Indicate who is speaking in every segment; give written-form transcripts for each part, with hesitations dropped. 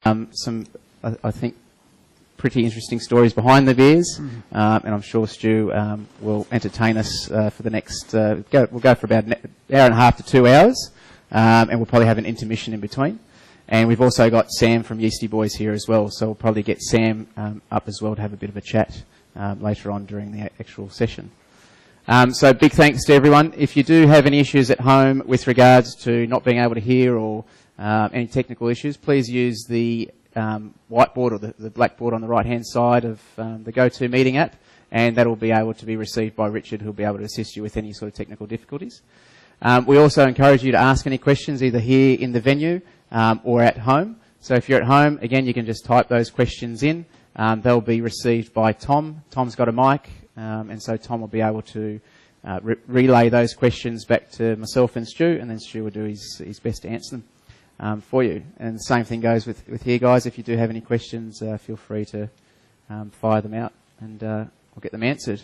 Speaker 1: some, I think, pretty interesting stories behind the beers, and I'm sure Stu will entertain us for the next. We'll go for about an hour and a half to 2 hours, and we'll probably have an intermission in between. And we've also got Sam from Yeastie Boys here as well, so we'll probably get Sam up as well to have a bit of a chat later on during the actual session. So big thanks to everyone. If you do have any issues at home with regards to not being able to hear or any technical issues, please use the whiteboard or the blackboard on the right-hand side of the GoToMeeting app, and that will be able to be received by Richard, who'll be able to assist you with any sort of technical difficulties. We also encourage you to ask any questions either here in the venue or at home. So if you're at home, again, you can just type those questions in. They'll be received by Tom. Tom's got a mic, and so Tom will be able to relay those questions back to myself and Stu, and then Stu will do his best to answer them for you. And the same thing goes with here, guys. If you do have any questions, feel free to fire them out, and we'll get them answered.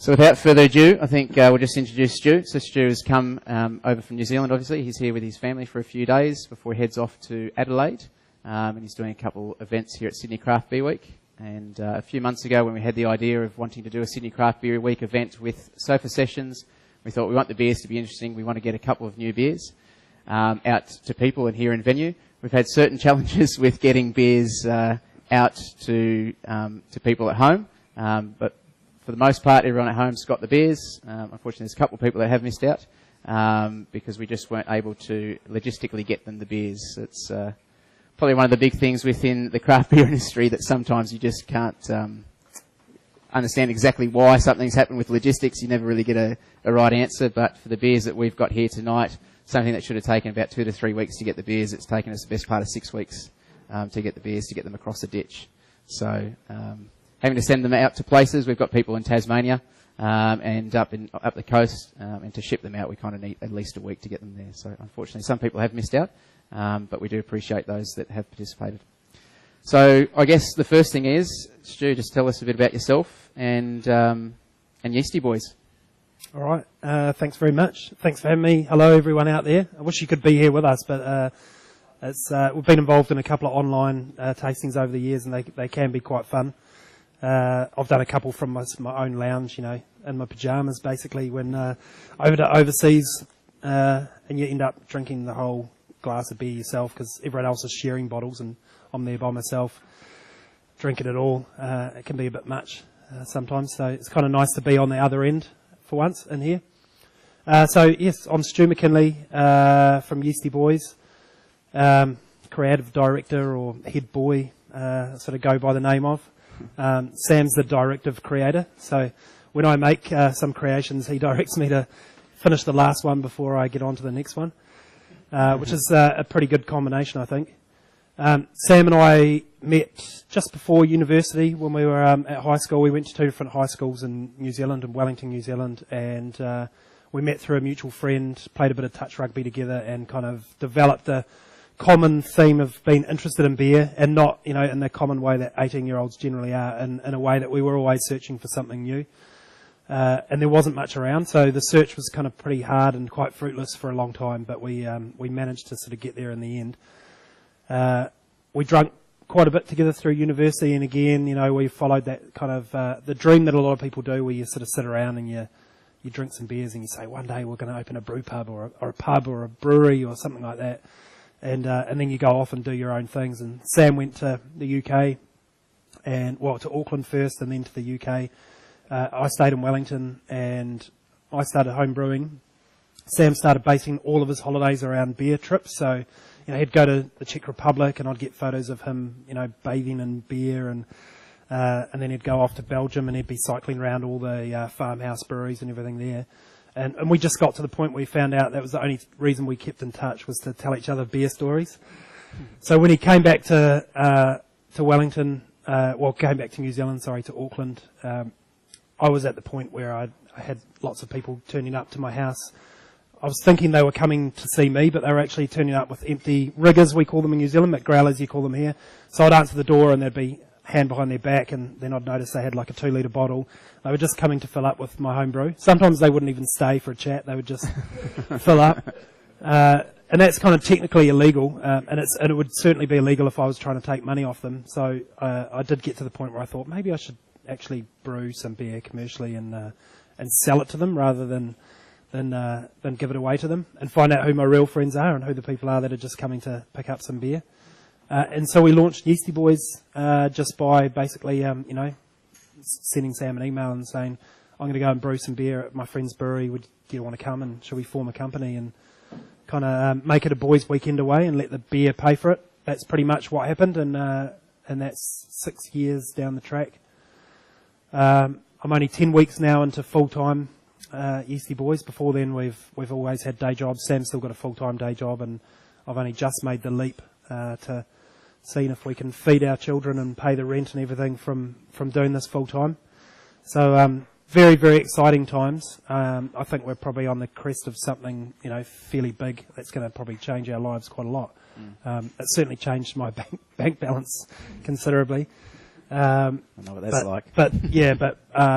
Speaker 1: So without further ado, I think we'll just introduce Stu. So Stu has come over from New Zealand, obviously. He's here with his family for a few days before he heads off to Adelaide. And he's doing a couple events here at Sydney Craft Beer Week. And a few months ago, when we had the idea of wanting to do a Sydney Craft Beer Week event with sofa sessions, we thought we want the beers to be interesting. We want to get a couple of new beers out to people and here in venue. We've had certain challenges with getting beers out to people at home, but for the most part, everyone at home's got the beers. Unfortunately, there's a couple of people that have missed out because we just weren't able to logistically get them the beers. It's probably one of the big things within the craft beer industry that sometimes you just can't understand exactly why something's happened with logistics. You never really get a right answer. But for the beers that we've got here tonight, something that should have taken about 2 to 3 weeks to get the beers, it's taken us the best part of 6 weeks to get the beers, to get them across the ditch. So having to send them out to places, we've got people in Tasmania and up the coast, and to ship them out, we kind of need at least a week to get them there. So unfortunately, some people have missed out, but we do appreciate those that have participated. So I guess the first thing is, Stu, just tell us a bit about yourself and Yeastie Boys.
Speaker 2: All right. Thanks very much. Thanks for having me. Hello, everyone out there. I wish you could be here with us, but we've been involved in a couple of online tastings over the years, and they can be quite fun. I've done a couple from my own lounge, in my pyjamas, basically, when over to overseas, and you end up drinking the whole glass of beer yourself because everyone else is sharing bottles, and I'm there by myself, drinking it all. It can be a bit much sometimes, so it's kind of nice to be on the other end for once in here. So yes, I'm Stu McKinlay from Yeastie Boys, creative director or head boy, sort of go by the name of. Sam's the directive creator, so when I make some creations, he directs me to finish the last one before I get on to the next one, which is a pretty good combination, I think. Sam and I met just before university when we were at high school. We went to 2 different high schools in New Zealand, in Wellington, New Zealand, and we met through a mutual friend, played a bit of touch rugby together, and kind of developed a common theme of being interested in beer, and not, in the common way that 18-year-olds generally are, in a way that we were always searching for something new. And there wasn't much around, so the search was kind of pretty hard and quite fruitless for a long time, but we managed to sort of get there in the end. We drank quite a bit together through university, and again, we followed that kind of the dream that a lot of people do, where you sort of sit around and you drink some beers and you say, one day we're going to open a brew pub or a pub or a brewery or something like that. And then you go off and do your own things. And Sam went to the UK, to Auckland first and then to the UK. I stayed in Wellington and I started home brewing. Sam started basing all of his holidays around beer trips. So, he'd go to the Czech Republic and I'd get photos of him, bathing in beer, and then he'd go off to Belgium and he'd be cycling around all the farmhouse breweries and everything there. And we just got to the point where we found out that was the only reason we kept in touch, was to tell each other beer stories. So when he came back to Wellington, came back to New Zealand, to Auckland, I was at the point where I had lots of people turning up to my house. I was thinking they were coming to see me, but they were actually turning up with empty riggers, we call them in New Zealand, McGrowlers you call them here. So I'd answer the door and there'd be hand behind their back, and then I'd notice they had like a 2-litre bottle. They were just coming to fill up with my home brew. Sometimes they wouldn't even stay for a chat, they would just fill up. and that's kind of technically illegal, and it would certainly be illegal if I was trying to take money off them. So I did get to the point where I thought maybe I should actually brew some beer commercially and sell it to them rather than give it away to them, and find out who my real friends are and who the people are that are just coming to pick up some beer. And so we launched Yeastie Boys just by basically, sending Sam an email and saying, I'm going to go and brew some beer at my friend's brewery. Do you want to come, and shall we form a company and kind of make it a boys' weekend away and let the beer pay for it? That's pretty much what happened, and that's 6 years down the track. I'm only 10 weeks now into full-time Yeastie Boys. Before then, we've always had day jobs. Sam's still got a full-time day job, and I've only just made the leap to seeing if we can feed our children and pay the rent and everything from doing this full-time. So very, very exciting times. I think we're probably on the crest of something, fairly big that's going to probably change our lives quite a lot. It certainly changed my bank balance considerably.
Speaker 1: I know what that's like.
Speaker 2: But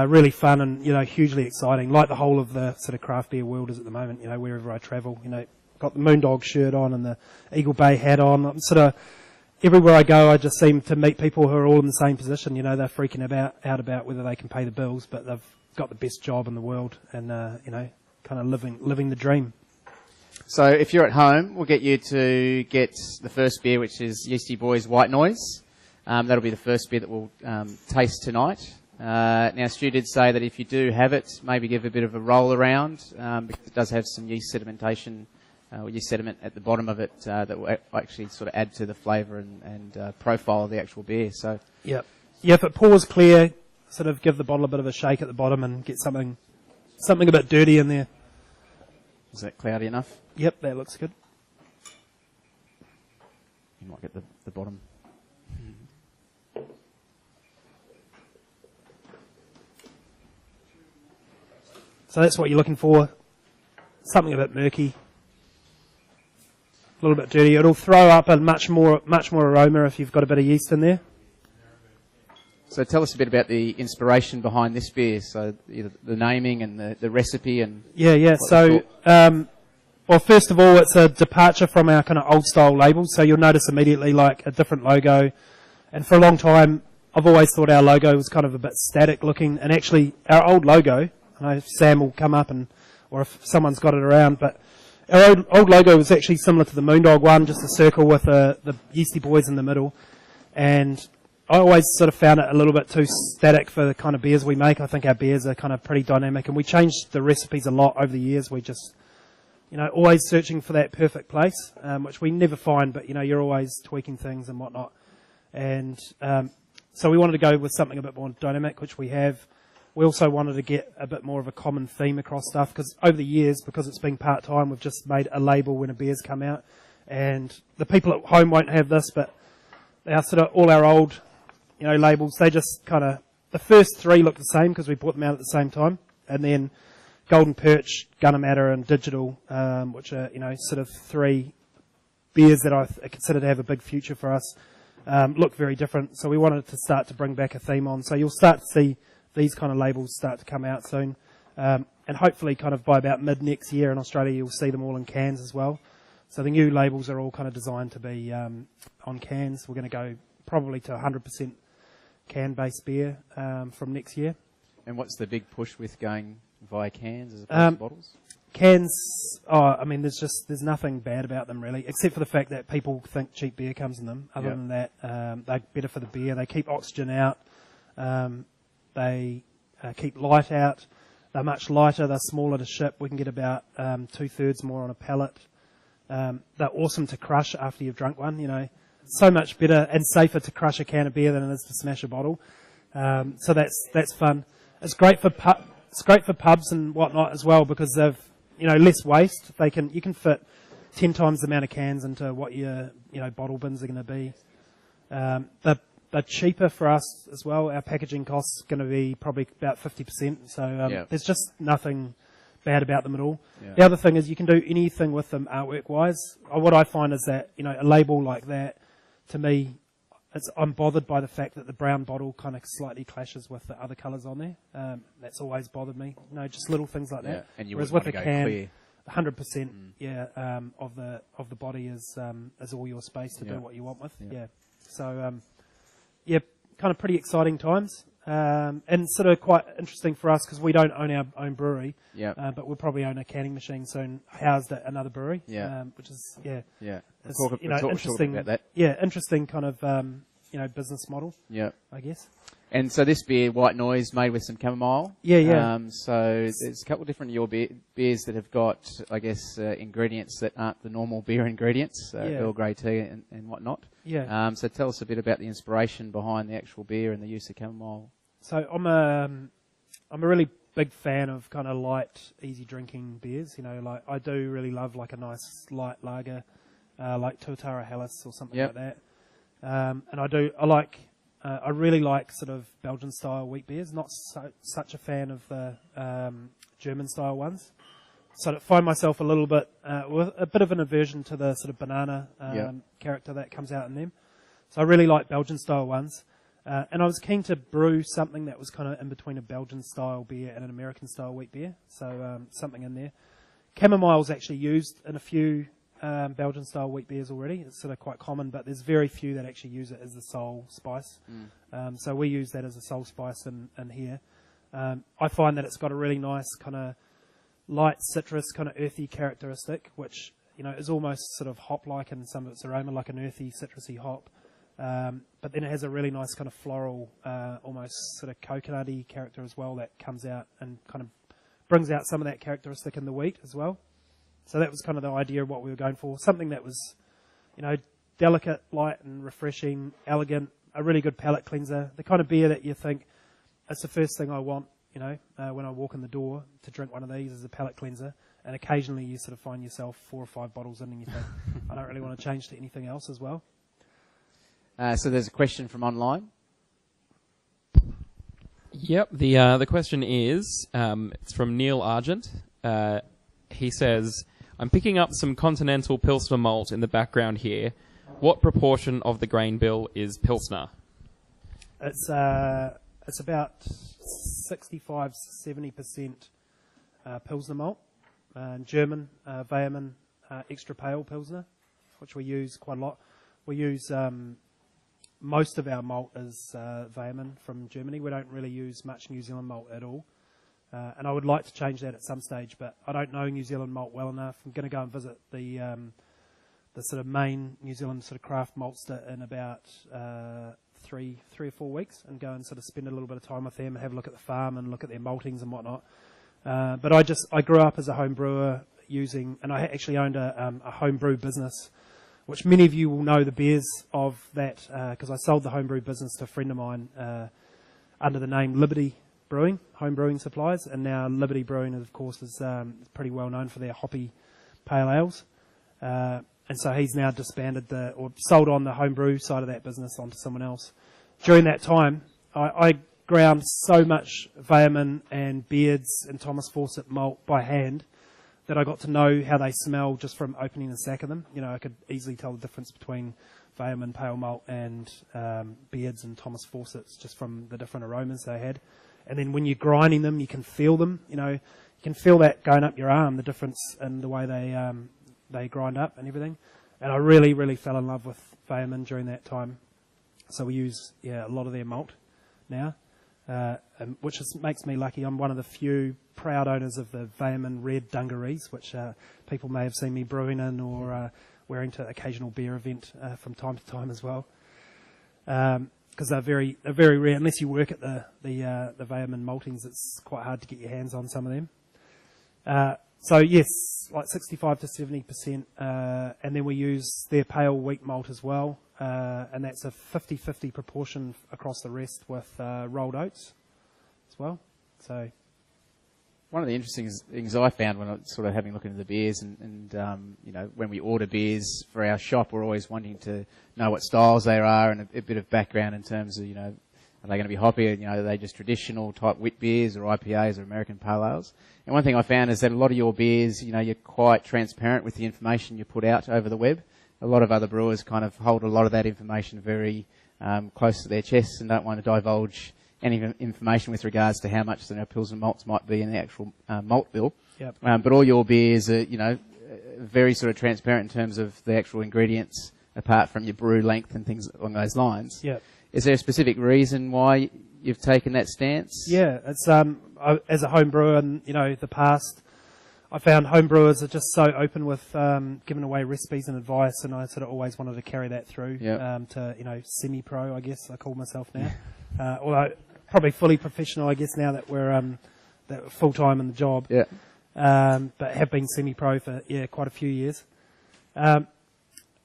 Speaker 2: really fun and, hugely exciting. Like the whole of the sort of craft beer world is at the moment, wherever I travel, got the Moondog shirt on and the Eagle Bay hat on. I'm sort of, everywhere I go, I just seem to meet people who are all in the same position. They're freaking out about whether they can pay the bills, but they've got the best job in the world and, kind of living the dream.
Speaker 1: So if you're at home, we'll get you to get the first beer, which is Yeastie Boys White Noise. That'll be the first beer that we'll taste tonight. Now, Stu did say that if you do have it, maybe give a bit of a roll around, because it does have some yeast sedimentation, or yeast sediment at the bottom of it that will actually sort of add to the flavour and profile of the actual beer. So,
Speaker 2: yeah, if it pours clear, sort of give the bottle a bit of a shake at the bottom and get something a bit dirty in there.
Speaker 1: Is that cloudy enough?
Speaker 2: Yep, that looks good.
Speaker 1: You might get the bottom.
Speaker 2: So that's what you're looking for. Something a bit murky, a little bit dirty. It'll throw up a much more aroma if you've got a bit of yeast in there.
Speaker 1: So tell us a bit about the inspiration behind this beer. So the naming and the recipe and
Speaker 2: So, well, first of all, it's a departure from our kind of old style labels. So you'll notice immediately like a different logo. And for a long time, I've always thought our logo was kind of a bit static looking. And actually, our old logo, I know Sam will come up or if someone's got it around, but our old logo was actually similar to the Moondog one, just a circle with the Yeastie Boys in the middle. And I always sort of found it a little bit too static for the kind of beers we make. I think our beers are kind of pretty dynamic, and we changed the recipes a lot over the years. We just, always searching for that perfect place, which we never find, but, you're always tweaking things and whatnot. And so we wanted to go with something a bit more dynamic, which we have. We also wanted to get a bit more of a common theme across stuff, because over the years, because it's been part-time, we've just made a label when a beer's come out. And the people at home won't have this, but they are sort of all our old, labels. They just kind of, the first three look the same because we brought them out at the same time. And then Golden Perch, Gunnamatta and Digital, which are, sort of three beers that I consider to have a big future for us, look very different. So we wanted to start to bring back a theme on. So you'll start to see these kind of labels start to come out soon. And hopefully kind of by about mid next year in Australia, you'll see them all in cans as well. So the new labels are all kind of designed to be on cans. We're going to go probably to 100% can-based beer from next year.
Speaker 1: And what's the big push with going via cans as opposed to bottles?
Speaker 2: Cans, there's nothing bad about them really, except for the fact that people think cheap beer comes in them. Other than that, they're better for the beer. They keep oxygen out. They keep light out. They're much lighter. They're smaller to ship. We can get about 2/3 more on a pallet. They're awesome to crush after you've drunk one. So much better and safer to crush a can of beer than it is to smash a bottle. So that's fun. It's great for pubs and whatnot as well, because they've less waste. You can fit 10 times the amount of cans into what your bottle bins are going to be. They're cheaper for us as well. Our packaging costs are going to be probably about 50%. So there's just nothing bad about them at all. Yeah. The other thing is you can do anything with them artwork-wise. What I find is that a label like that, to me, I'm bothered by the fact that the brown bottle kind of slightly clashes with the other colours on there. That's always bothered me. Just little things like that.
Speaker 1: And you
Speaker 2: Whereas
Speaker 1: with
Speaker 2: with
Speaker 1: a
Speaker 2: can,
Speaker 1: clear.
Speaker 2: 100%. Yeah, of the body is all your space to do what you want with. Yeah. So yeah, kind of pretty exciting times. And sort of quite interesting for us because we don't own our own brewery, but we'll probably own a canning machine soon housed at another brewery, which is it's, interesting
Speaker 1: about that.
Speaker 2: Yeah, interesting kind of business model. Yeah, I guess.
Speaker 1: And so this beer, White Noise, made with some chamomile.
Speaker 2: Yeah.
Speaker 1: So there's a couple of different of your beers that have got, I guess, ingredients that aren't the normal beer ingredients, Earl Grey tea and whatnot. Yeah. So tell us a bit about the inspiration behind the actual beer and the use of chamomile.
Speaker 2: So I'm a really big fan of kind of light, easy drinking beers. Like I do really love like a nice light lager, like Tuatara Hellas or something like that. And I really like sort of Belgian style wheat beers. Not such a fan of the German style ones. So I find myself a little bit with a bit of an aversion to the sort of banana character that comes out in them. So I really like Belgian style ones. And I was keen to brew something that was kind of in between a Belgian style beer and an American style wheat beer. So something in there. Chamomile's actually used in a few Belgian style wheat beers already. It's sort of quite common, but there's very few that actually use it as the sole spice. So we use that as a sole spice in here. I find that it's got a really nice kind of light citrus, kind of earthy characteristic, which is almost sort of hop-like in some of its aroma, like an earthy, citrusy hop. But then it has a really nice kind of floral, almost sort of coconutty character as well that comes out and kind of brings out some of that characteristic in the wheat as well. So that was kind of the idea of what we were going for. Something that was, delicate, light and refreshing, elegant, a really good palate cleanser. The kind of beer that you think, it's the first thing I want, when I walk in the door to drink one of these as a palate cleanser. And occasionally you sort of find yourself 4 or 5 bottles in and you think, I don't really want to change to anything else as well.
Speaker 1: So there's a question from online.
Speaker 3: Yep, the question is, it's from Neil Argent. He says, I'm picking up some Continental Pilsner malt in the background here. What proportion of the grain bill is Pilsner?
Speaker 2: It's about 65-70% Pilsner malt. German, Weimann, extra pale Pilsner, which we use quite a lot. We use most of our malt is Weimann from Germany. We don't really use much New Zealand malt at all. And I would like to change that at some stage, but I don't know New Zealand malt well enough. I'm going to go and visit the sort of main New Zealand sort of craft maltster in about 3 or 4 weeks, and go and sort of spend a little bit of time with them and have a look at the farm and look at their maltings and whatnot. But I grew up as a home brewer and I actually owned a home brew business, which many of you will know the beers of that, because I sold the home brew business to a friend of mine under the name Liberty Brewing, home brewing supplies, and now Liberty Brewing, of course, is pretty well known for their hoppy pale ales. And so he's now disbanded or sold on the home brew side of that business onto someone else. During that time, I ground so much Weimann and Beards and Thomas Fawcett malt by hand that I got to know how they smell just from opening a sack of them. I could easily tell the difference between Weimann pale malt and Beards and Thomas Fawcett's just from the different aromas they had. And then when you're grinding them, you can feel them. You can feel that going up your arm, the difference in the way they grind up and everything. And I really, really fell in love with Weimann during that time. So we use a lot of their malt now, which makes me lucky. I'm one of the few proud owners of the Weimann Red dungarees, which people may have seen me brewing in or wearing to occasional beer event from time to time as well. Because they're very rare. Unless you work at the Weimann maltings, it's quite hard to get your hands on some of them. So yes, like 65 to 70%, and then we use their pale wheat malt as well, and that's a 50-50 proportion across the rest with rolled oats as well. So
Speaker 1: one of the interesting things I found when I was sort of having a look into the beers, and when we order beers for our shop, we're always wanting to know what styles they are and a bit of background in terms of, are they going to be hoppy? Are they just traditional type wheat beers or IPAs or American pale ales? And one thing I found is that a lot of your beers, you're quite transparent with the information you put out over the web. A lot of other brewers kind of hold a lot of that information very close to their chests and don't want to divulge any information with regards to how much Pilsner malts might be in the actual malt bill.
Speaker 2: Yep.
Speaker 1: But all your beers are, very sort of transparent in terms of the actual ingredients, apart from your brew length and things along those lines.
Speaker 2: Yep.
Speaker 1: Is there a specific reason why you've taken that stance?
Speaker 2: Yeah, it's as a home brewer in the past, I found home brewers are just so open with giving away recipes and advice, and I sort of always wanted to carry that through to semi-pro, I guess I call myself now. Although probably fully professional, I guess, now that we're full time in the job.
Speaker 1: Yeah.
Speaker 2: But have been semi-pro for quite a few years.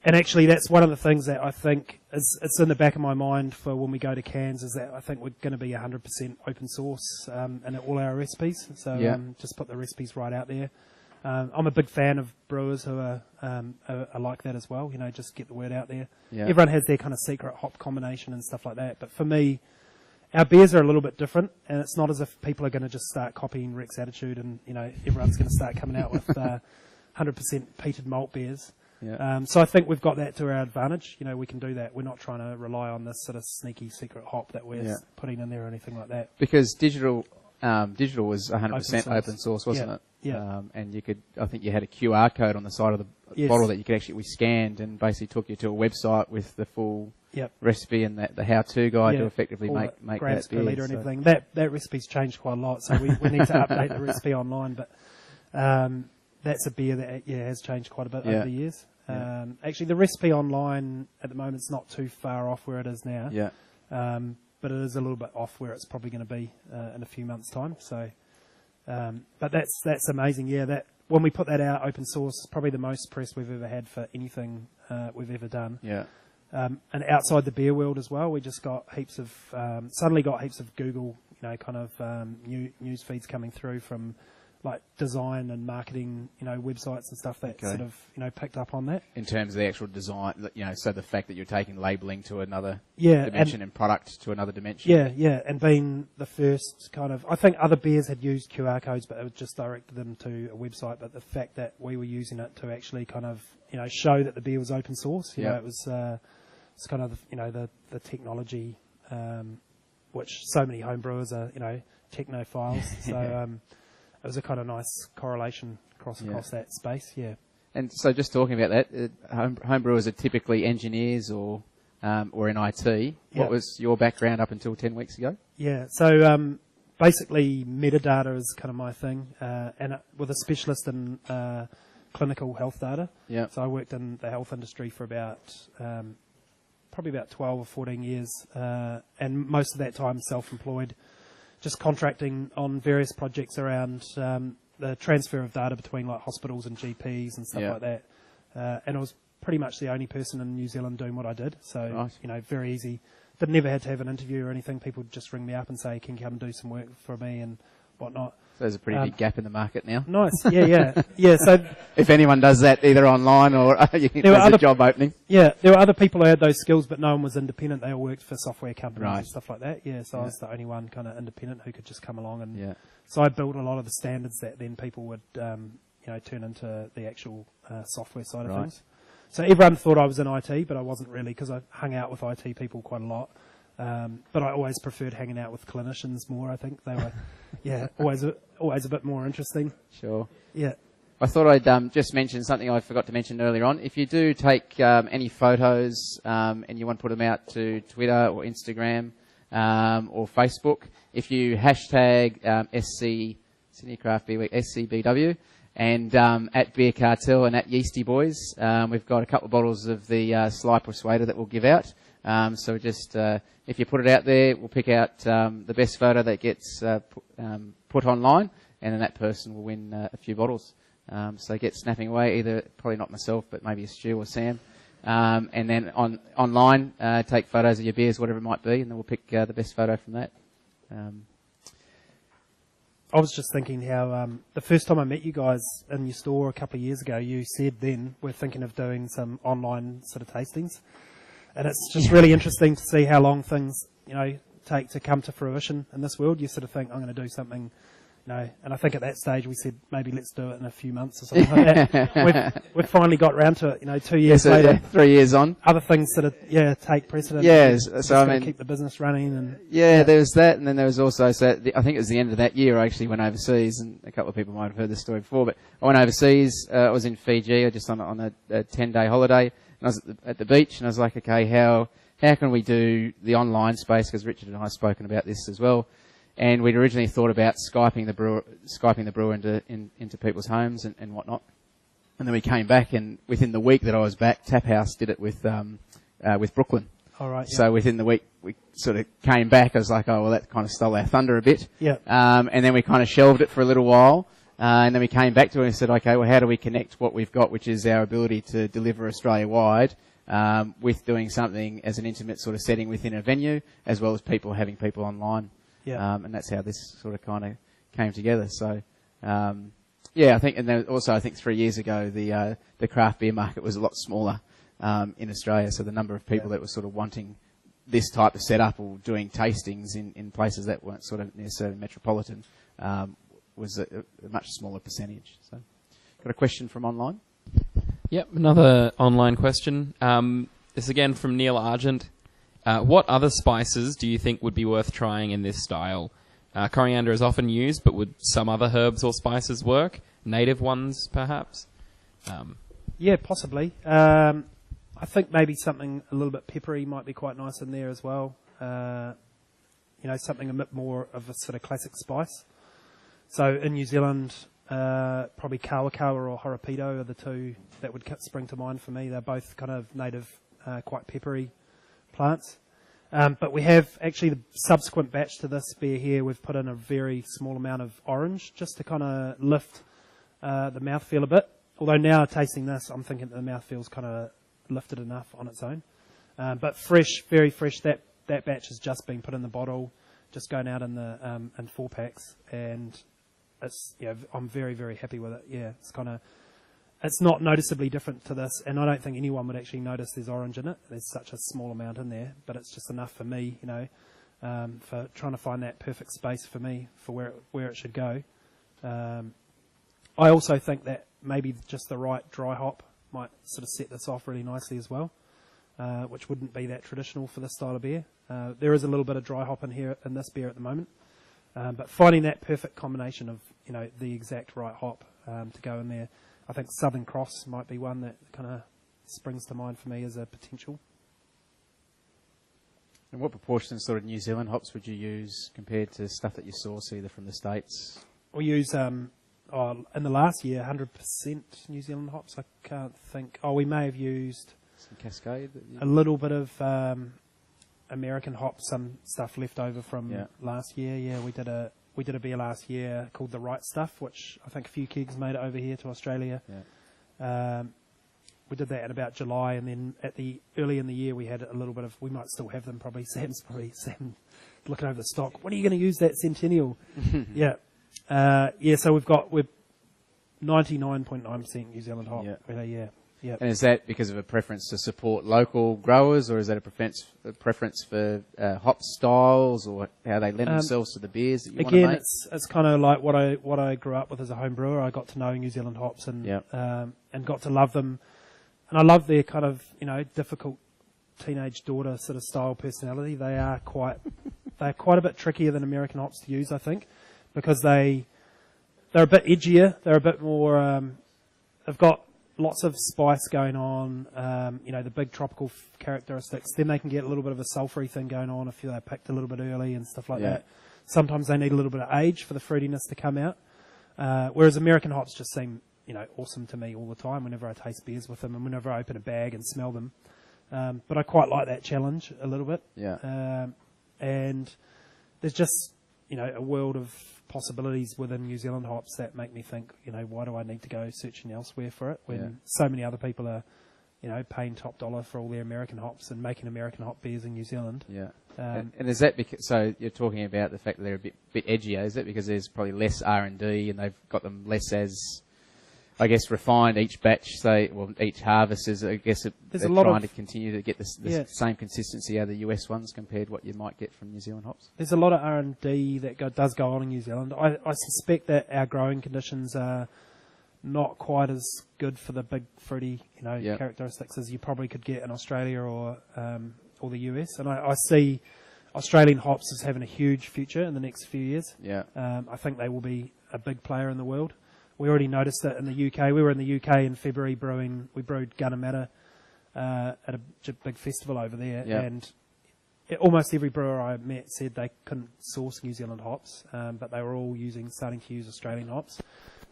Speaker 2: And actually, that's one of the things that I think it's in the back of my mind for when we go to cans, is that I think we're going to be 100% open source in all our recipes. So just put the recipes right out there. I'm a big fan of brewers who are like that as well. Just get the word out there. Yeah. Everyone has their kind of secret hop combination and stuff like that. But for me, our beers are a little bit different, and it's not as if people are going to just start copying Rick's attitude and everyone's going to start coming out with 100% peated malt beers. Yeah. So I think we've got that to our advantage. We can do that. We're not trying to rely on this sort of sneaky secret hop that we're putting in there or anything like that.
Speaker 1: Because digital was 100% open source, wasn't it?
Speaker 2: Yeah.
Speaker 1: And I think you had a QR code on the side of the bottle that you could we scanned and basically took you to a website with the full recipe and the how-to guide to effectively make
Speaker 2: grams
Speaker 1: that
Speaker 2: per litre and everything. That recipe's changed quite a lot, so we need to update the recipe online, but that's a beer that has changed quite a bit over the years. Actually, the recipe online at the moment is not too far off where it is now. Yeah. But it is a little bit off where it's probably going to be in a few months' time. So, but that's amazing. Yeah, that when we put that out open source, it's probably the most press we've ever had for anything we've ever done. Yeah. And outside the beer world as well, we just got suddenly got heaps of Google, news feeds coming through from like design and marketing, websites and stuff that sort of, picked up on that.
Speaker 1: In terms of the actual design, so the fact that you're taking labelling to another dimension and product to another dimension.
Speaker 2: Yeah, and being the first I think other beers had used QR codes, but it was just directed them to a website. But the fact that we were using it to actually show that the beer was open source, it was, it's kind of, the technology, which so many home brewers are, technophiles. So, it was a kind of nice correlation across that space,
Speaker 1: And so just talking about that, home brewers are typically engineers or in IT. What was your background up until 10 weeks ago?
Speaker 2: Yeah, so basically metadata is kind of my thing, and with a specialist in clinical health data. Yeah. So I worked in the health industry for probably about 12 or 14 years, and most of that time self-employed, just contracting on various projects around the transfer of data between like hospitals and GPs and stuff like that. And I was pretty much the only person in New Zealand doing what I did. So, very easy. Never had to have an interview or anything. People would just ring me up and say, can you come and do some work for me and whatnot.
Speaker 1: So there's a pretty big gap in the market now.
Speaker 2: Nice, yeah. So
Speaker 1: if anyone does that, either online or there's a job opening.
Speaker 2: Yeah, there were other people who had those skills, but no one was independent. They all worked for software companies and stuff like that. Yeah, so I was the only one kind of independent who could just come along and. So I built a lot of the standards that then people would, turn into the actual software side of things. So everyone thought I was in IT, but I wasn't really because I hung out with IT people quite a lot. But I always preferred hanging out with clinicians more. I think they were, always a bit more interesting.
Speaker 1: Sure.
Speaker 2: Yeah.
Speaker 1: I thought I'd just mention something I forgot to mention earlier on. If you do take any photos and you want to put them out to Twitter or Instagram or Facebook, if you hashtag Sydney Craft Beer Week SCBW and at Beer Cartel and at Yeastie Boys, we've got a couple of bottles of the Sly Persuader that we'll give out. So just if you put it out there, we'll pick out the best photo that gets put online, and then that person will win a few bottles. So get snapping away, either probably not myself, but maybe a Stu or Sam. And then online, take photos of your beers, whatever it might be, and then we'll pick the best photo from that.
Speaker 2: I was just thinking how the first time I met you guys in your store a couple of years ago, you said then we're thinking of doing some online sort of tastings. And it's just really interesting to see how long things, take to come to fruition in this world. You sort of think, I'm going to do something, No, and I think at that stage we said maybe let's do it in a few months or something like that. We've finally got round to it, 2 years later.
Speaker 1: 3 years on.
Speaker 2: Other things sort of, take precedence.
Speaker 1: Yeah, so I mean,
Speaker 2: keep the business running and.
Speaker 1: Yeah, there was that, and then there was also, I think it was the end of that year I actually went overseas, and a couple of people might have heard this story before, but I went overseas, I was in Fiji, I just on a 10-day holiday, and I was at the beach, and I was like, okay, how can we do the online space, because Richard and I have spoken about this as well. And we'd originally thought about Skyping the brewer into people's homes and whatnot. And then we came back, and within the week that I was back, Tap House did it with Brooklyn.
Speaker 2: All right.
Speaker 1: So within the week, we sort of came back. I was like, oh, well, that kind of stole our thunder a bit.
Speaker 2: Yeah.
Speaker 1: And then we kind of shelved it for a little while. And then we came back to it and said, okay, well, how do we connect what we've got, which is our ability to deliver Australia-wide, with doing something as an intimate sort of setting within a venue, as well as having people online.
Speaker 2: Yeah.
Speaker 1: And that's how this sort of kind of came together. So, I think, and then also I think 3 years ago, the craft beer market was a lot smaller, in Australia. So the number of people that were sort of wanting this type of setup or doing tastings in places that weren't sort of necessarily metropolitan, was a much smaller percentage. So, got a question from online?
Speaker 3: Yep, another online question. This again from Neil Argent. What other spices do you think would be worth trying in this style? Coriander is often used, but would some other herbs or spices work? Native ones, perhaps?
Speaker 2: Yeah, possibly. I think maybe something a little bit peppery might be quite nice in there as well. Something a bit more of a sort of classic spice. So in New Zealand, probably kawakawa or horapido are the two that would spring to mind for me. They're both kind of native, quite peppery plants. But we have actually the subsequent batch to this beer here, we've put in a very small amount of orange just to kind of lift the mouthfeel a bit. Although now tasting this, I'm thinking that the mouthfeel's kind of lifted enough on its own. But fresh, very fresh. That batch has just been put in the bottle, just going out in the in 4-packs, and it's I'm very, very happy with it. Yeah, it's not noticeably different to this, and I don't think anyone would actually notice there's orange in it. There's such a small amount in there, but it's just enough for me, for trying to find that perfect space for me for where it should go. I also think that maybe just the right dry hop might sort of set this off really nicely as well, which wouldn't be that traditional for this style of beer. There is a little bit of dry hop in here in this beer at the moment, but finding that perfect combination of the exact right hop to go in there. I think Southern Cross might be one that kind of springs to mind for me as a potential.
Speaker 1: And what proportion of sort of New Zealand hops would you use compared to stuff that you source either from the States?
Speaker 2: We use, in the last year, 100% New Zealand hops. I can't think. We may have used
Speaker 1: some Cascade.
Speaker 2: A little bit of American hops, some stuff left over from last year. Yeah, we did a beer last year called The Right Stuff, which I think a few kegs made it over here to Australia. Yeah. We did that in about July, and then early in the year we had a little bit of. We might still have them probably. Sam looking over the stock. When are you going to use that Centennial? Yeah. So we're 99.9% New Zealand hop. Yeah. Really, yeah. Yeah.
Speaker 1: And is that because of a preference to support local growers, or is that a preference for hop styles, or how they lend themselves to the beers that you want to make?
Speaker 2: Again, it's kind of like what I grew up with as a home brewer. I got to know New Zealand hops and got to love them, and I love their kind of difficult teenage daughter sort of style personality. They're quite a bit trickier than American hops to use, I think, because they're a bit edgier. They're a bit more. They've got lots of spice going on, the big tropical characteristics. Then they can get a little bit of a sulphury thing going on if they're picked a little bit early and stuff like that. Sometimes they need a little bit of age for the fruitiness to come out. Whereas American hops just seem, awesome to me all the time whenever I taste beers with them and whenever I open a bag and smell them. But I quite like that challenge a little bit.
Speaker 1: Yeah.
Speaker 2: And there's just, a world of possibilities within New Zealand hops that make me think, why do I need to go searching elsewhere for it when so many other people are, paying top dollar for all their American hops and making American hop beers in New Zealand. Yeah.
Speaker 1: And is that because, so you're talking about the fact that they're a bit edgier, is that because there's probably less R&D and they've got them less as, I guess, refined each batch, each harvest is, I guess, they're trying to continue to get the same consistency out of the US ones compared to what you might get from New Zealand hops?
Speaker 2: There's a lot of R&D that does go on in New Zealand. I suspect that our growing conditions are not quite as good for the big fruity, characteristics as you probably could get in Australia or the US. And I see Australian hops as having a huge future in the next few years.
Speaker 1: Yeah.
Speaker 2: I think they will be a big player in the world. We already noticed it in the UK. We were in the UK in February we brewed Minimatta at a big festival over there.
Speaker 1: Yeah.
Speaker 2: And almost every brewer I met said they couldn't source New Zealand hops, but they were all starting to use Australian hops.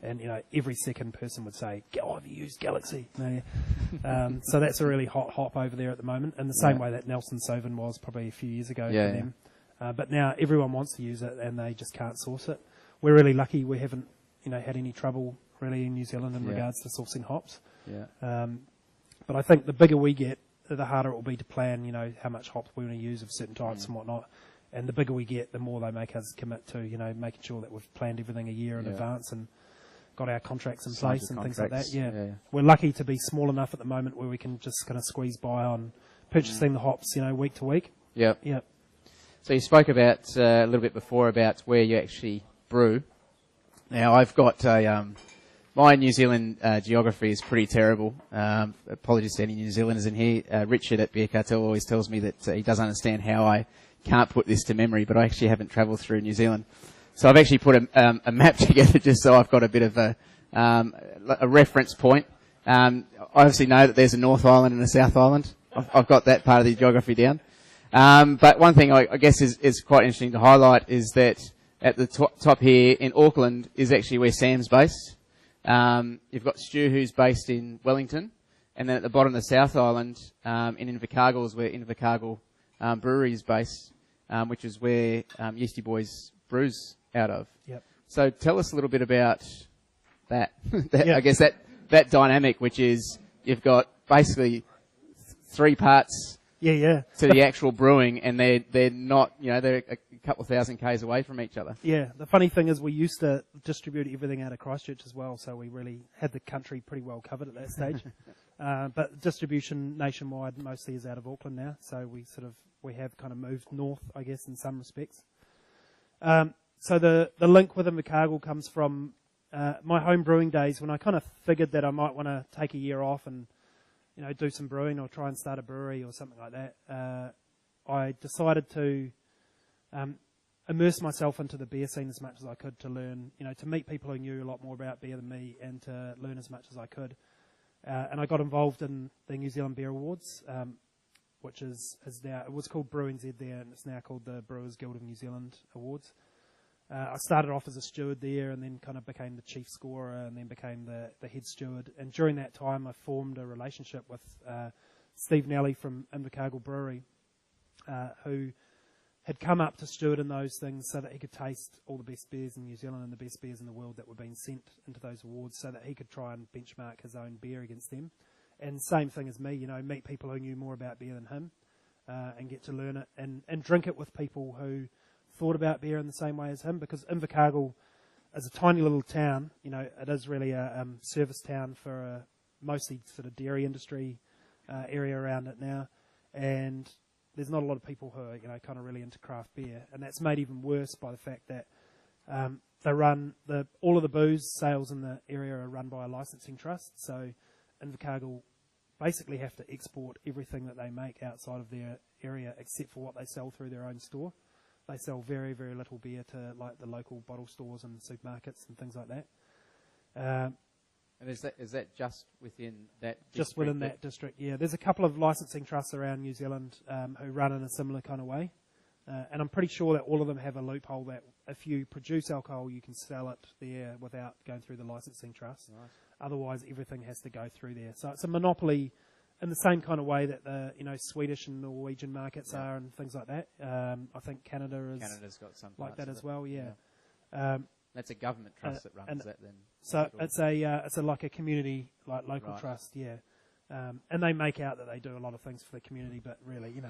Speaker 2: And, every second person would say, "Oh, have you used Galaxy?" So that's a really hot hop over there at the moment, in the same way that Nelson Sauvin was probably a few years ago for them. But now everyone wants to use it, and they just can't source it. We're really lucky we haven't, had any trouble really in New Zealand in regards to sourcing hops.
Speaker 1: Yeah.
Speaker 2: But I think the bigger we get, the harder it will be to plan, how much hops we want to use of certain types and whatnot. And the bigger we get, the more they make us commit to, making sure that we've planned everything a year in advance and got our contracts in place and things like that. Yeah. We're lucky to be small enough at the moment where we can just kind of squeeze by on purchasing the hops, week to week.
Speaker 1: Yep.
Speaker 2: Yep.
Speaker 1: So you spoke about a little bit before about where you actually brew. Now I've got my New Zealand geography is pretty terrible. Apologies to any New Zealanders in here. Richard at Beer Cartel always tells me that he doesn't understand how I can't put this to memory, but I actually haven't travelled through New Zealand. So I've actually put a map together just so I've got a bit of a reference point. I obviously know that there's a North Island and a South Island. I've got that part of the geography down. But one thing I guess is quite interesting to highlight is that at the top here in Auckland is actually where Sam's based. You've got Stu, who's based in Wellington, and then at the bottom of the South Island in Invercargill is where Invercargill Brewery is based, which is where Yeastie Boys brews out of.
Speaker 2: Yep.
Speaker 1: So tell us a little bit about that. I guess that dynamic, which is you've got basically three parts to the actual brewing, and they're not, they're a couple of thousand k's away from each other.
Speaker 2: Yeah, the funny thing is we used to distribute everything out of Christchurch as well, so we really had the country pretty well covered at that stage. But distribution nationwide mostly is out of Auckland now, so we have kind of moved north, I guess, in some respects. So the link with Invercargill comes from my home brewing days when I kind of figured that I might want to take a year off and do some brewing or try and start a brewery or something like that. I decided to immerse myself into the beer scene as much as I could to learn, to meet people who knew a lot more about beer than me and to learn as much as I could. And I got involved in the New Zealand Beer Awards, which is now, it was called BrewNZ there, and it's now called the Brewers Guild of New Zealand Awards. I started off as a steward there and then kind of became the chief scorer and then became the head steward. And during that time, I formed a relationship with Steve Nelly from Invercargill Brewery, who had come up to steward in those things so that he could taste all the best beers in New Zealand and the best beers in the world that were being sent into those awards so that he could try and benchmark his own beer against them. And same thing as me, meet people who knew more about beer than him and get to learn it and drink it with people who thought about beer in the same way as him, because Invercargill is a tiny little town. It is really a service town for a mostly sort of dairy industry area around it now, and there's not a lot of people who are kind of really into craft beer, and that's made even worse by the fact that they run all of the booze sales in the area are run by a licensing trust. So Invercargill basically have to export everything that they make outside of their area except for what they sell through their own store. They sell very, very little beer to like the local bottle stores and supermarkets and things like that.
Speaker 1: And is that just within that district?
Speaker 2: Just within that district, yeah. There's a couple of licensing trusts around New Zealand who run in a similar kind of way. And I'm pretty sure that all of them have a loophole that if you produce alcohol, you can sell it there without going through the licensing trust.
Speaker 1: Right.
Speaker 2: Otherwise, everything has to go through there. So it's a monopoly in the same kind of way that the Swedish and Norwegian markets are and things like that. I think Canada's
Speaker 1: got some
Speaker 2: like that as well. Yeah.
Speaker 1: That's a government trust that runs that then.
Speaker 2: So it's a like a community, like local trust, yeah. And they make out that they do a lot of things for the community, but really,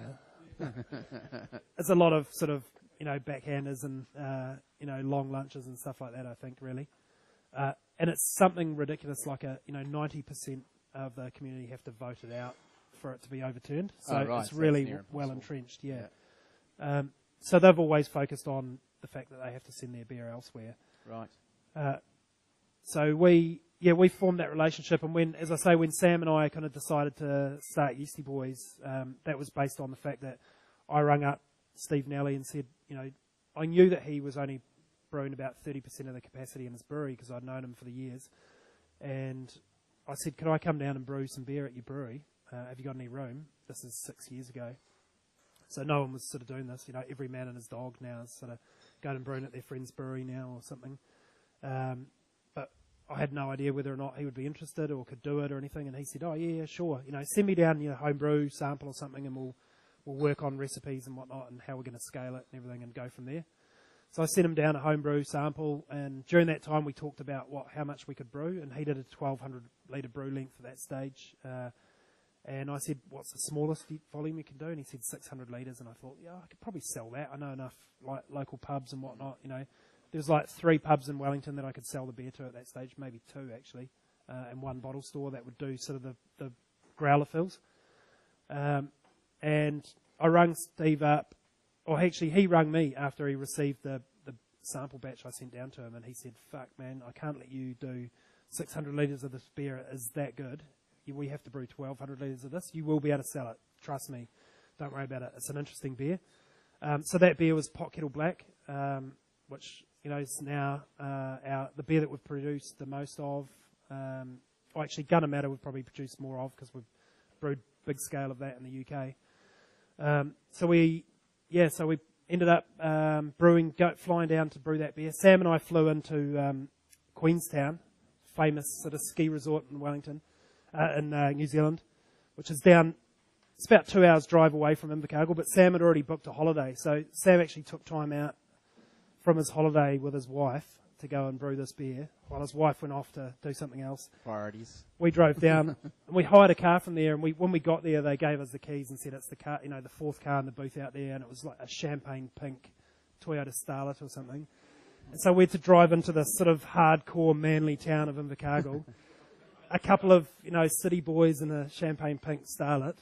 Speaker 2: it's a lot of sort of, backhanders and, long lunches and stuff like that, I think, really. And it's something ridiculous, like 90% of the community have to vote it out for it to be overturned. So it's really well entrenched, so they've always focused on the fact that they have to send their beer elsewhere.
Speaker 1: Right.
Speaker 2: So we formed that relationship, and when Sam and I kind of decided to start Yeastie Boys, that was based on the fact that I rung up Steve Nelly and said, I knew that he was only brewing about 30% of the capacity in his brewery because I'd known him for the years, and I said, could I come down and brew some beer at your brewery? Have you got any room? This is 6 years ago. So no one was sort of doing this. Every man and his dog now is sort of going and brewing at their friend's brewery now or something. But I had no idea whether or not he would be interested or could do it or anything. And he said, oh, yeah, sure. Send me down your home brew sample or something and we'll work on recipes and whatnot and how we're going to scale it and everything and go from there. So I sent him down a home brew sample, and during that time we talked about how much we could brew, and he did a 1,200 litre brew length at that stage. And I said, what's the smallest volume you can do? And he said 600 litres, and I thought, yeah, I could probably sell that. I know enough local pubs and whatnot. There's 3 pubs in Wellington that I could sell the beer to at that stage, maybe 2 actually, and 1 bottle store that would do sort of the growler fills. And I rung Steve up, or actually he rung me after he received the sample batch I sent down to him, and he said, fuck man, I can't let you do 600 litres of this beer. Is that good? We have to brew 1,200 litres of this. You will be able to sell it. Trust me. Don't worry about it. It's an interesting beer. So that beer was Pot Kettle Black, which is now the beer that we've produced the most of. Actually, Minimatta we've probably produced more of because we've brewed big scale of that in the UK. So we ended up flying down to brew that beer. Sam and I flew into Queenstown, famous sort of ski resort in Wellington, in New Zealand, which is down. It's about 2 hours drive away from Invercargill, but Sam had already booked a holiday, so Sam actually took time out from his holiday with his wife to go and brew this beer, while his wife went off to do something else.
Speaker 1: Priorities.
Speaker 2: We drove down, and we hired a car from there, and when we got there, they gave us the keys and said it's the car, the 4th car in the booth out there, and it was like a champagne pink Toyota Starlet or something. And so we had to drive into this sort of hardcore manly town of Invercargill. A couple of, city boys in a champagne pink Starlet.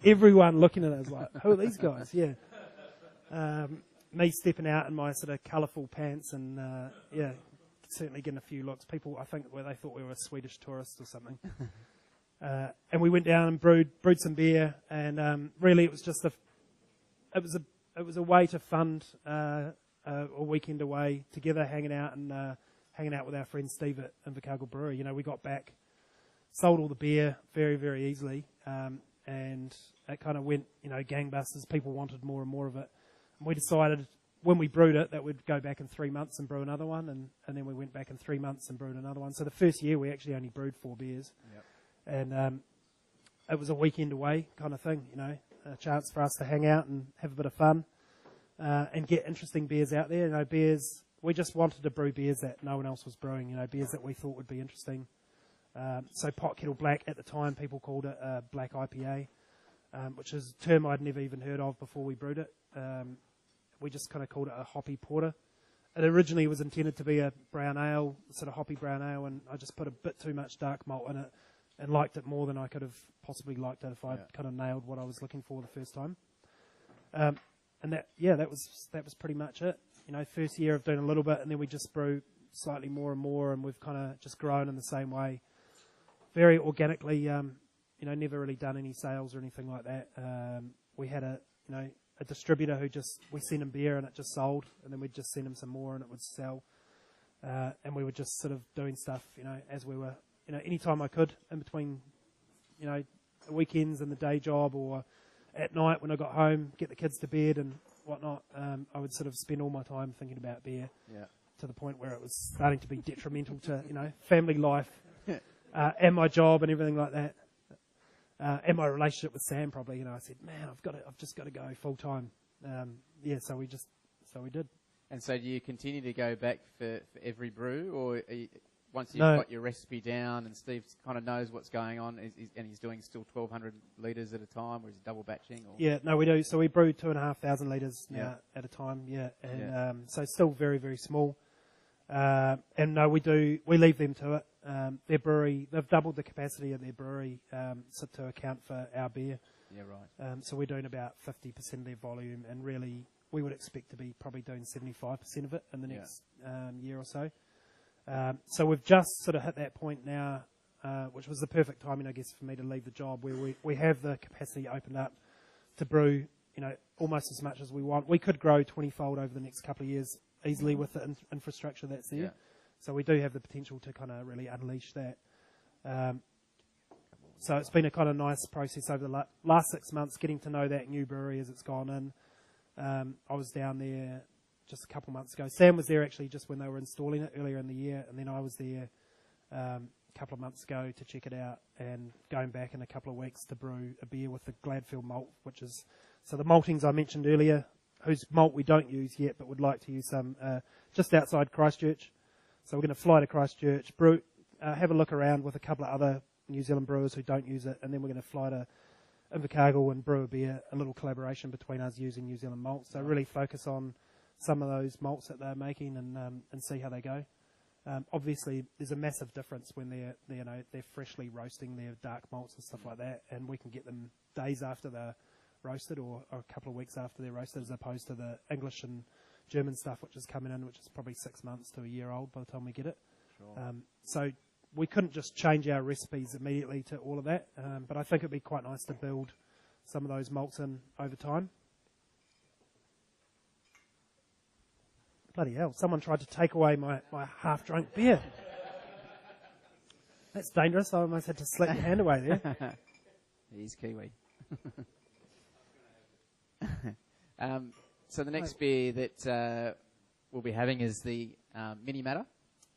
Speaker 2: Everyone looking at us like, who are these guys? Yeah. Me stepping out in my sort of colourful pants and, certainly getting a few looks. People, I think, they thought we were Swedish tourists or something. And we went down and brewed some beer, and really it was just it was a way to fund a weekend away together, hanging out with our friend Steve at Invercargill Brewery. We got back, sold all the beer very, very easily, and it kind of went, gangbusters. People wanted more and more of it. And we decided when we brewed it that we'd go back in 3 months and brew another one, and then we went back in 3 months and brewed another one. So the first year we actually only brewed 4 beers.
Speaker 1: Yep. And
Speaker 2: it was a weekend away kind of thing, a chance for us to hang out and have a bit of fun and get interesting beers out there. Beers, we just wanted to brew beers that no one else was brewing, beers that we thought would be interesting. So Pot Kettle Black, at the time, people called it a black IPA, which is a term I'd never even heard of before we brewed it. We just kind of called it a hoppy porter. It originally was intended to be a brown ale, sort of hoppy brown ale, and I just put a bit too much dark malt in it and liked it more than I could have possibly liked it if I'd kind of nailed what I was looking for the first time. And that was pretty much it. First year of doing a little bit, and then we just brew slightly more and more, and we've kind of just grown in the same way, very organically. Never really done any sales or anything like that. We had a distributor who we sent him beer and it just sold, and then we'd just send him some more and it would sell. And we were just sort of doing stuff, as we were, anytime I could in between, the weekends and the day job, or at night when I got home, get the kids to bed and whatnot. I would sort of spend all my time thinking about beer, to the point where it was starting to be detrimental to, family life, and my job and everything like that. And my relationship with Sam, probably, I said, man, I've just got to go full time. So we did.
Speaker 1: And so do you continue to go back for every brew, or once you've got your recipe down and Steve kind of knows what's going on, and he's doing still 1,200 litres at a time, or is he double batching? Or?
Speaker 2: Yeah, no, we do. So we brew 2,500 litres now at a time, and so still very, very small. And no, we leave them to it. Their brewery, they've doubled the capacity of their brewery so to account for our beer.
Speaker 1: Yeah, right.
Speaker 2: So we're doing about 50% of their volume, and really we would expect to be probably doing 75% of it in the next year or so. So we've just sort of hit that point now, which was the perfect timing, I guess, for me to leave the job, where we have the capacity opened up to brew, almost as much as we want. We could grow 20-fold over the next couple of years easily with the infrastructure that's there.
Speaker 1: Yeah.
Speaker 2: So we do have the potential to kind of really unleash that. So it's been a kind of nice process over the last 6 months, getting to know that new brewery as it's gone in. I was down there just a couple of months ago. Sam was there actually just when they were installing it earlier in the year, and then I was there a couple of months ago to check it out, and going back in a couple of weeks to brew a beer with the Gladfield malt, which is, so the maltings I mentioned earlier, whose malt we don't use yet, but would like to use some just outside Christchurch. So we're going to fly to Christchurch, brew, have a look around with a couple of other New Zealand brewers who don't use it, and then we're going to fly to Invercargill and brew a beer, a little collaboration between us using New Zealand malts. So really focus on some of those malts that they're making and see how they go. Obviously, there's a massive difference when they're freshly roasting their dark malts and stuff like that, and we can get them days after they're roasted or a couple of weeks after they're roasted, as opposed to the English and German stuff which is coming in, which is probably 6 months to a year old by the time we get it.
Speaker 1: Sure.
Speaker 2: So we couldn't just change our recipes immediately to all of that, but I think it'd be quite nice to build some of those malts in over time. Bloody hell, someone tried to take away my half-drunk beer. That's dangerous. I almost had to slap your hand away there.
Speaker 1: He's Kiwi. So the next beer that we'll be having is the Minimatta,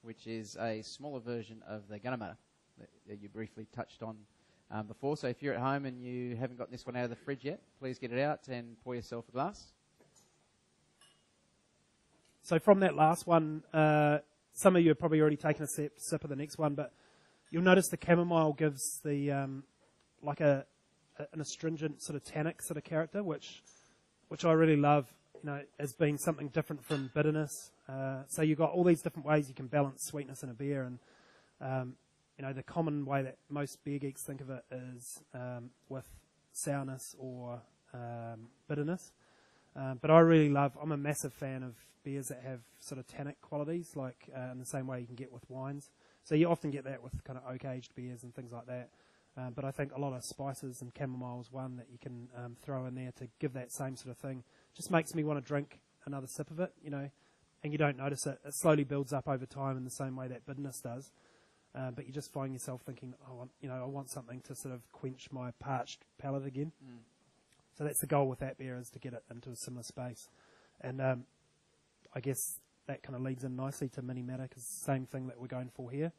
Speaker 1: which is a smaller version of the Gunnermatta that you briefly touched on before. So if you're at home and you haven't got this one out of the fridge yet, please get it out and pour yourself a glass.
Speaker 2: So from that last one, some of you have probably already taken a sip of the next one, but you'll notice the chamomile gives the like an astringent sort of tannic sort of character, which I really love, as being something different from bitterness. So you've got all these different ways you can balance sweetness in a beer, and the common way that most beer geeks think of it is with sourness or bitterness. But I really I'm a massive fan of beers that have sort of tannic qualities, like in the same way you can get with wines. So you often get that with kind of oak-aged beers and things like that. But I think a lot of spices, and chamomile is one that you can throw in there to give that same sort of thing. Just makes me want to drink another sip of it, and you don't notice it. It slowly builds up over time in the same way that bitterness does. But you just find yourself thinking, I want something to sort of quench my parched palate again. Mm. So that's the goal with that beer, is to get it into a similar space. And I guess that kind of leads in nicely to Minimatta, because it's the same thing that we're going for here.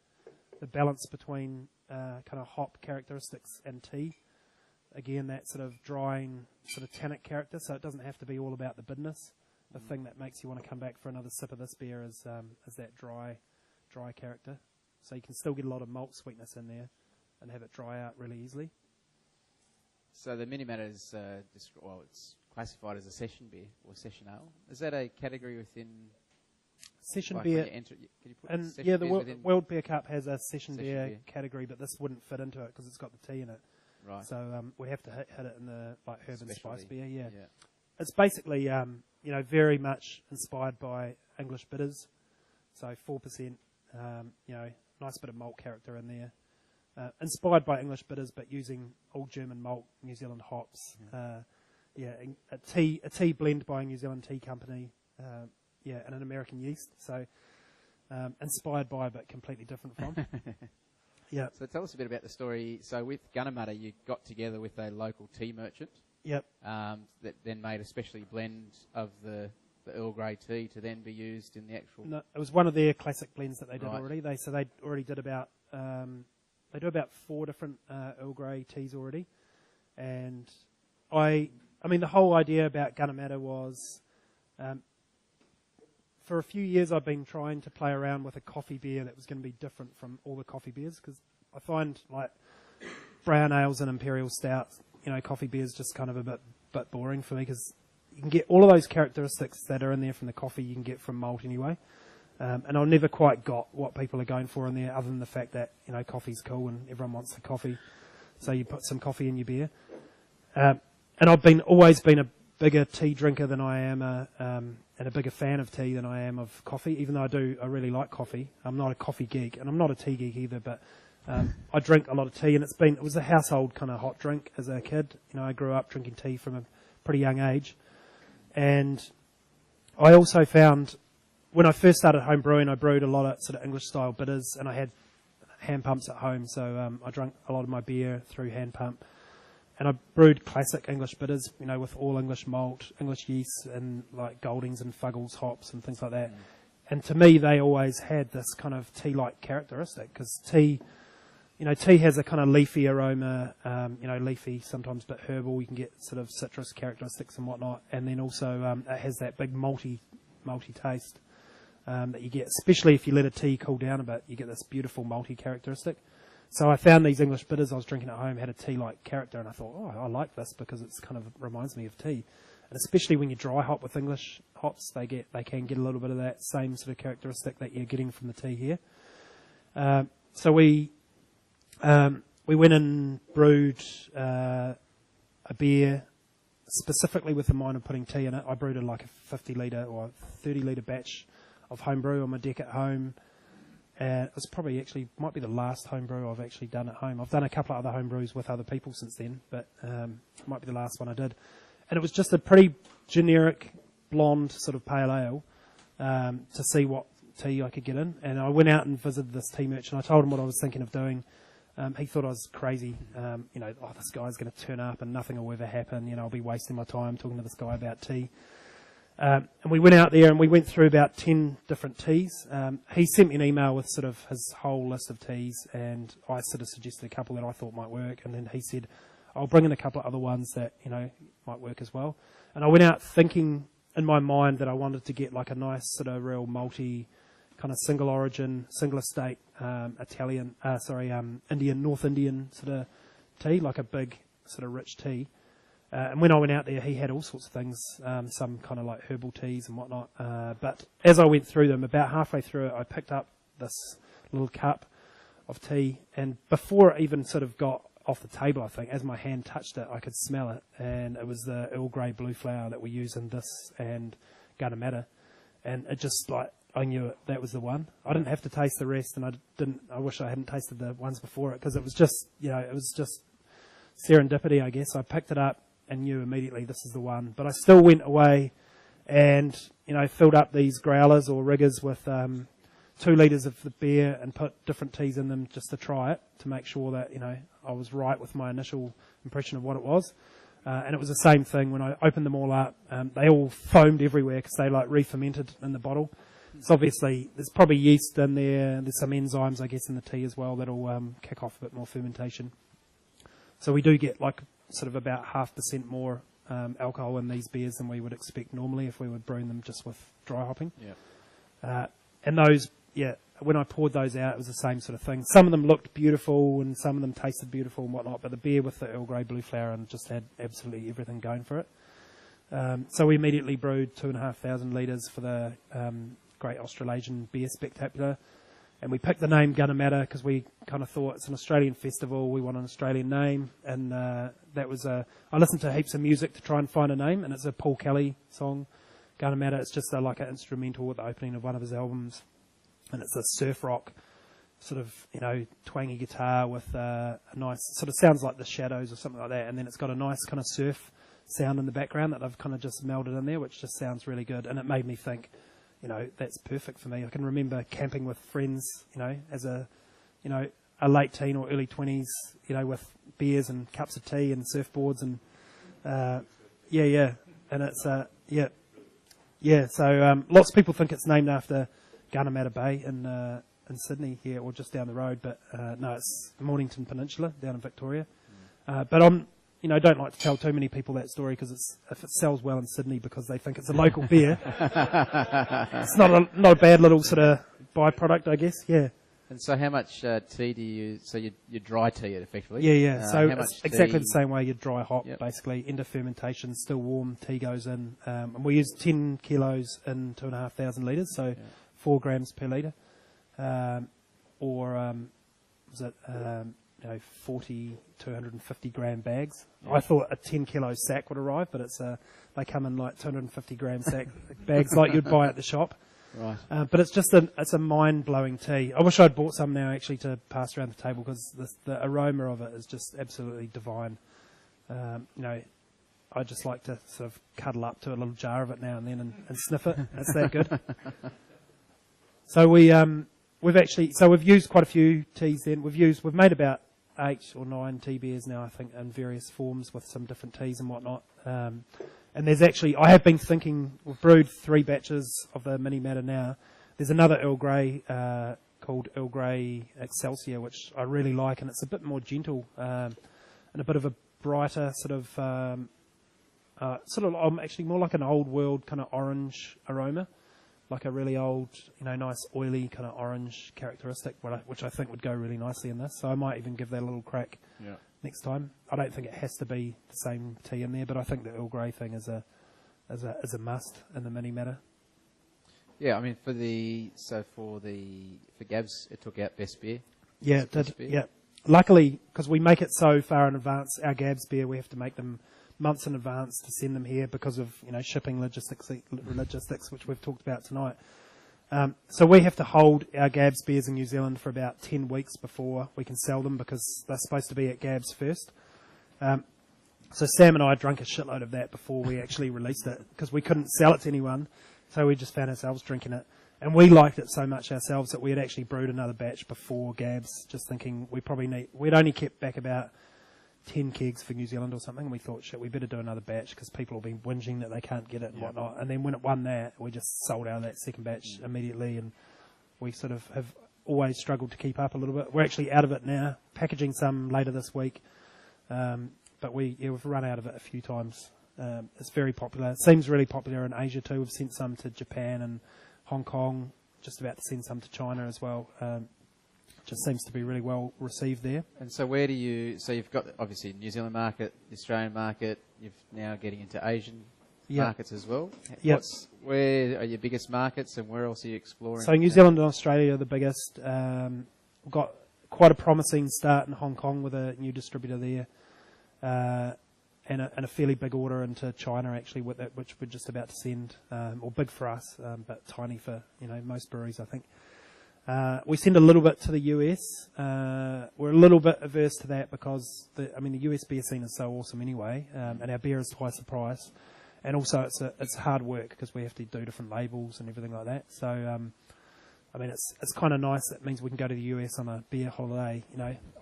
Speaker 2: The balance between kind of hop characteristics and tea. Again, that sort of drying, sort of tannic character, so it doesn't have to be all about the bitterness. The thing that makes you want to come back for another sip of this beer is that dry character. So you can still get a lot of malt sweetness in there and have it dry out really easily.
Speaker 1: So the Minimatta is, it's classified as a session beer or session ale. Is that a category within
Speaker 2: session beer? The World Beer Cup has a session beer category, but this wouldn't fit into it because it's got the tea in it.
Speaker 1: Right.
Speaker 2: So we have to hit it in the herb and spice beer. Yeah.
Speaker 1: Yeah.
Speaker 2: It's basically very much inspired by English bitters. So 4%. Nice bit of malt character in there. Inspired by English bitters, but using all German malt, New Zealand hops. A tea blend by a New Zealand tea company. And an American yeast. So inspired by, but completely different from. Yeah.
Speaker 1: So tell us a bit about the story. So with Gunnermatta, you got together with a local tea merchant.
Speaker 2: Yep.
Speaker 1: That then made a specialty blend of the Earl Grey tea to then be used in the actual.
Speaker 2: No, it was one of their classic blends that they did already. They already did about they do about 4 different Earl Grey teas already, and I mean the whole idea about Gunnermatta was. For a few years, I've been trying to play around with a coffee beer that was going to be different from all the coffee beers, because I find like brown ales and imperial stouts, coffee beers just kind of a bit boring for me, because you can get all of those characteristics that are in there from the coffee you can get from malt anyway. And I never quite got what people are going for in there, other than the fact that, you know, coffee's cool and everyone wants the coffee. So you put some coffee in your beer. And I've always been a bigger tea drinker than I am and a bigger fan of tea than I am of coffee, even though I really like coffee. I'm not a coffee geek, and I'm not a tea geek either, but I drink a lot of tea, and it was a household kind of hot drink as a kid. You know, I grew up drinking tea from a pretty young age. And I also found, when I first started home brewing, I brewed a lot of sort of English-style bitters, and I had hand pumps at home, so I drank a lot of my beer through hand pump. And I brewed classic English bitters, you know, with all English malt, English yeast, and like Goldings and Fuggles hops and things like that. And to me, they always had this kind of tea-like characteristic, because tea has a kind of leafy aroma, you know, leafy, sometimes a bit herbal. You can get sort of citrus characteristics and whatnot. And then also it has that big malty taste that you get, especially if you let a tea cool down a bit. You get this beautiful malty characteristic. So I found these English bitters I was drinking at home had a tea-like character, and I thought, oh, I like this because it's kind of reminds me of tea. And especially when you dry hop with English hops, they can get a little bit of that same sort of characteristic that you're getting from the tea here. So we went and brewed a beer specifically with the mind of putting tea in it. I brewed like a 50-litre or 30-litre batch of homebrew on my deck at home. It was probably might be the last homebrew I've actually done at home. I've done a couple of other homebrews with other people since then, but it might be the last one I did. And it was just a pretty generic blonde sort of pale ale to see what tea I could get in. And I went out and visited this tea merchant. I told him what I was thinking of doing. He thought I was crazy. You know, this guy's going to turn up and nothing will ever happen. You know, I'll be wasting my time talking to this guy about tea. And we went out there and we went through about 10 different teas. He sent me an email with sort of his whole list of teas, and I sort of suggested a couple that I thought might work. And then he said, I'll bring in a couple of other ones that, you know, might work as well. And I went out thinking in my mind that I wanted to get like a nice sort of real malty, kind of single origin, single estate, Indian, North Indian sort of tea, like a big sort of rich tea. And when I went out there, he had all sorts of things, some kind of like herbal teas and whatnot. But as I went through them, about halfway through it, I picked up this little cup of tea. And before it even sort of got off the table, I think, as my hand touched it, I could smell it. And it was the Earl Grey blue flower that we use in this and Minimatta. And it just like, I knew that was the one. I didn't have to taste the rest, and I wish I hadn't tasted the ones before it, because it was just, you know, it was just serendipity, I guess. I picked it up and knew immediately this is the one. But I still went away and, you know, filled up these growlers or riggers with 2 litres of the beer and put different teas in them just to try it, to make sure that, you know, I was right with my initial impression of what it was. And it was the same thing when I opened them all up. They all foamed everywhere because they like re-fermented in the bottle. So obviously there's probably yeast in there. There's some enzymes, I guess, in the tea as well that'll kick off a bit more fermentation. So we do get like sort of about 0.5% more alcohol in these beers than we would expect normally if we were brewing them just with dry hopping. Yeah. And those, when I poured those out, it was the same sort of thing. Some of them looked beautiful and some of them tasted beautiful and whatnot, but the beer with the Earl Grey blue flower and just had absolutely everything going for it. So we immediately brewed 2,500 litres for the Great Australasian Beer Spectacular. And we picked the name Minimatta because we kind of thought it's an Australian festival, we want an Australian name. And that was I listened to heaps of music to try and find a name, and it's a Paul Kelly song, Minimatta. It's just like an instrumental at the opening of one of his albums. And it's a surf rock sort of, you know, twangy guitar with a nice, sort of sounds like The Shadows or something like that. And then it's got a nice kind of surf sound in the background that I've kind of just melded in there, which just sounds really good. And it made me think, you know, that's perfect for me. I can remember camping with friends, you know, as a late teen or early 20s, you know, with beers and cups of tea and surfboards and, and it's, So lots of people think it's named after Minimatta Bay in Sydney here, or just down the road, but no, it's Mornington Peninsula down in Victoria. But I'm, you know, don't like to tell too many people that story because if it sells well in Sydney because they think it's a local beer, it's not a bad little sort of byproduct, I guess. Yeah.
Speaker 1: And so, how much tea do you use? So you dry tea it effectively.
Speaker 2: Yeah. So it's exactly the same way you dry hop, basically. End of fermentation, still warm, tea goes in, and we use 10 kilos in 2,500 litres. So 4 grams per litre, or was it 40 to 150 gram bags. Yeah. I thought a 10 kilo sack would arrive, but they come in like 250 gram sack bags like you'd buy at the shop.
Speaker 1: Right.
Speaker 2: But it's a mind-blowing tea. I wish I'd bought some now actually to pass around the table, because the aroma of it is just absolutely divine. I just like to sort of cuddle up to a little jar of it now and then and sniff it. It's that good. So we've used quite a few teas then. We've made about 8 or 9 tea beers now, I think, in various forms with some different teas and whatnot. And there's actually, I have been thinking, we've brewed 3 batches of the Minimatta now. There's another Earl Grey called Earl Grey Excelsior, which I really like, and it's a bit more gentle and a bit of a brighter actually more like an old world kind of orange aroma, like a really old, nice oily kind of orange characteristic, which I think would go really nicely in this. So I might even give that a little crack next time. I don't think it has to be the same tea in there, but I think the Earl Grey thing is a must in the Minimatta.
Speaker 1: Yeah, I mean for Gabs, it took out best beer.
Speaker 2: Yeah, it did. Yeah, luckily, because we make it so far in advance, our Gabs beer, we have to make them months in advance to send them here because of shipping logistics, which we've talked about tonight. So we have to hold our Gabs beers in New Zealand for about 10 weeks before we can sell them, because they're supposed to be at Gabs first. So Sam and I drank a shitload of that before we actually released it, because we couldn't sell it to anyone, so we just found ourselves drinking it. And we liked it so much ourselves that we had actually brewed another batch before Gabs, just thinking we'd only kept back about 10 kegs for New Zealand or something, and we thought, shit, we better do another batch because people have been whinging that they can't get it and whatnot. And then when it won that, we just sold out of that second batch immediately, and we sort of have always struggled to keep up a little bit. We're actually out of it now, packaging some later this week, but we've run out of it a few times. It's very popular. It seems really popular in Asia too. We've sent some to Japan and Hong Kong, just about to send some to China as well. Just seems to be really well received there.
Speaker 1: And so so you've got obviously New Zealand market, the Australian market, you're now getting into Asian markets as well.
Speaker 2: Yep.
Speaker 1: Where are your biggest markets and where else are you exploring?
Speaker 2: So New Zealand and Australia are the biggest. We've got quite a promising start in Hong Kong with a new distributor there, and a fairly big order into China actually, with that, which we're just about to send, or big for us, but tiny for most breweries, I think. We send a little bit to the US. We're a little bit averse to that because the US beer scene is so awesome anyway, and our beer is twice the price, and also it's hard work because we have to do different labels and everything like that. So it's kind of nice. That means we can go to the US on a beer holiday,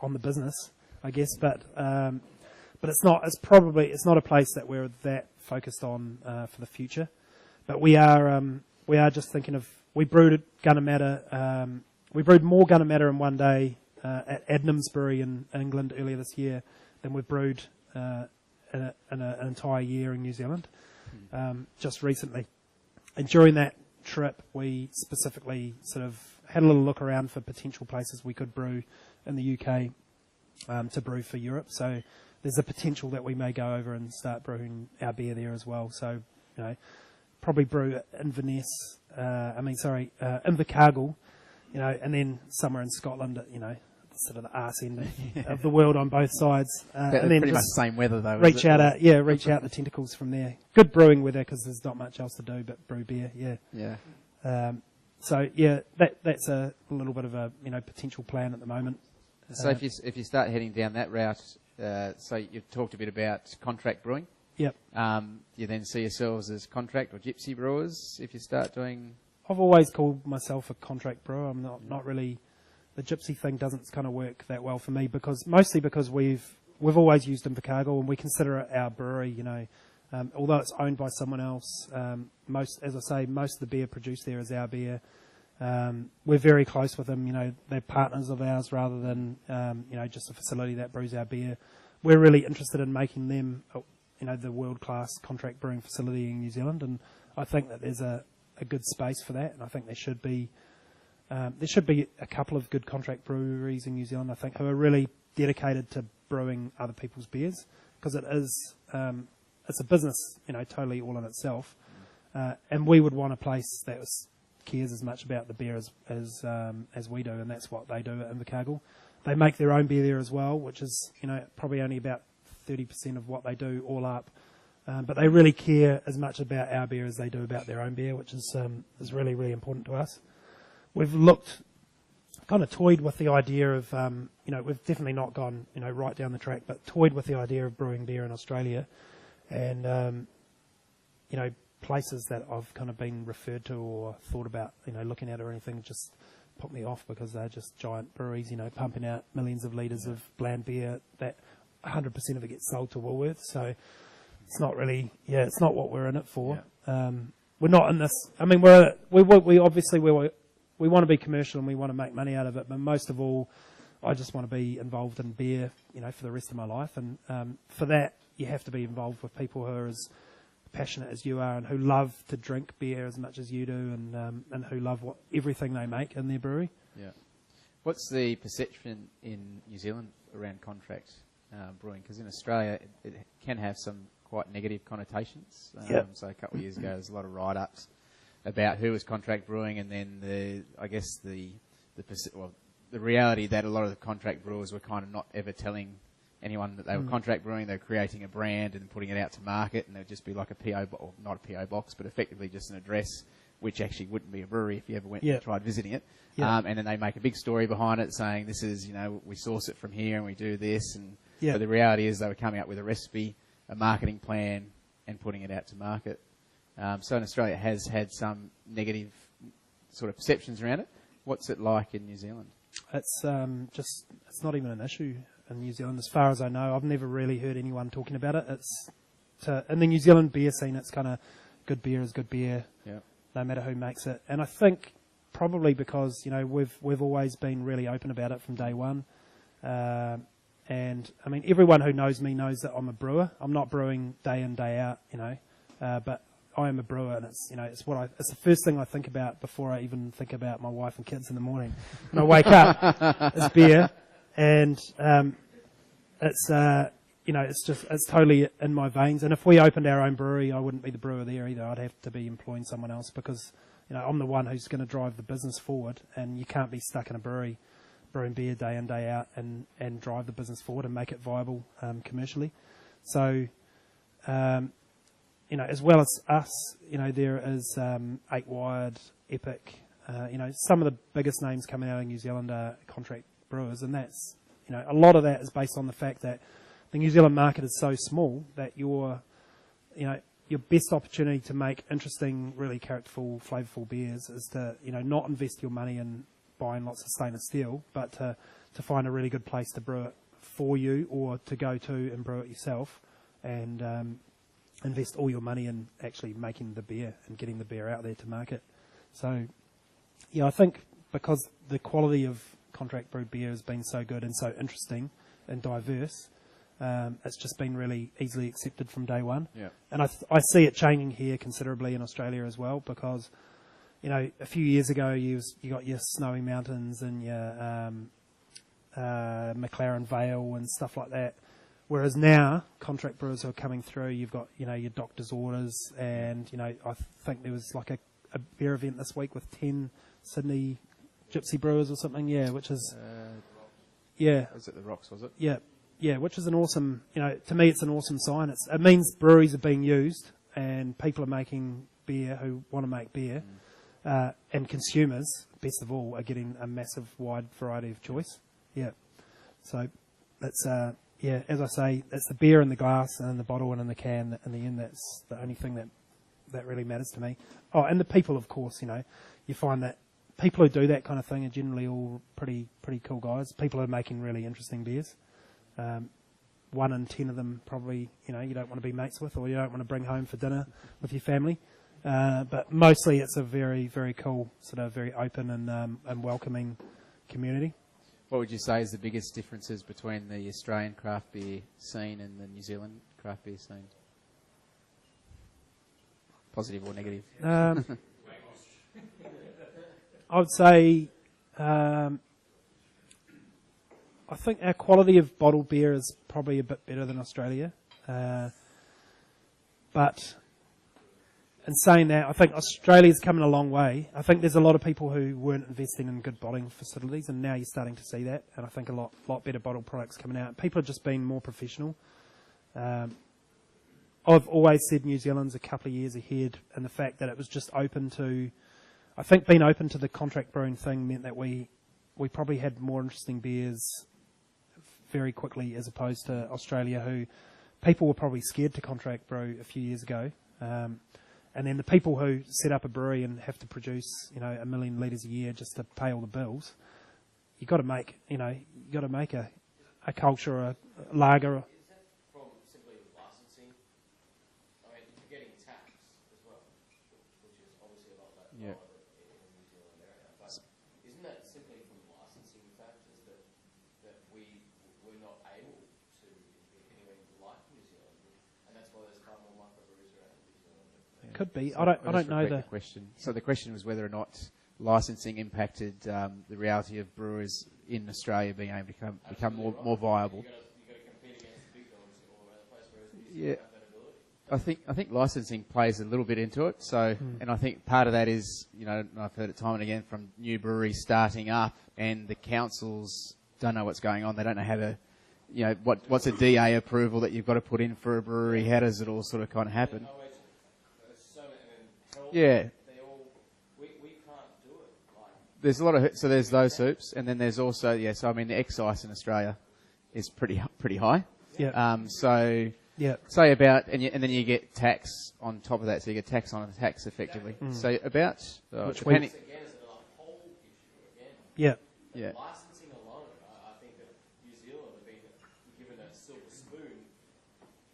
Speaker 2: on the business, I guess. But it's not. It's not a place that we're that focused on for the future. But we are just thinking of. We brewed Gunnamatta. We brewed more Gunnamatta in one day at Adnams Brewery in England earlier this year than we've brewed in an entire year in New Zealand, just recently. And during that trip, we specifically sort of had a little look around for potential places we could brew in the UK to brew for Europe. So there's a potential that we may go over and start brewing our beer there as well. So, probably brew Inverness. Invercargill, and then somewhere in Scotland, sort of the arse end of the world on both sides. And then
Speaker 1: pretty much the same weather though.
Speaker 2: Reach out the tentacles from there. Good brewing weather because there's not much else to do but brew beer. That's a little bit of a potential plan at the moment.
Speaker 1: So if you start heading down that route, so you've talked a bit about contract brewing.
Speaker 2: Yep.
Speaker 1: You then see yourselves as contract or gypsy brewers if you start doing...
Speaker 2: I've always called myself a contract brewer. I'm not really... The gypsy thing doesn't kind of work that well for me mostly because we've always used Invercargill and we consider it our brewery, although it's owned by someone else. Most of the beer produced there is our beer. We're very close with them, they're partners of ours rather than, just a facility that brews our beer. We're really interested in making them... the world-class contract brewing facility in New Zealand, and I think that there's a good space for that, and I think there should be a couple of good contract breweries in New Zealand, I think, who are really dedicated to brewing other people's beers, because it's a business, totally all in itself, and we would want a place that was cares as much about the beer as we do, and that's what they do at Invercargill. They make their own beer there as well, which is probably only about 30% of what they do all up. But they really care as much about our beer as they do about their own beer, which is really, really important to us. We've kind of toyed with the idea of, we've definitely not gone, right down the track, but toyed with the idea of brewing beer in Australia. And, places that I've kind of been referred to or thought about, looking at or anything just put me off because they're just giant breweries, pumping out millions of litres of bland beer that 100% of it gets sold to Woolworths. So it's not really, it's not what we're in it for. Yeah. We're not in this. I mean, we obviously we want to be commercial and we want to make money out of it, but most of all, I just want to be involved in beer, for the rest of my life. And for that, you have to be involved with people who are as passionate as you are and who love to drink beer as much as you do, and who love everything they make in their brewery. Yeah.
Speaker 1: What's the perception in New Zealand around contract brewing? Because in Australia, it can have some quite negative connotations. So a couple of years ago, there's a lot of write-ups about who was contract brewing, and then the reality that a lot of the contract brewers were kind of not ever telling anyone that they were contract brewing. They were creating a brand and putting it out to market, and it would just be like a PO box, not a PO box, but effectively just an address, which actually wouldn't be a brewery if you ever went and tried visiting it. And then they make a big story behind it saying this is, we source it from here and we do this. And but the reality is they were coming up with a recipe, a marketing plan, and putting it out to market. So in Australia, it has had some negative sort of perceptions around it. What's it like in New Zealand?
Speaker 2: It's it's not even an issue in New Zealand, as far as I know. I've never really heard anyone talking about it. In the New Zealand beer scene, it's kind of good beer is good beer, no matter who makes it. And I think probably because we've always been really open about it from day one. And I mean, everyone who knows me knows that I'm a brewer. I'm not brewing day in, day out, but I am a brewer, and it's it's the first thing I think about before I even think about my wife and kids in the morning. When I wake up, it's beer, and it's totally in my veins. And if we opened our own brewery, I wouldn't be the brewer there either. I'd have to be employing someone else because I'm the one who's going to drive the business forward, and you can't be stuck in a brewery brewing beer day in, day out and drive the business forward and make it viable commercially. So, as well as us, there is 8 Wired, Epic, some of the biggest names coming out of New Zealand are contract brewers, and that's, a lot of that is based on the fact that the New Zealand market is so small that your best opportunity to make interesting, really characterful, flavourful beers is to, not invest your money in buying lots of stainless steel, but to find a really good place to brew it for you or to go to and brew it yourself, and invest all your money in actually making the beer and getting the beer out there to market. So, I think because the quality of contract brewed beer has been so good and so interesting and diverse, it's just been really easily accepted from day one. Yeah. And I see it changing here considerably in Australia as well, because a few years ago you got your Snowy Mountains and your McLaren Vale and stuff like that. Whereas now, contract brewers who are coming through, you've got, your doctor's orders, and, I think there was like a beer event this week with 10 Sydney gypsy brewers or something, which is... Was it the Rocks, was it? Yeah, which is an awesome, to me it's an awesome sign. It means breweries are being used and people are making beer who want to make beer, and consumers, best of all, are getting a massive wide variety of choice. Yeah. So that's... as I say, it's the beer in the glass and in the bottle and in the can that in the end that's the only thing that really matters to me. Oh, and the people, of course, you find that people who do that kind of thing are generally all pretty cool guys. People who are making really interesting beers. 1 in 10 of them probably, you don't want to be mates with, or you don't want to bring home for dinner with your family. But mostly it's a very, very cool, sort of very open and welcoming community.
Speaker 1: What would you say is the biggest differences between the Australian craft beer scene and the New Zealand craft beer scene? Positive or negative?
Speaker 2: I would say I think our quality of bottled beer is probably a bit better than Australia. But in saying that, I think Australia's coming a long way. I think there's a lot of people who weren't investing in good bottling facilities, and now you're starting to see that. And I think a lot better bottled products coming out. People are just being more professional. I've always said New Zealand's a couple of years ahead, and the fact that it was just open to, I think being open to the contract brewing thing meant that we probably had more interesting beers very quickly as opposed to Australia, who people were probably scared to contract brew a few years ago. And then the people who set up a brewery and have to produce, 1 million litres a year just to pay all the bills, you've got to make, a culture, a lager.
Speaker 4: Is that from simply licensing? I mean, you're getting tax as well, which is obviously a lot lower in the New Zealand area. But isn't that simply from licensing factors that we're not able to be anywhere like New Zealand, and that's why there's far more microbreweries around New Zealand?
Speaker 2: Could be. I don't know the
Speaker 1: question. So the question was whether or not licensing impacted the reality of brewers in Australia being able to become more viable.
Speaker 4: You've got to compete against the big dogs all around the place, whereas New Zealand have that ability.
Speaker 1: I think licensing plays a little bit into it. So, and I think part of that is, and I've heard it time and again from new breweries starting up, and the councils don't know what's going on. They don't know how to, what's a DA approval that you've got to put in for a brewery. How does it all sort of kind of happen? Yeah.
Speaker 4: We can't do it.
Speaker 1: There's a lot of, so there's those hoops, and then there's also, so I mean the excise in Australia is pretty high.
Speaker 2: Yeah.
Speaker 1: So
Speaker 2: yeah.
Speaker 1: say about, and then you get tax on top of that, so you get tax on the tax effectively. So about, depending.
Speaker 4: Again, is a whole issue again.
Speaker 2: Yeah.
Speaker 1: Yeah.
Speaker 4: Licensing alone, I think that New Zealand have been given a silver spoon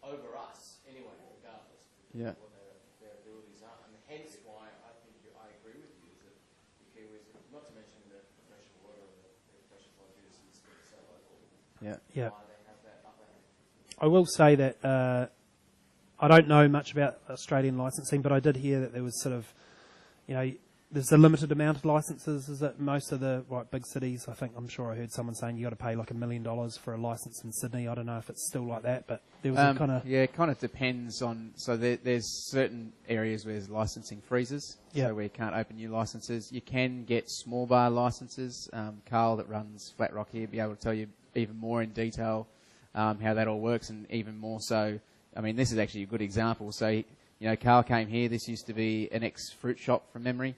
Speaker 4: over us anyway, regardless.
Speaker 1: Yeah.
Speaker 4: What their abilities are, and hence why I think I agree with you is that the Kiwis, not to mention the fresh water and the fresh produce and stuff so local.
Speaker 1: Yeah.
Speaker 2: Yeah.
Speaker 4: Why they have that upper hand.
Speaker 2: I will say that I don't know much about Australian licensing, but I did hear that there was sort of, there's a limited amount of licenses. Is that most of the big cities? I'm sure I heard someone saying you got to pay like $1 million for a license in Sydney. I don't know if it's still like that, but there was a kind of
Speaker 1: it kind of depends on. So there's certain areas where there's licensing freezes, so where you can't open new licenses. You can get small bar licenses. Carl that runs Flat Rock here will be able to tell you even more in detail how that all works, and even more so. I mean, this is actually a good example. So Carl came here. This used to be an ex-fruit shop from memory.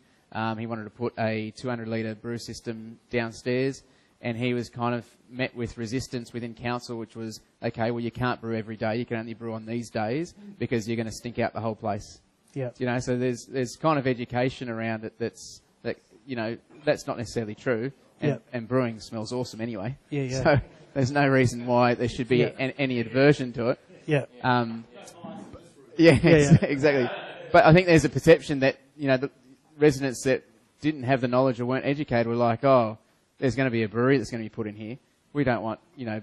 Speaker 1: He wanted to put a 200-litre brew system downstairs, and he was kind of met with resistance within council, which was, okay, well, you can't brew every day. You can only brew on these days because you're going to stink out the whole place.
Speaker 2: Yeah.
Speaker 1: So there's kind of education around it that's not necessarily true, and brewing smells awesome anyway.
Speaker 2: Yeah.
Speaker 1: So there's no reason why there should be any aversion to it.
Speaker 2: Yeah.
Speaker 1: Exactly. But I think there's a perception that, the residents that didn't have the knowledge or weren't educated were like, oh, there's going to be a brewery that's going to be put in here. We don't want,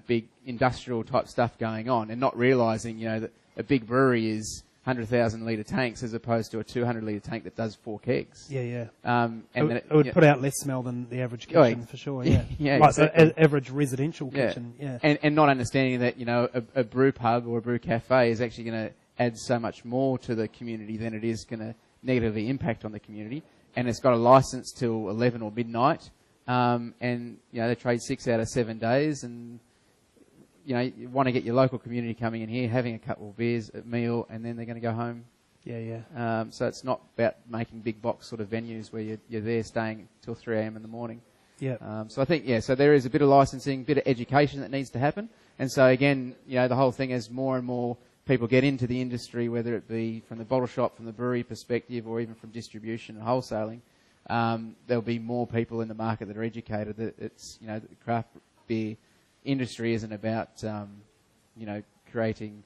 Speaker 1: big industrial type stuff going on, and not realising, that a big brewery is 100,000 litre tanks as opposed to a 200 litre tank that does 4 kegs.
Speaker 2: Yeah.
Speaker 1: And
Speaker 2: it would put out less smell than the average kitchen for sure. Yeah. Like
Speaker 1: exactly.
Speaker 2: the average residential kitchen. Yeah.
Speaker 1: And not understanding that, a brew pub or a brew cafe is actually going to add so much more to the community than it is going to negatively impact on the community. And it's got a license till 11 or midnight. And, they trade 6 out of 7 days. And, you want to get your local community coming in here, having a couple of beers, a meal, and then they're going to go home.
Speaker 2: Yeah.
Speaker 1: So it's not about making big box sort of venues where you're there staying till 3 a.m. in the morning.
Speaker 2: Yeah.
Speaker 1: So I think, so there is a bit of licensing, bit of education that needs to happen. And so again, the whole thing as more and more people get into the industry, whether it be from the bottle shop, from the brewery perspective, or even from distribution and wholesaling, there'll be more people in the market that are educated that it's, the craft beer industry isn't about, creating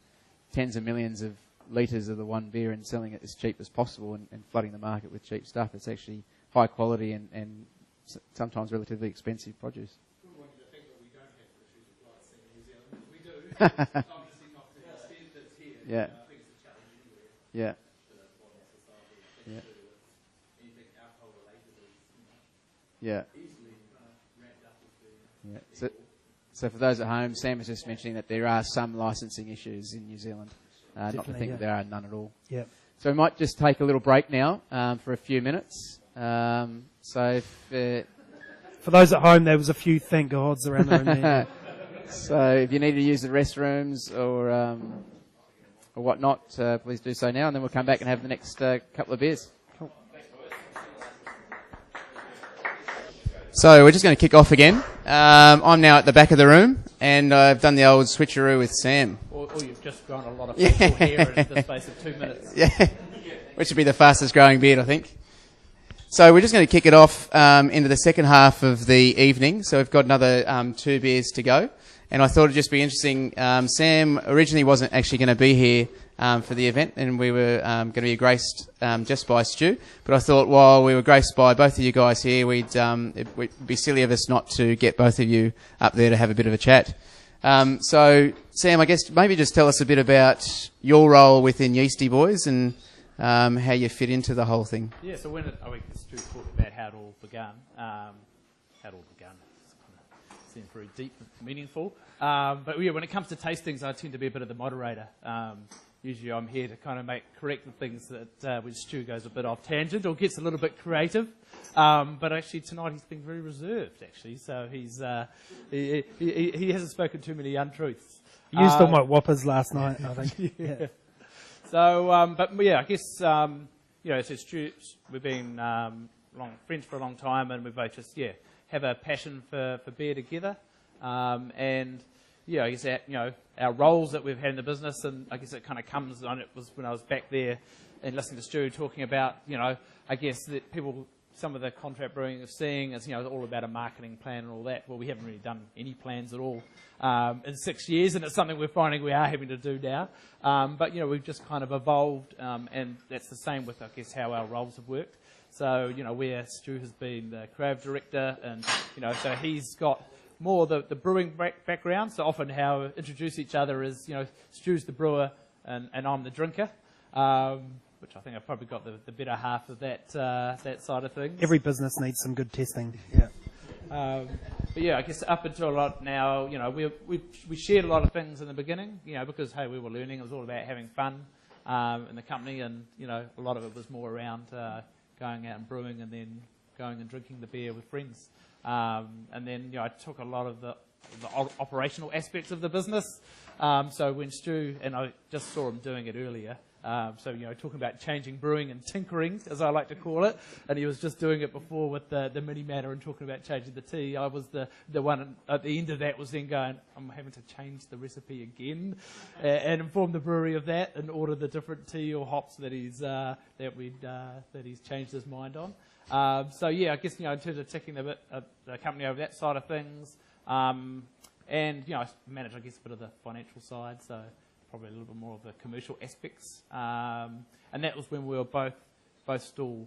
Speaker 1: tens of millions of litres of the one beer and selling it as cheap as possible and flooding the market with cheap stuff. It's actually high quality and sometimes relatively expensive produce.
Speaker 5: Good one to think that we don't have issues with licensing in New Zealand. We do. Obviously not to the extent that's here.
Speaker 1: Yeah.
Speaker 5: I think it's a challenge anywhere.
Speaker 1: Yeah.
Speaker 5: For the modern society.
Speaker 1: Yeah.
Speaker 5: Anything alcohol related is
Speaker 1: Yeah.
Speaker 5: easily ramped up with the
Speaker 1: Yeah. So for those at home, Sam was just mentioning that there are some licensing issues in New Zealand. Not to think that there are none at all.
Speaker 2: Yeah.
Speaker 1: So we might just take a little break now for a few minutes. So if,
Speaker 2: For those at home, there was a few thank gods around the room there.
Speaker 1: so if you need to use the restrooms or whatnot, please do so now, and then we'll come back and have the next couple of beers. So we're just going to kick off again. I'm now at the back of the room, and I've done the old switcheroo with Sam.
Speaker 6: Or you've just grown a lot of facial hair in the space of 2 minutes.
Speaker 1: Yeah, which would be the fastest growing beard, I think. So we're just going to kick it off into the second half of the evening. So we've got another 2 beers to go. And I thought it'd just be interesting. Sam originally wasn't actually going to be here for the event, and we were going to be graced just by Stu. But I thought while we were graced by both of you guys here, it would be silly of us not to get both of you up there to have a bit of a chat. So, Sam, I guess maybe just tell us a bit about your role within Yeastie Boys and how you fit into the whole thing.
Speaker 6: Yeah, so Stu talked about how it all began. Seems very deep and meaningful. But yeah, when it comes to tastings, I tend to be a bit of the moderator. Usually I'm here to kind of correct the things that when Stu goes a bit off tangent or gets a little bit creative. But actually tonight he's been very reserved, actually. So he hasn't spoken too many untruths.
Speaker 2: You used all my whoppers last night, I think.
Speaker 6: Yeah. So, but yeah, I guess, so Stu, we've been friends for a long time, and we both just, have a passion for beer together. And I guess our roles that we've had in the business, and I guess it kind of comes on. It was when I was back there and listening to Stu talking about, I guess that some of the contract brewing are seeing is, all about a marketing plan and all that. Well, we haven't really done any plans at all in 6 years, and it's something we're finding we are having to do now. But we've just kind of evolved, and that's the same with, I guess, how our roles have worked. So, where Stu has been the creative director, and, so he's got more the brewing background. So often how we introduce each other is, Stu's the brewer and I'm the drinker, which I think I've probably got the better half of that side of things.
Speaker 2: Every business needs some good testing. Yeah.
Speaker 6: But yeah, I guess up until a lot now, we shared a lot of things in the beginning, because, hey, we were learning. It was all about having fun in the company, and, a lot of it was more around going out and brewing and then going and drinking the beer with friends. And then, I took a lot of the operational aspects of the business. So when Stu, and I just saw him doing it earlier, talking about changing brewing and tinkering, as I like to call it, and he was just doing it before with the Minimatta and talking about changing the tea. I was the one at the end of that was then going, I'm having to change the recipe again, and inform the brewery of that and order the different tea or hops that he's changed his mind on. I guess in terms of ticking the company over that side of things, and I manage, I guess, a bit of the financial side, so probably a little bit more of the commercial aspects. And that was when we were both still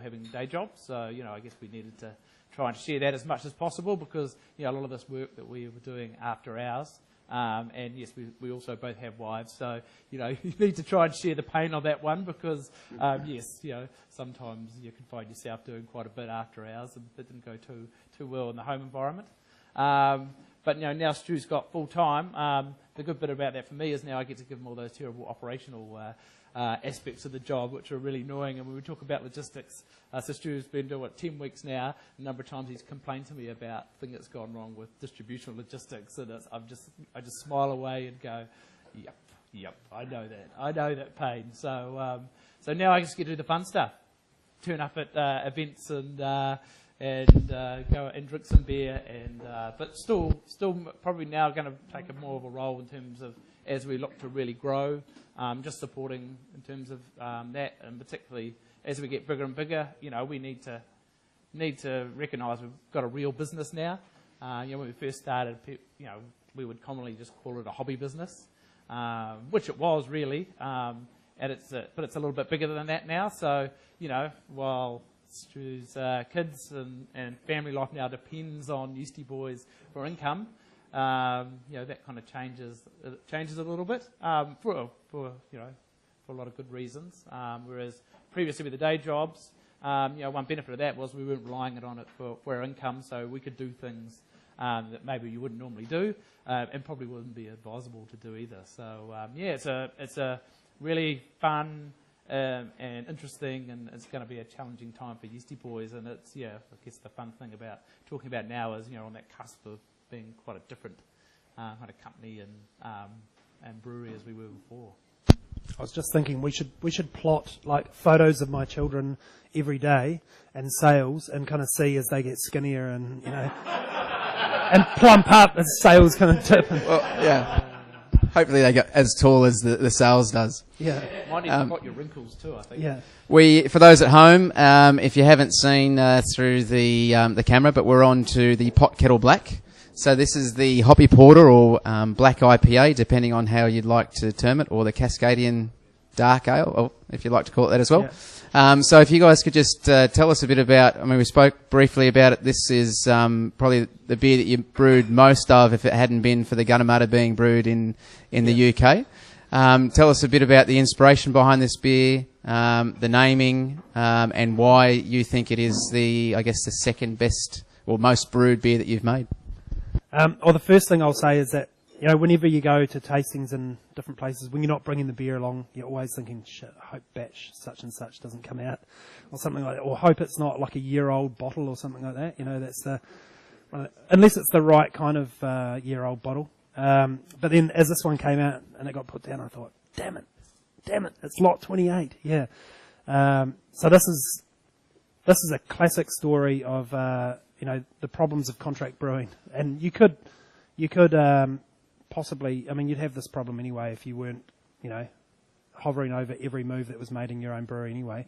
Speaker 6: having day jobs. So I guess we needed to try and share that as much as possible, because a lot of this work that we were doing after hours. And yes, we also both have wives, so you need to try and share the pain of that one, because sometimes you can find yourself doing quite a bit after hours, and that didn't go too well in the home environment. But now Stu's got full time. The good bit about that for me is now I get to give him all those terrible operational aspects of the job, which are really annoying. And when we talk about logistics, so Stu's been doing 10 weeks now. A number of times he's complained to me about things that's gone wrong with distribution logistics, and I just smile away and go, yep, I know that pain. So now I just get to do the fun stuff, turn up at events and go and drink some beer, but still probably now going to take a more of a role in terms of, as we look to really grow, just supporting in terms of that, and particularly as we get bigger and bigger, we need to recognise we've got a real business now. When we first started, we would commonly just call it a hobby business, which it was really, but it's a little bit bigger than that now. So while Stu's kids and family life now depends on Yeastie Boys for income, that kind of changes a little bit for a lot of good reasons. Whereas previously with the day jobs, one benefit of that was we weren't relying on it for our income, so we could do things that maybe you wouldn't normally do, and probably wouldn't be advisable to do either. So it's a really fun, and interesting, and it's going to be a challenging time for Yeastie Boys. And it's, I guess the fun thing about talking about now is, on that cusp of being quite a different kind of company and brewery as we were before.
Speaker 2: I was just thinking we should plot like photos of my children every day and sales, and kind of see as they get skinnier and and plump up as sales kind of tip.
Speaker 1: Well, yeah. Hopefully they get as tall as the sales does.
Speaker 2: Yeah.
Speaker 6: Might even got your wrinkles too, I think.
Speaker 2: Yeah.
Speaker 1: For those at home, if you haven't seen through the camera, but we're on to the Pot Kettle Black. So this is the hoppy porter or black IPA, depending on how you'd like to term it, or the Cascadian dark ale, or if you'd like to call it that as well.
Speaker 2: Yeah.
Speaker 1: So if you guys could just tell us a bit about, we spoke briefly about it. This is probably the beer that you brewed most of if it hadn't been for the Minimatta being brewed in the UK. Tell us a bit about the inspiration behind this beer, the naming, and why you think it is the second best or most brewed beer that you've made.
Speaker 2: Well, the first thing I'll say is that, whenever you go to tastings in different places, when you're not bringing the beer along, you're always thinking, shit, I hope batch such and such doesn't come out, or something like that, or hope it's not like a year-old bottle or something like that. That's unless it's the right kind of year-old bottle. But then as this one came out and it got put down, I thought, damn it, it's lot 28. Yeah. So this is a classic story of the problems of contract brewing, and you could possibly, you'd have this problem anyway if you weren't, hovering over every move that was made in your own brewery anyway.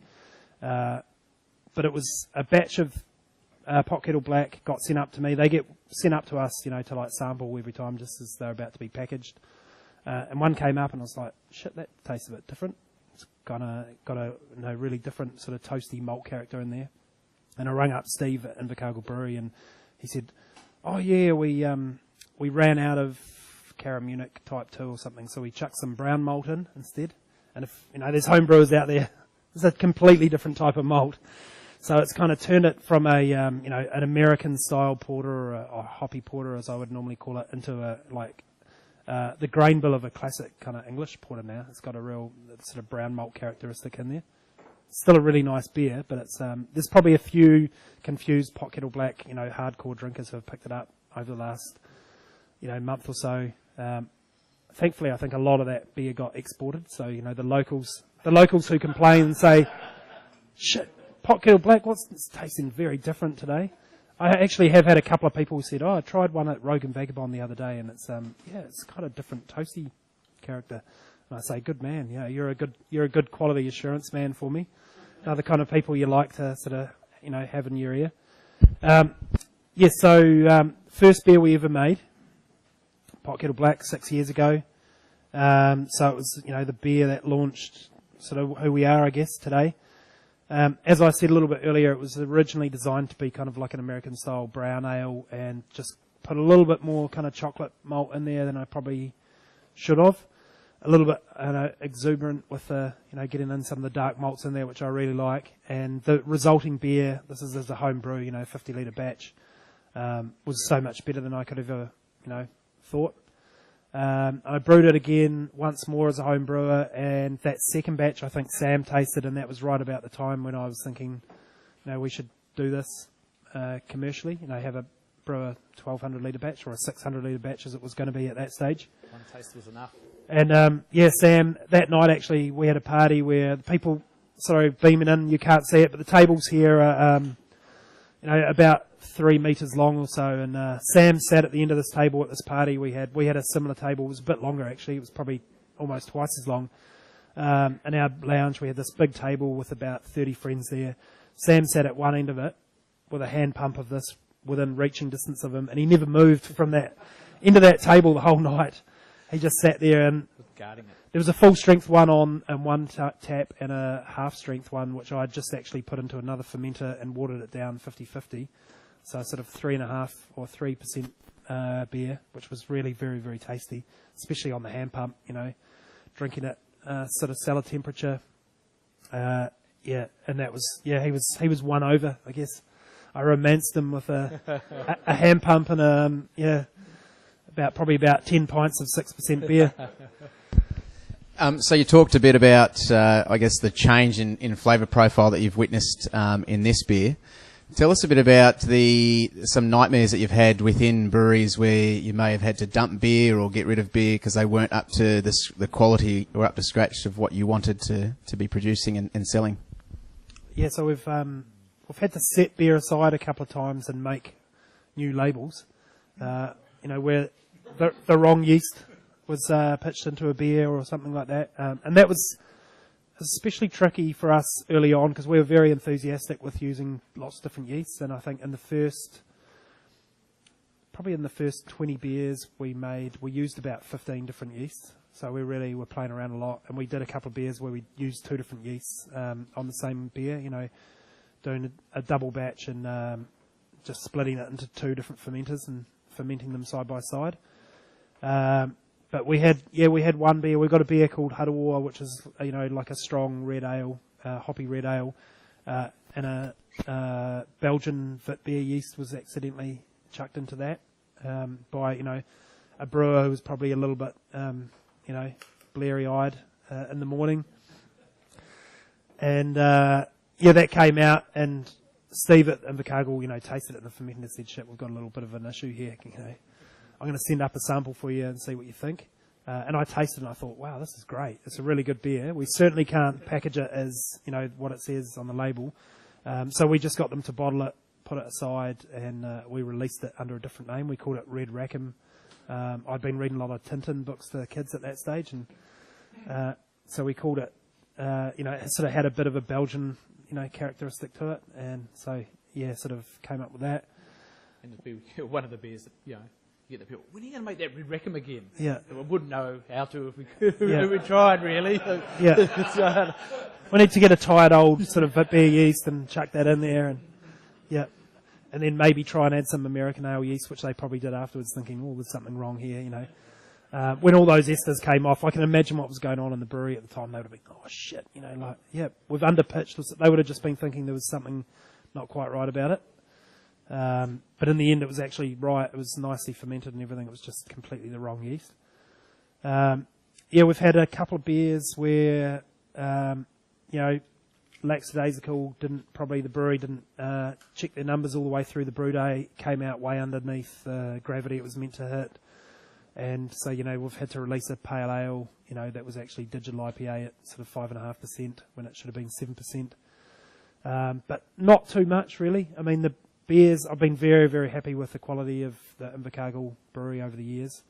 Speaker 2: But it was a batch of Pot Kettle Black got sent up to me. They get sent up to us, to like sample every time just as they're about to be packaged. And one came up and I was like, shit, that tastes a bit different. It's got a really different sort of toasty malt character in there. And I rang up Steve at Invercargill Brewery and he said, oh yeah, we ran out of Cara Munich Type 2 or something, so we chucked some brown malt in instead. And if, there's home brewers out there, it's a completely different type of malt. So it's kind of turned it from an American style porter or a hoppy porter, as I would normally call it, into the grain bill of a classic kind of English porter now. It's got a real sort of brown malt characteristic in there. Still a really nice beer, but it's there's probably a few confused Pot Kettle Black, hardcore drinkers who have picked it up over the last, month or so. Thankfully, I think a lot of that beer got exported. So, the locals who complain and say, shit, Pot Kettle Black, it's tasting very different today. I actually have had a couple of people who said, I tried one at Rogue and Vagabond the other day, and it's it's got a different toasty character. And I say, good man, you're a good quality assurance man for me. The kind of people you like to sort of, have in your ear. So first beer we ever made, Pot Kettle Black, 6 years ago. So it was, the beer that launched sort of who we are, I guess, today. As I said a little bit earlier, it was originally designed to be kind of like an American style brown ale and just put a little bit more kind of chocolate malt in there than I probably should have. A little bit exuberant with the, getting in some of the dark malts in there, which I really like. And the resulting beer, this is as a home brew, 50 litre batch, was so much better than I could have ever, thought. I brewed it again once more as a home brewer, and that second batch I think Sam tasted, and that was right about the time when I was thinking, we should do this commercially, have a brew a 1,200 litre batch or a 600 litre batch as it was going to be at that stage.
Speaker 6: One taste was enough.
Speaker 2: And Sam, that night actually we had a party where the people sort of beaming in, you can't see it, but the tables here are, about 3 metres long or so, and Sam sat at the end of this table at this party we had. We had a similar table, it was a bit longer actually, it was probably almost twice as long. In our lounge we had this big table with about 30 friends there. Sam sat at one end of it with a hand pump of this within reaching distance of him, and he never moved from that end of that table the whole night. He just sat there, and
Speaker 6: guarding it.
Speaker 2: There was a full strength one on and one tap and a half strength one, which I just actually put into another fermenter and watered it down 50-50. So sort of 3.5 or 3% beer, which was really very, very tasty, especially on the hand pump, drinking it sort of cellar temperature. And that was, he was won over, I guess. I romanced him with a hand pump and probably about 10 pints of 6% beer.
Speaker 1: So you talked a bit about, I guess, the change in flavour profile that you've witnessed in this beer. Tell us a bit about some nightmares that you've had within breweries where you may have had to dump beer or get rid of beer because they weren't up to the quality or up to scratch of what you wanted to be producing and selling.
Speaker 2: Yeah, so we've had to set beer aside a couple of times and make new labels. Where the wrong yeast was pitched into a beer or something like that, and that was especially tricky for us early on because we were very enthusiastic with using lots of different yeasts. And I think in the first 20 beers we made, we used about 15 different yeasts. So we really were playing around a lot, and we did a couple of beers where we used 2 different yeasts on the same beer. Doing a double batch and just splitting it into 2 different fermenters and fermenting them side by side. But we had one beer. We got a beer called Hudawar, which is like a strong red ale, hoppy red ale, and a Belgian Vit beer yeast was accidentally chucked into that by a brewer who was probably a little bit bleary-eyed in the morning, and that came out, and Steve at Invercargill tasted it in the fermenter and said, "Shit, we've got a little bit of an issue here. I'm going to send up a sample for you and see what you think." And I tasted it and I thought, wow, this is great. It's a really good beer. We certainly can't package it as, what it says on the label. So we just got them to bottle it, put it aside, and we released it under a different name. We called it Red Rackham. I'd been reading a lot of Tintin books for the kids at that stage. And so we called it, it sort of had a bit of a Belgian, characteristic to it. And so, sort of came up with that.
Speaker 6: And it'd be one of the beers that, you get the people, when are you going to make that Red Rackham again?
Speaker 2: Yeah.
Speaker 6: We wouldn't know how to if we could. If we tried, really.
Speaker 2: Yeah. We need to get a tired old sort of beer yeast and chuck that in there. And then maybe try and add some American ale yeast, which they probably did afterwards, thinking, there's something wrong here, When all those esters came off, I can imagine what was going on in the brewery at the time. They would have been, oh, shit, we've underpitched. They would have just been thinking there was something not quite right about it. But in the end, it was actually right. It was nicely fermented and everything. It was just completely the wrong yeast. We've had a couple of beers where, lackadaisical the brewery didn't check their numbers all the way through the brew day, came out way underneath the gravity it was meant to hit. And so, we've had to release a pale ale, that was actually digital IPA at sort of 5.5% when it should have been 7%. But not too much, really. I mean, the beers, I've been very, very happy with the quality of the Invercargill brewery over the years.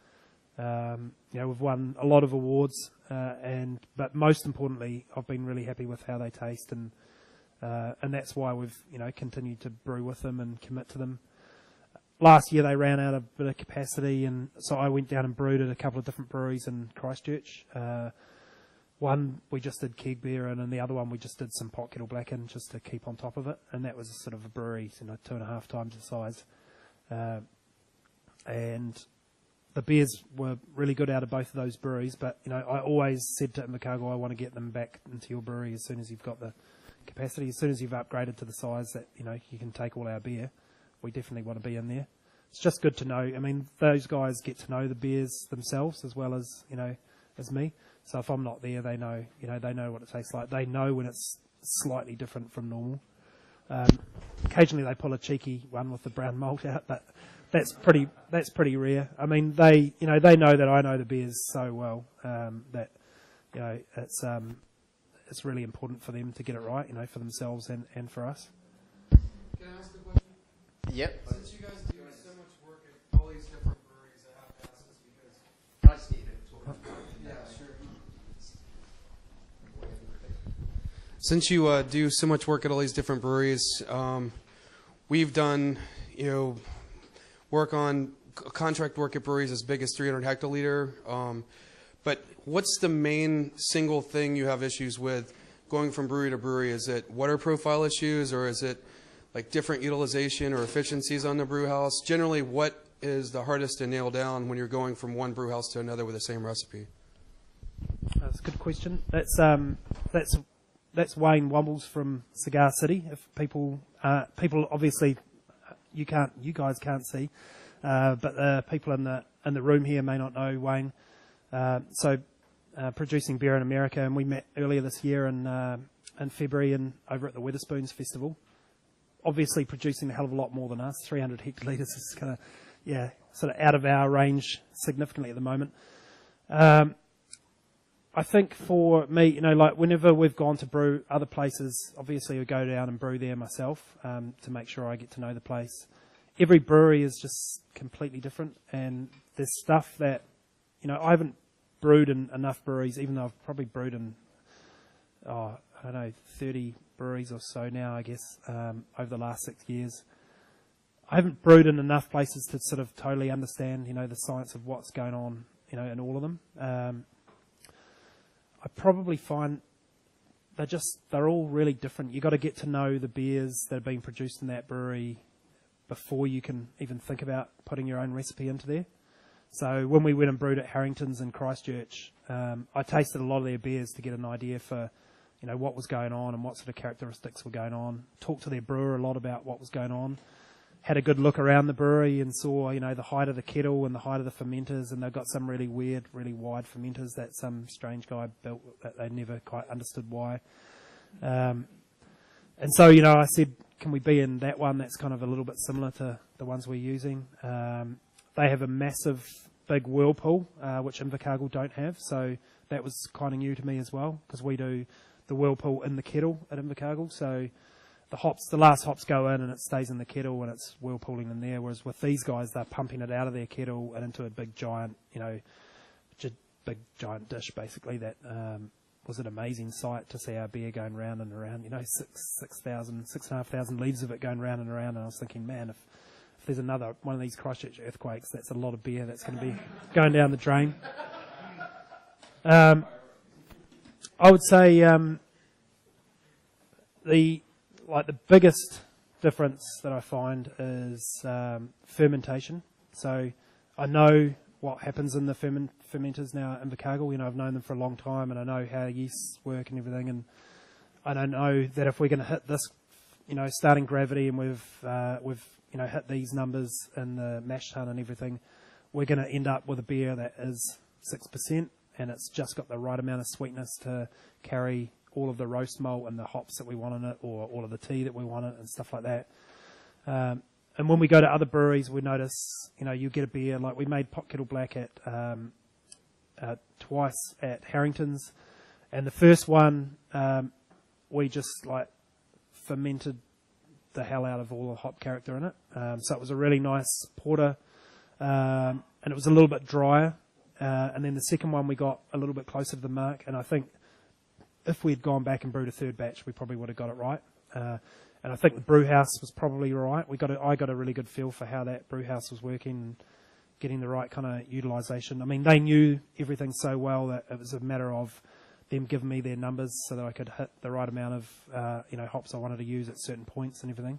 Speaker 2: We've won a lot of awards, but most importantly, I've been really happy with how they taste, and that's why we've continued to brew with them and commit to them. Last year they ran out of a bit of capacity, and so I went down and brewed at a couple of different breweries in Christchurch. One we just did keg beer in, and the other one we just did some Pot Kettle Black in just to keep on top of it. And that was sort of a brewery, 2.5 times the size. And the beers were really good out of both of those breweries. But I always said to Invercargill, I want to get them back into your brewery as soon as you've got the capacity, as soon as you've upgraded to the size that you can take all our beer. We definitely want to be in there. It's just good to know. I mean, those guys get to know the beers themselves as well as as me. So if I'm not there, they know, they know what it tastes like. They know when it's slightly different from normal. Occasionally they pull a cheeky one with the brown malt out, but that's pretty rare. I mean, they know that I know the beers so well that it's really important for them to get it right, for themselves and for us.
Speaker 5: Can I ask a question?
Speaker 1: Yep.
Speaker 5: Since you guys do so much work at all these different breweries, I have to ask this because.
Speaker 1: Can I just get you to talk?
Speaker 5: Yeah, sure. Since you do so much work at all these different breweries, we've done, contract work at breweries as big as 300 hectoliter. But what's the main single thing you have issues with going from brewery to brewery? Is it water profile issues, or is it like different utilization or efficiencies on the brew house? Generally, what is the hardest to nail down when you're going from one brew house to another with the same recipe?
Speaker 2: That's a good question. That's Wayne Wombles from Cigar City. If people obviously you guys can't see, but the people in the room here may not know Wayne. So producing beer in America, and we met earlier this year in February over at the Wetherspoons Festival. Obviously producing a hell of a lot more than us. 300 hectolitres is kind of, sort of out of our range significantly at the moment. I think for me, like whenever we've gone to brew other places, obviously I go down and brew there myself to make sure I get to know the place. Every brewery is just completely different, and there's stuff that, I haven't brewed in enough breweries, even though I've probably brewed in, 30 breweries or so now, I guess, over the last 6 years. I haven't brewed in enough places to sort of totally understand, the science of what's going on, in all of them. I probably find they're all really different. You've got to get to know the beers that are being produced in that brewery before you can even think about putting your own recipe into there. So when we went and brewed at Harrington's in Christchurch, I tasted a lot of their beers to get an idea for, what was going on and what sort of characteristics were going on. Talked to their brewer a lot about what was going on. Had a good look around the brewery and saw, the height of the kettle and the height of the fermenters, and they've got some really weird, really wide fermenters that some strange guy built that they never quite understood why. And so, I said, can we be in that one that's kind of a little bit similar to the ones we're using? They have a massive, big whirlpool, which Invercargill don't have, so that was kind of new to me as well, because we do the whirlpool in the kettle at Invercargill, so the last hops go in and it stays in the kettle and it's whirlpooling in there, whereas with these guys, they're pumping it out of their kettle and into a big giant, big giant dish, basically. That was an amazing sight to see our beer going round and around, 6,500 litres of it going round and around, and I was thinking, man, if there's another one of these Christchurch earthquakes, that's a lot of beer that's going to be going down the drain. I would say the biggest difference that I find is fermentation. So I know what happens in the fermenters now at Invercargill. I've known them for a long time, and I know how yeasts work and everything. And I don't know that if we're going to hit this, starting gravity, and we've hit these numbers in the mash tun and everything, we're going to end up with a beer that is 6%, and it's just got the right amount of sweetness to carry all of the roast malt and the hops that we want in it, or all of the tea that we want in it and stuff like that. And when we go to other breweries, we notice, you get a beer, like we made Pot Kettle Black twice at Harrington's, and the first one, we just fermented the hell out of all the hop character in it. So it was a really nice porter, and it was a little bit drier. And then the second one, we got a little bit closer to the mark, and I think if we'd gone back and brewed a third batch, we probably would have got it right. And I think the brew house was probably right. I got a really good feel for how that brew house was working, getting the right kind of utilisation. I mean, they knew everything so well that it was a matter of them giving me their numbers so that I could hit the right amount of hops I wanted to use at certain points and everything.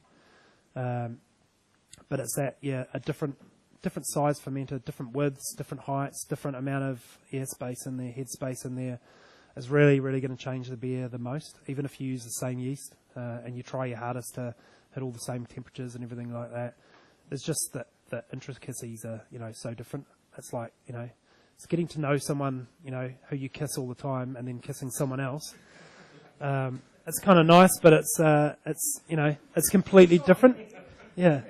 Speaker 2: But it's that, a different size fermenter, different widths, different heights, different amount of air space in there, head space in there, is really, really going to change the beer the most, even if you use the same yeast and you try your hardest to hit all the same temperatures and everything like that. It's just that the intricacies are, so different. It's like, it's getting to know someone, who you kiss all the time and then kissing someone else. It's kind of nice, but it's completely different. Yeah.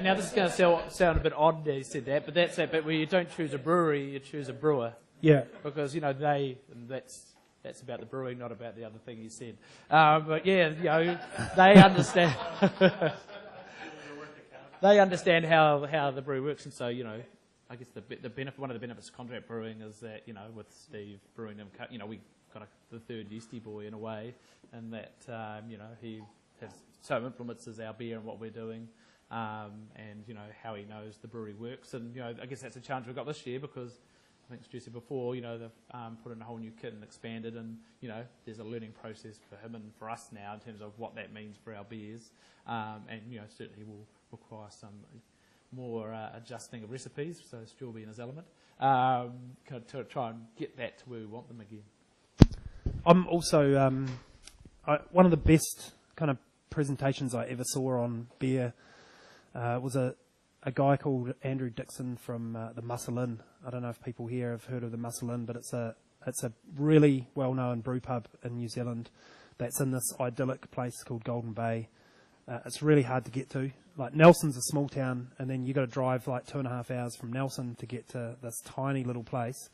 Speaker 6: Now this is going to sound a bit odd that you said that, but that's that bit where you don't choose a brewery, you choose a brewer.
Speaker 2: Yeah.
Speaker 6: Because that's about the brewing, not about the other thing you said. But yeah, they understand. They understand how the brew works, and so I guess the benefit, one of the benefits of contract brewing is that with Steve brewing them, we got the third Yeastie Boy in a way, and that he has so influences our beer and what we're doing. And how he knows the brewery works, and I guess that's a challenge we've got this year, because I think Stu said before, they've put in a whole new kit and expanded, and there's a learning process for him and for us now in terms of what that means for our beers, and certainly will require some more adjusting of recipes, so Stu will be in his element, to try and get that to where we want them again.
Speaker 2: I'm also one of the best kind of presentations I ever saw on beer was a guy called Andrew Dixon from the Muscle Inn I don't know if people here have heard of the Muscle Inn, but it's a really well-known brew pub in New Zealand that's in this idyllic place called Golden Bay. It's really hard to get to. Like, Nelson's a small town, and then you got to drive like 2.5 hours from Nelson to get to this tiny little place.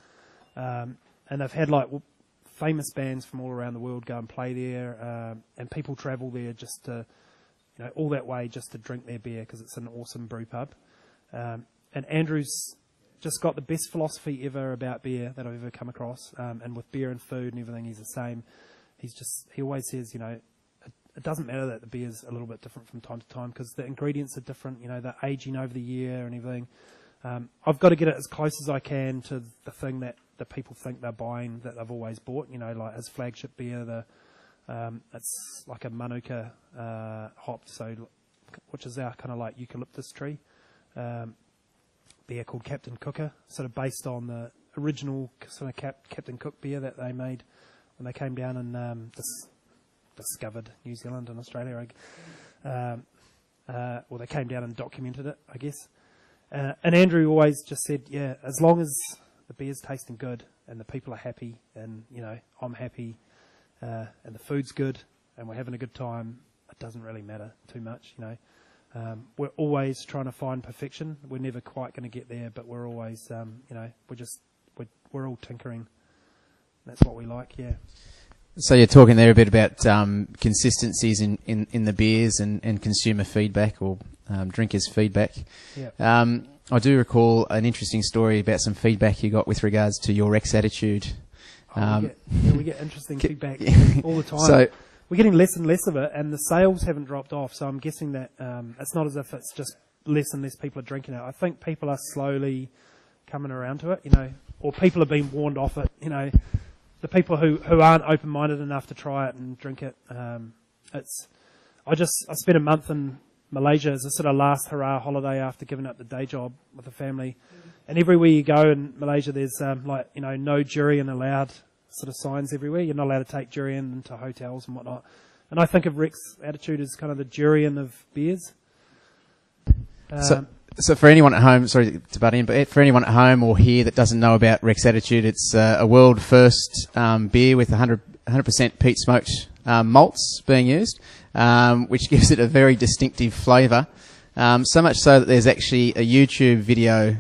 Speaker 2: And they've had like famous bands from all around the world go and play there, and people travel there just to, all that way just to drink their beer because it's an awesome brew pub. And Andrew's just got the best philosophy ever about beer that I've ever come across. And with beer and food and everything, he's the same. He always says, it doesn't matter that the beer's a little bit different from time to time because the ingredients are different, they're aging over the year and everything. I've got to get it as close as I can to the thing that the people think they're buying that they've always bought, like his flagship beer, it's like a Manuka hop, which is our kind of like eucalyptus tree. Beer called Captain Cooker, sort of based on the original sort of Captain Cook beer that they made when they came down and discovered New Zealand and Australia. Well, they came down and documented it, I guess. And Andrew always just said, yeah, as long as the beer's tasting good and the people are happy and, I'm happy and the food's good and we're having a good time, it doesn't really matter too much, We're always trying to find perfection. We're never quite going to get there, but we're always, we're all tinkering. That's what we like, yeah.
Speaker 1: So you're talking there a bit about consistencies in the beers and consumer feedback or drinkers' feedback.
Speaker 2: Yeah.
Speaker 1: I do recall an interesting story about some feedback you got with regards to your Rex attitude.
Speaker 2: We get interesting feedback all the time.
Speaker 1: So
Speaker 2: we're getting less and less of it, and the sales haven't dropped off. So I'm guessing that it's not as if it's just less and less people are drinking it. I think people are slowly coming around to it, or people have been warned off it. The people who aren't open-minded enough to try it and drink it. I spent a month in Malaysia as a sort of last hurrah holiday after giving up the day job with the family. And everywhere you go in Malaysia, there's no durian allowed sort of signs everywhere. You're not allowed to take durian into hotels and whatnot. And I think of Rick's attitude as kind of the durian of beers.
Speaker 1: So for anyone at home, sorry to butt in, but for anyone at home or here that doesn't know about Rex Attitude, it's a world first beer with 100% peat smoked malts being used, which gives it a very distinctive flavour. So much so that there's actually a YouTube video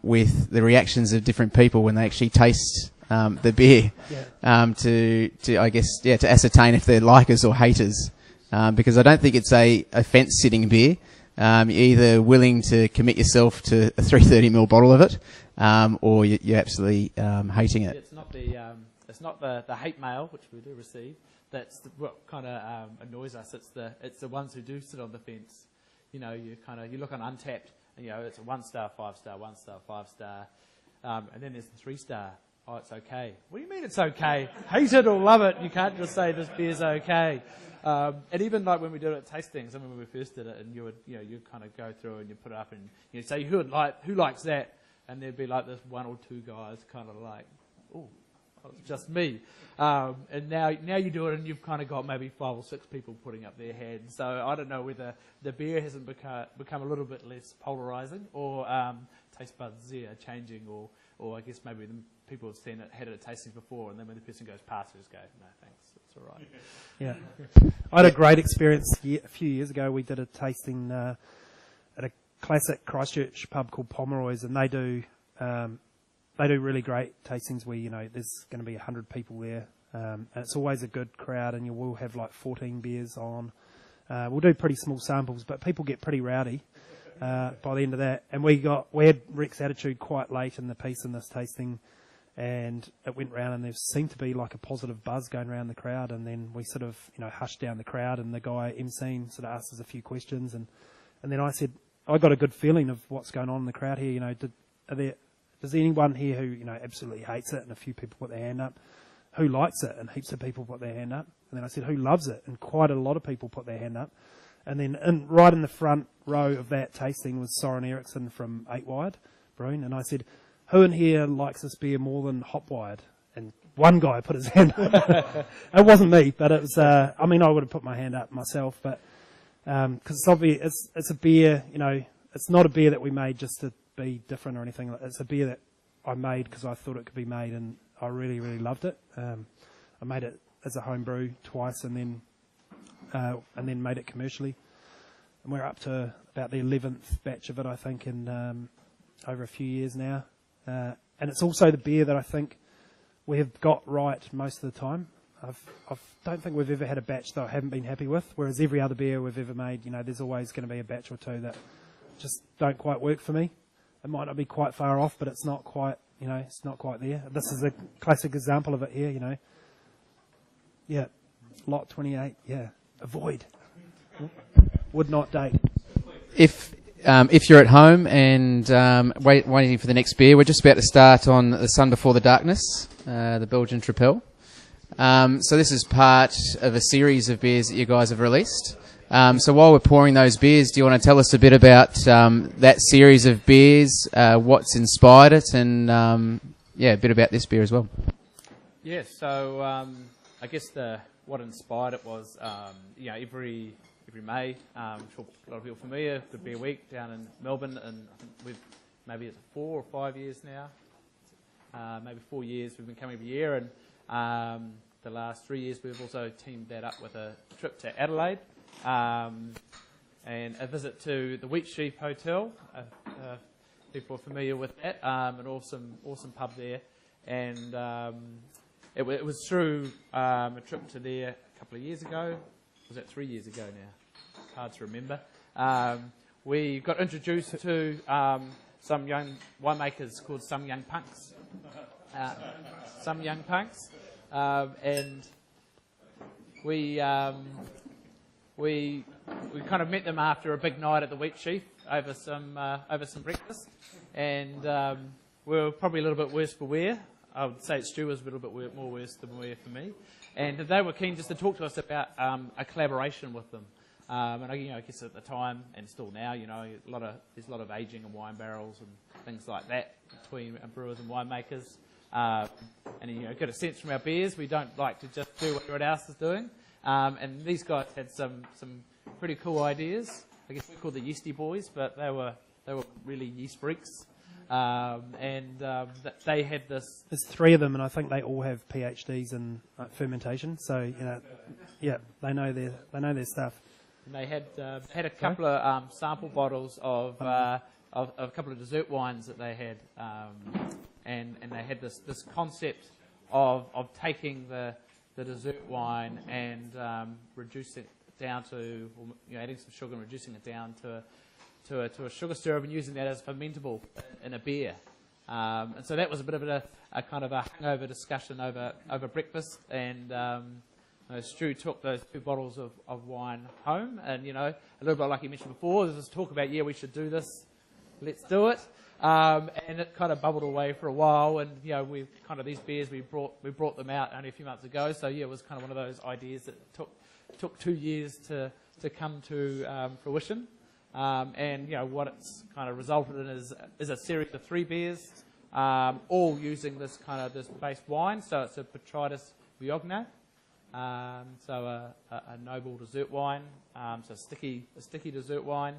Speaker 1: with the reactions of different people when they actually taste the beer, to ascertain if they're likers or haters, because I don't think it's a fence-sitting beer. You're either willing to commit yourself to a 330ml bottle of it, or you're absolutely hating it.
Speaker 6: It's not the hate mail which we do receive. That's what kind of annoys us. It's the ones who do sit on the fence. You look on Untapped, and it's a 1-star, 5-star, 1-star, 5-star, and then there's the 3-star. Oh, it's okay. What do you mean it's okay? Hate it or love it. You can't just say this beer's okay. And even like when we did it at tastings, I remember when we first did it, and you kind of go through and you put it up and you say who likes that, and there'd be like this 1 or 2 guys kind of like, oh, it's just me. And now you do it, and you've kind of got maybe 5 or 6 people putting up their hands. So I don't know whether the beer hasn't become a little bit less polarising, or taste buds are changing, or I guess maybe the people have had it at tastings before, and then when the person goes past, they just go, no thanks. It's all right.
Speaker 2: Yeah, I had a great experience a few years ago. We did a tasting at a classic Christchurch pub called Pomeroy's, and they do really great tastings where there's going to be 100 people there, and it's always a good crowd, and you will have like 14 beers on. We'll do pretty small samples, but people get pretty rowdy by the end of that. And we had Rex Attitude quite late in the piece in this tasting. And it went round, and there seemed to be like a positive buzz going around the crowd, and then we sort of hushed down the crowd, and the guy emceeing sort of asked us a few questions, and then I said, I got a good feeling of what's going on in the crowd here. Does anyone here who absolutely hates it? And a few people put their hand up. Who likes it? And heaps of people put their hand up. And then I said, who loves it? And quite a lot of people put their hand up. And then right in the front row of that tasting was Soren Eriksson from 8 Wide Brewing, and I said, who in here likes this beer more than Hopwired? And one guy put his hand up. It wasn't me, but it was, I would have put my hand up myself, but, cause it's obvious, it's a beer, it's not a beer that we made just to be different or anything. It's a beer that I made because I thought it could be made, and I really, really loved it. I made it as a home brew twice, and then made it commercially. And we're up to about the 11th batch of it, I think, in over a few years now. And it's also the beer that I think we have got right most of the time. I don't think we've ever had a batch that I haven't been happy with, whereas every other beer we've ever made, you know, there's always going to be a batch or two that just don't quite work for me. It might not be quite far off, but it's not quite, you know, it's not quite there. This is a classic example of it here, you know. Yeah, lot 28, yeah, avoid. Would not date.
Speaker 1: If you're at home and waiting for the next beer, we're just about to start on The Sun Before the Darkness, the Belgian Tripel. So this is part of a series of beers that you guys have released. So while we're pouring those beers, do you want to tell us a bit about that series of beers, what's inspired it, and a bit about this beer as well?
Speaker 6: Yeah, so I guess what inspired it was, every May, I'm sure a lot of people are familiar, the Beer Week down in Melbourne, and I think maybe it's 4 or 5 years now, maybe 4 years we've been coming every year, and the last 3 years we've also teamed that up with a trip to Adelaide, and a visit to the Wheat Sheep Hotel. People are familiar with that, an awesome pub there, and it was through a trip to there a couple of years ago. Was that 3 years ago now? Hard to remember. We got introduced to some young winemakers called Some Young Punks. And we kind of met them after a big night at the Wheat Sheep over some breakfast, and we were probably a little bit worse for wear. I would say Stu was a little bit more worse than wear for me, and they were keen just to talk to us about a collaboration with them. And I guess at the time and still now, there's a lot of aging in wine barrels and things like that between brewers and winemakers. And you get a sense from our beers, we don't like to just do what everyone else is doing. And these guys had some pretty cool ideas. I guess we called the Yeastie Boys, but they were really yeast freaks. They had this.
Speaker 2: There's 3 of them, and I think they all have PhDs in fermentation. So they know their stuff.
Speaker 6: And they had a couple of sample bottles of a couple of dessert wines that they had, and they had this concept of taking the dessert wine and reducing it down to, adding some sugar and reducing it down to a sugar syrup and using that as fermentable in a beer. And so that was a bit of a kind of a hangover discussion over breakfast, and Stu took those 2 bottles of wine home, and a little bit like you mentioned before, there's this talk about, we should do this, let's do it, and it kind of bubbled away for a while, and we kind of these beers we brought them out only a few months ago, so it was kind of one of those ideas that took 2 years to come to fruition, and what it's kind of resulted in is a series of 3 beers, all using this base wine, so it's a Botrytis Viognier. So a noble dessert wine, so a sticky dessert wine,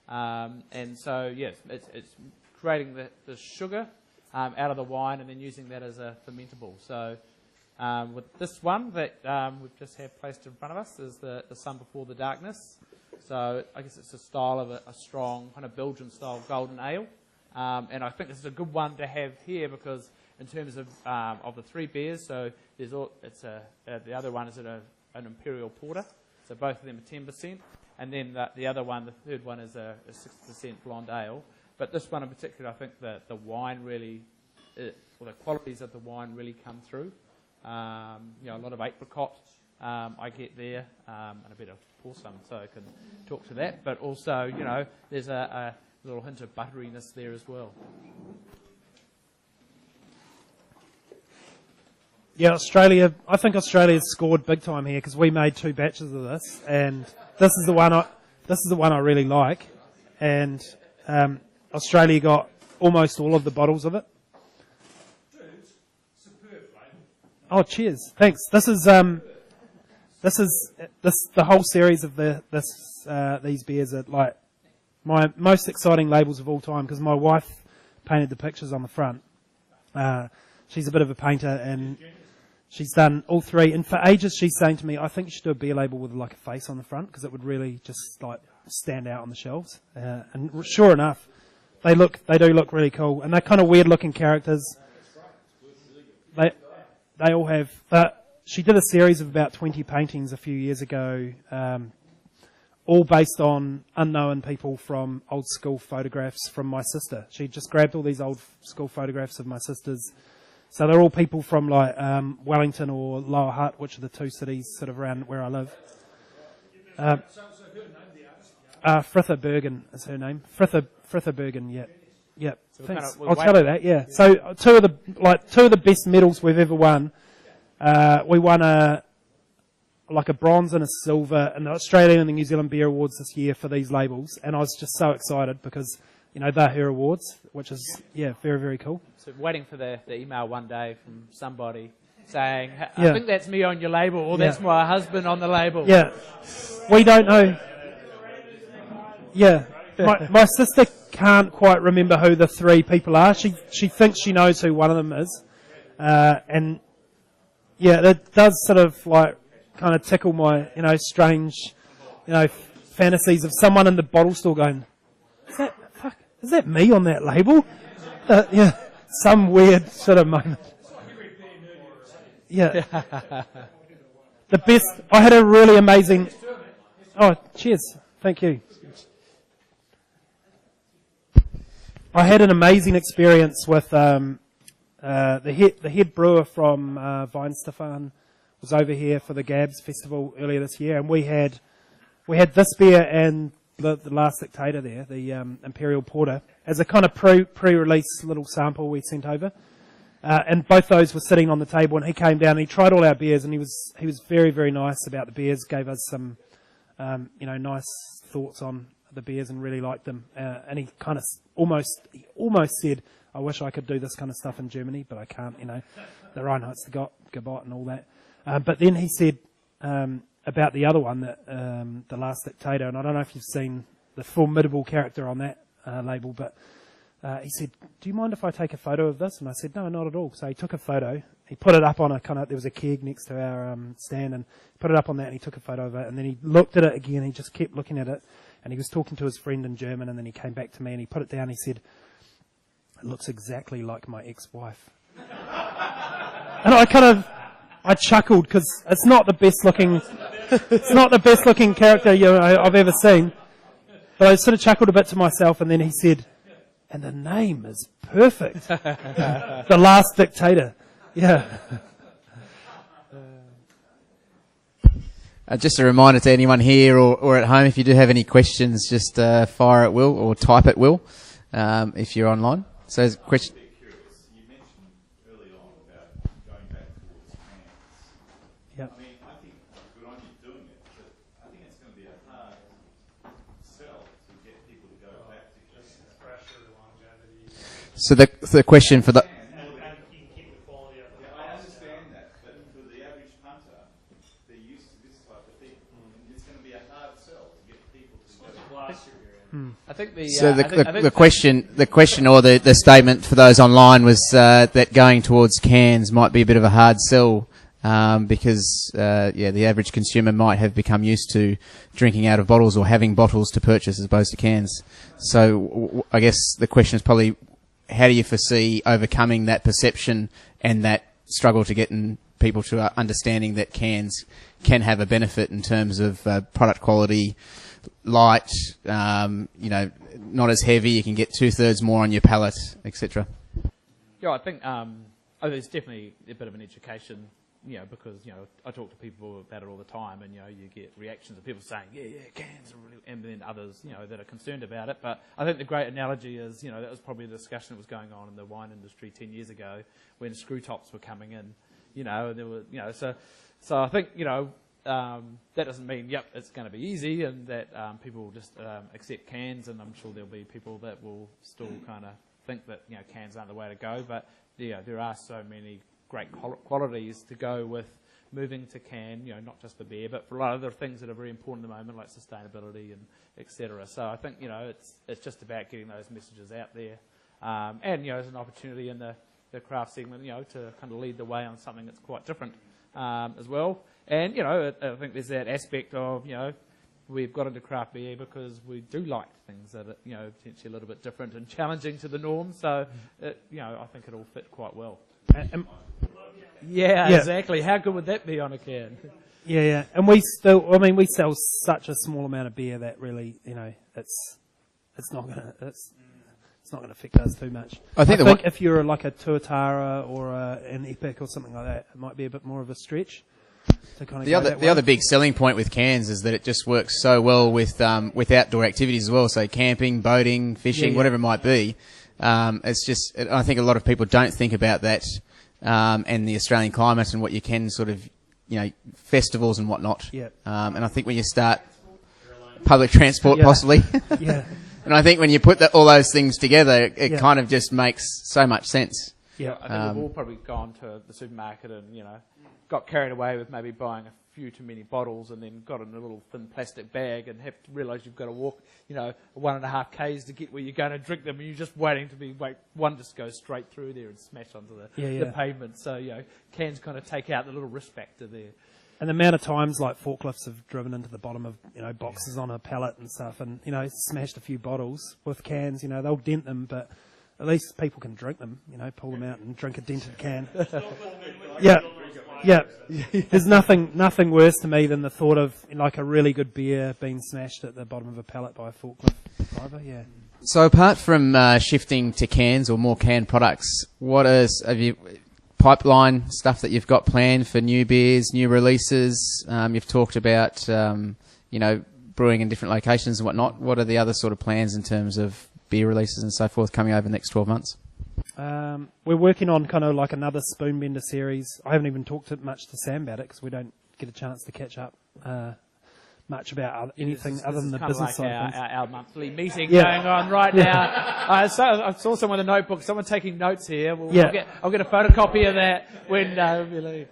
Speaker 6: and so yes, it's creating the sugar out of the wine and then using that as a fermentable. So with this one that we've just had placed in front of us is the Sun Before the Darkness. So I guess it's a style of a strong kind of Belgian style golden ale, and I think this is a good one to have here because in terms of the 3 beers, so the other one is an imperial porter, so both of them are 10%, and then the other one, the third one, is a 6% blonde ale. But this one in particular, I think the wine really, the qualities of the wine really come through. A lot of apricot I get there, and a bit of pour some so I can talk to that. But also, there's a little hint of butteriness there as well.
Speaker 2: Yeah, I think Australia's scored big time here because we made 2 batches of this, and this is the one I really like, and Australia got almost all of the bottles of it.
Speaker 7: Dude, superb flavour.
Speaker 2: Oh, cheers! Thanks. This is the whole series of these beers are like my most exciting labels of all time because my wife painted the pictures on the front. She's a bit of a painter, and she's done all three. And for ages, she's saying to me, I think you should do a beer label with like a face on the front, because it would really just like stand out on the shelves. And sure enough, they do look really cool, and they're kind of weird looking characters. They all have. She did a series of about 20 paintings a few years ago, all based on unknown people from old school photographs from my sister. She just grabbed all these old school photographs of my sister's. So they're all people from like Wellington or Lower Hutt, which are the two cities sort of around where I live. Fritha Bergen is her name. Fritha Bergen, yeah. Yeah,
Speaker 6: So
Speaker 2: thanks.
Speaker 6: we're
Speaker 2: I'll tell her that, yeah. So two of the best medals we've ever won. We won a bronze and a silver in the Australian and the New Zealand Beer Awards this year for these labels, and I was just so excited because, you know, they're her awards, which is, yeah, very, very cool.
Speaker 6: So waiting for the email one day from somebody saying, I
Speaker 2: Yeah.
Speaker 6: think that's me on your label, or that's
Speaker 2: Yeah.
Speaker 6: my husband on the label.
Speaker 2: Yeah. We don't know. Yeah. My sister can't quite remember who the three people are. She thinks she knows who one of them is. And yeah, that does sort of like kind of tickle my, you know, strange, you know, fantasies of someone in the bottle store going, is that me on that label? Yeah, some weird sort of moment. Yeah. The best, I had a really amazing, oh, cheers, thank you. I had an amazing experience with the head brewer from Weinstefan was over here for the Gabs Festival earlier this year, and we had this beer and the Last Dictator there, the Imperial Porter, as a kind of pre-release little sample we sent over, and both those were sitting on the table. And he came down and he tried all our beers, and he was very, very nice about the beers, gave us some nice thoughts on the beers and really liked them. And he kind of almost said, I wish I could do this kind of stuff in Germany, but I can't, you know, the Reinheitsgebot and all that. But then he said about the other one, the Last Dictator, and I don't know if you've seen the formidable character on that label, but he said, do you mind if I take a photo of this? And I said, no, not at all. So he took a photo. He put it up on there was a keg next to our stand, and put it up on that, and he took a photo of it, and then he looked at it again. He just kept looking at it, and he was talking to his friend in German, and then he came back to me, and he put it down. He said, it looks exactly like my ex-wife. And I chuckled, because it's not the best looking character I've ever seen. But I sort of chuckled a bit to myself, and then he said, and the name is perfect. The Last Dictator. Yeah.
Speaker 1: Just a reminder to anyone here or at home, if you do have any questions, just fire at Will or type at Will if you're online. So there's a question.
Speaker 7: You mentioned early on about going back towards cans.
Speaker 2: Yep.
Speaker 7: I mean, I think good on you doing it, but I think it's going to be a hard sell to get people to go back to cans. Pressure, longevity.
Speaker 1: So the question for the
Speaker 7: And you can keep the quality of it. Yeah, I understand that, but for the average punter, they're used to this type of thing. And it's going to be a hard sell to get people to go back.
Speaker 6: I think the
Speaker 1: So
Speaker 6: I think
Speaker 1: the question or the statement for those online was that going towards cans might be a bit of a hard sell because the average consumer might have become used to drinking out of bottles or having bottles to purchase as opposed to cans. So I guess the question is probably, how do you foresee overcoming that perception and that struggle to getting people to understanding that cans can have a benefit in terms of product quality, light, not as heavy, you can get 2/3 more on your palate, etc.
Speaker 6: Yeah, I think there's definitely a bit of an education, because, I talk to people about it all the time, and, you get reactions of people saying, yeah, cans are really, and then others, that are concerned about it. But I think the great analogy is, that was probably the discussion that was going on in the wine industry 10 years ago when screw tops were coming in, there were, so I think, that doesn't mean, it's going to be easy and that people will just accept cans, and I'm sure there'll be people that will still kind of think that, cans aren't the way to go. But, there are so many great qualities to go with moving to can, not just for beer, but for a lot of other things that are very important at the moment, like sustainability and et cetera. So I think, it's just about getting those messages out there. And, there's an opportunity in the the craft segment, to kind of lead the way on something that's quite different as well. And, I think there's that aspect of, we've got into craft beer because we do like things that are, potentially a little bit different and challenging to the norm. So, I think it'll fit quite well. Yeah, exactly. How good would that be on a can?
Speaker 2: Yeah. And we sell such a small amount of beer that really, it's not going to affect us too much. I think if you're like a Tuatara or an Epic or something like that, it might be a bit more of a stretch. To kind of
Speaker 1: the other big selling point with cans is that it just works so well with outdoor activities as well. So camping, boating, fishing, whatever it might be. It's just, I think a lot of people don't think about that, and the Australian climate and what you can sort of, festivals and whatnot.
Speaker 2: Yeah.
Speaker 1: And I think when you start public transport, possibly.
Speaker 2: Yeah.
Speaker 1: And I think when you put all those things together, it kind of just makes so much sense.
Speaker 2: Yeah.
Speaker 6: I think we've all probably gone to the supermarket and, got carried away with maybe buying a few too many bottles and then got in a little thin plastic bag and have to realise you've got to walk, 1.5 k's to get where you're going to drink them, and you're just waiting to one just goes straight through there and smash onto the pavement. So, cans kind of take out the little risk factor there.
Speaker 2: And the amount of times like forklifts have driven into the bottom of, boxes on a pallet and stuff and, smashed a few bottles with cans, they'll dent them, but at least people can drink them, pull them out and drink a dented can. Yeah. There's nothing worse to me than the thought of like a really good beer being smashed at the bottom of a pallet by a forklift driver. Yeah.
Speaker 1: So apart from shifting to cans or more canned products, have you pipeline stuff that you've got planned for new beers, new releases? You've talked about brewing in different locations and whatnot. What are the other sort of plans in terms of beer releases and so forth coming over the next 12 months?
Speaker 2: We're working on kind of like another Spoonbender series. I haven't even talked much to Sam about it because we don't get a chance to catch up much about anything other than the business side of things.
Speaker 6: Our monthly meeting going on right now. I saw someone with a notebook, someone taking notes here. I'll get a photocopy of that when we leave.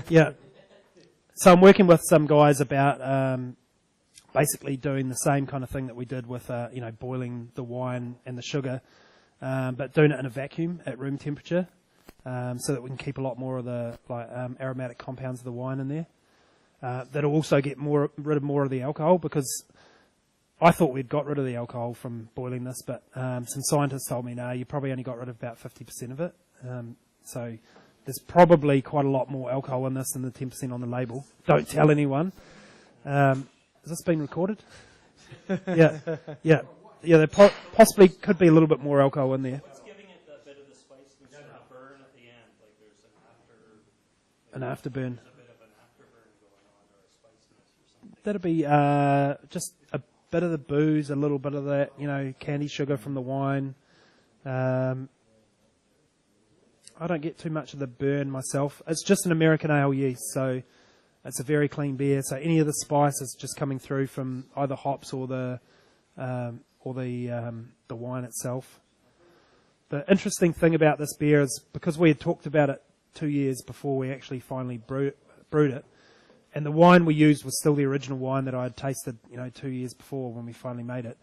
Speaker 2: Yeah. So I'm working with some guys about basically doing the same kind of thing that we did with boiling the wine and the sugar. But doing it in a vacuum at room temperature, so that we can keep a lot more of the aromatic compounds of the wine in there. That'll also get rid of more of the alcohol, because I thought we'd got rid of the alcohol from boiling this, but some scientists told me, no, you probably only got rid of about 50% of it. So there's probably quite a lot more alcohol in this than the 10% on the label. Don't tell anyone. Has this been recorded? Yeah. Yeah, there possibly could be a little bit more alcohol in there.
Speaker 8: It's giving it a bit of the spice and sort of burn at the end, like there's
Speaker 2: an afterburn.
Speaker 8: There's a bit of an afterburn going on, or a spiciness or something.
Speaker 2: That'd be just a bit of the booze, a little bit of that, candy sugar from the wine. I don't get too much of the burn myself. It's just an American ale yeast, so it's a very clean beer. So any of the spice is just coming through from either hops or the wine itself. The interesting thing about this beer is because we had talked about it 2 years before we actually finally brewed it, and the wine we used was still the original wine that I had tasted 2 years before when we finally made it.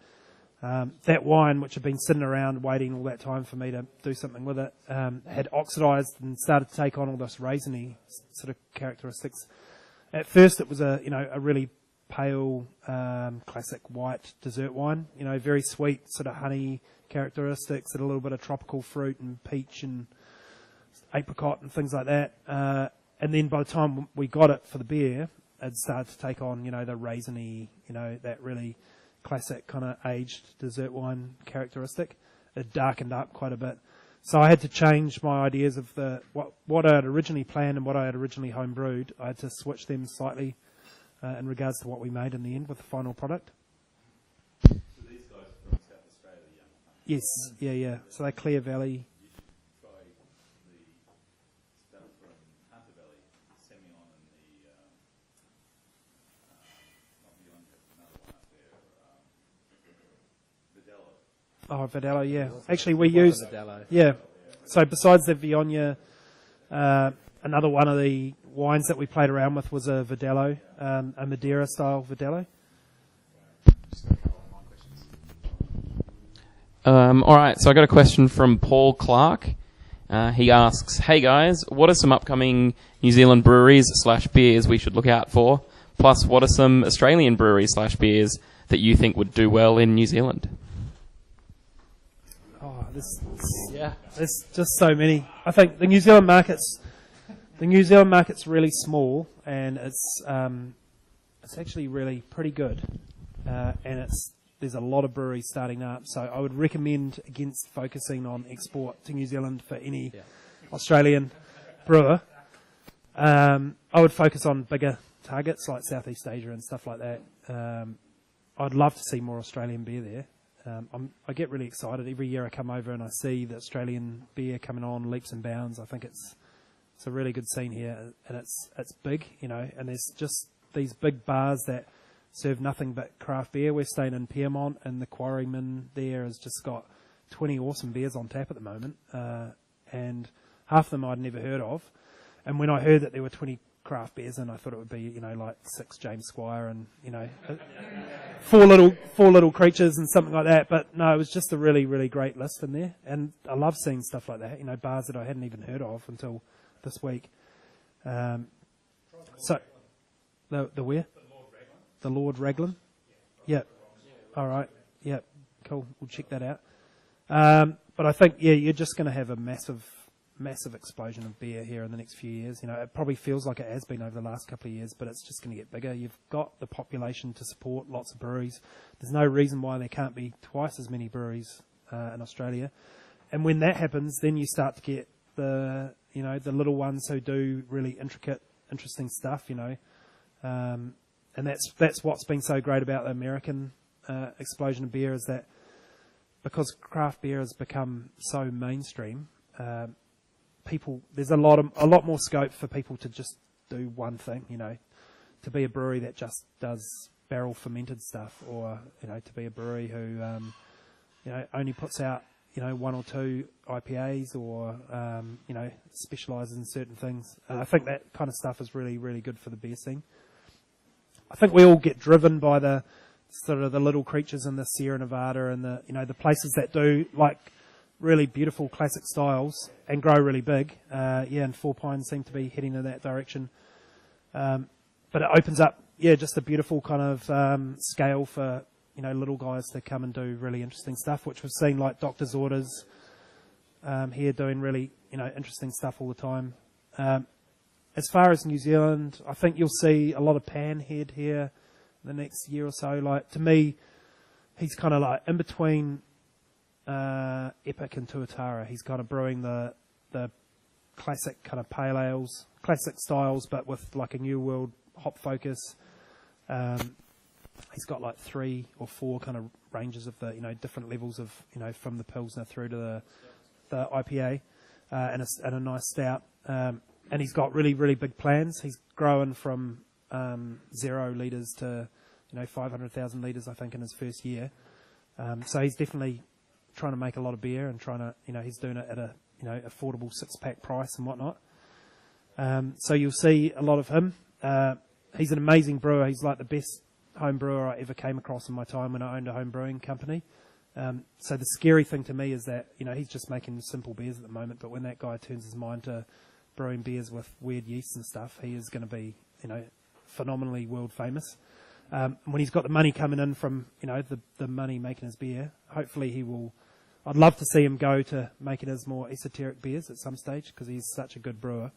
Speaker 2: That wine, which had been sitting around waiting all that time for me to do something with it, had oxidized and started to take on all this raisiny sort of characteristics. At first it was a really pale, classic white dessert wine, very sweet, sort of honey characteristics, and a little bit of tropical fruit and peach and apricot and things like that. And then by the time we got it for the beer, it started to take on, the raisiny, that really classic kind of aged dessert wine characteristic. It darkened up quite a bit. So I had to change my ideas of what I had originally planned and what I had originally home brewed. I had to switch them slightly in regards to what we made in the end with the final product.
Speaker 7: So these guys are from South Australia,
Speaker 2: Yes, yeah. So they're Clear Valley.
Speaker 7: You should try the stuff from Hunter Valley, Semillon, and not beyond, another one up there, Vidello.
Speaker 2: Oh, Vidello, yeah. Actually, we used... Yeah. So besides the Viogna, another one of the wines that we played around with was a Vidello, a Madeira-style Vidello.
Speaker 3: All right, so I got a question from Paul Clark. He asks, hey guys, what are some upcoming New Zealand breweries/beers we should look out for? Plus, what are some Australian breweries/beers that you think would do well in New Zealand?
Speaker 2: Oh, there's just so many. I think the New Zealand market's really small, and it's actually really pretty good, and there's a lot of breweries starting up. So I would recommend against focusing on export to New Zealand for any Australian brewer. I would focus on bigger targets like Southeast Asia and stuff like that. I'd love to see more Australian beer there. I get really excited every year I come over and I see the Australian beer coming on leaps and bounds. I think it's a really good scene here, and it's big, you know. And there's just these big bars that serve nothing but craft beer. We're staying in Pyrmont, and the Quarryman there has just got 20 awesome beers on tap at the moment, and half of them I'd never heard of. And when I heard that there were 20 craft beers, and I thought it would be, you know, like 6 James Squire and, you know, four little creatures and something like that. But no, it was just a really, really great list in there, and I love seeing stuff like that. You know, bars that I hadn't even heard of until this week. So the where? The Lord Raglan. Yeah. All right. Yeah. Cool. We'll check that out. But I think you're just going to have a massive explosion of beer here in the next few years. You know, it probably feels like it has been over the last couple of years, but it's just going to get bigger. You've got the population to support lots of breweries. There's no reason why there can't be twice as many breweries in Australia. And when that happens, then you start to get the little ones who do really intricate, interesting stuff. You know, and that's what's been so great about the American explosion of beer, is that because craft beer has become so mainstream. There's a lot more scope for people to just do one thing, you know, to be a brewery that just does barrel fermented stuff, or, you know, to be a brewery who, you know, only puts out, you know, 1 or 2 IPAs, or, you know, specialises in certain things. I think that kind of stuff is really, really good for the beer scene. I think we all get driven by the sort of the little creatures in the Sierra Nevada and the, you know, the places that do like really beautiful classic styles and grow really big. And Four Pines seem to be heading in that direction. But it opens up, just a beautiful kind of scale for, you know, little guys to come and do really interesting stuff, which we've seen like Doctor's Orders here doing really, you know, interesting stuff all the time. As far as New Zealand, I think you'll see a lot of Panhead here in the next year or so. Like, to me, he's kind of like in between Epic and Tuatara. He's kind of brewing the classic kind of pale ales, classic styles, but with like a new world hop focus. He's got like 3 or 4 kind of ranges of the, you know, different levels of, you know, from the Pilsner through to the IPA, and a nice stout. And he's got really, really big plans. He's growing from 0 litres to, you know, 500,000 litres, I think, in his first year. So he's definitely trying to make a lot of beer and trying to, you know, he's doing it at a, you know, affordable 6-pack price and whatnot. So you'll see a lot of him. He's an amazing brewer. He's like the best home brewer I ever came across in my time when I owned a home brewing company. So the scary thing to me is that, you know, he's just making simple beers at the moment, but when that guy turns his mind to brewing beers with weird yeasts and stuff, he is going to be, you know, phenomenally world famous. When he's got the money coming in from, you know, the money making his beer, hopefully he will. I'd love to see him go to making his more esoteric beers at some stage, because he's such a good brewer.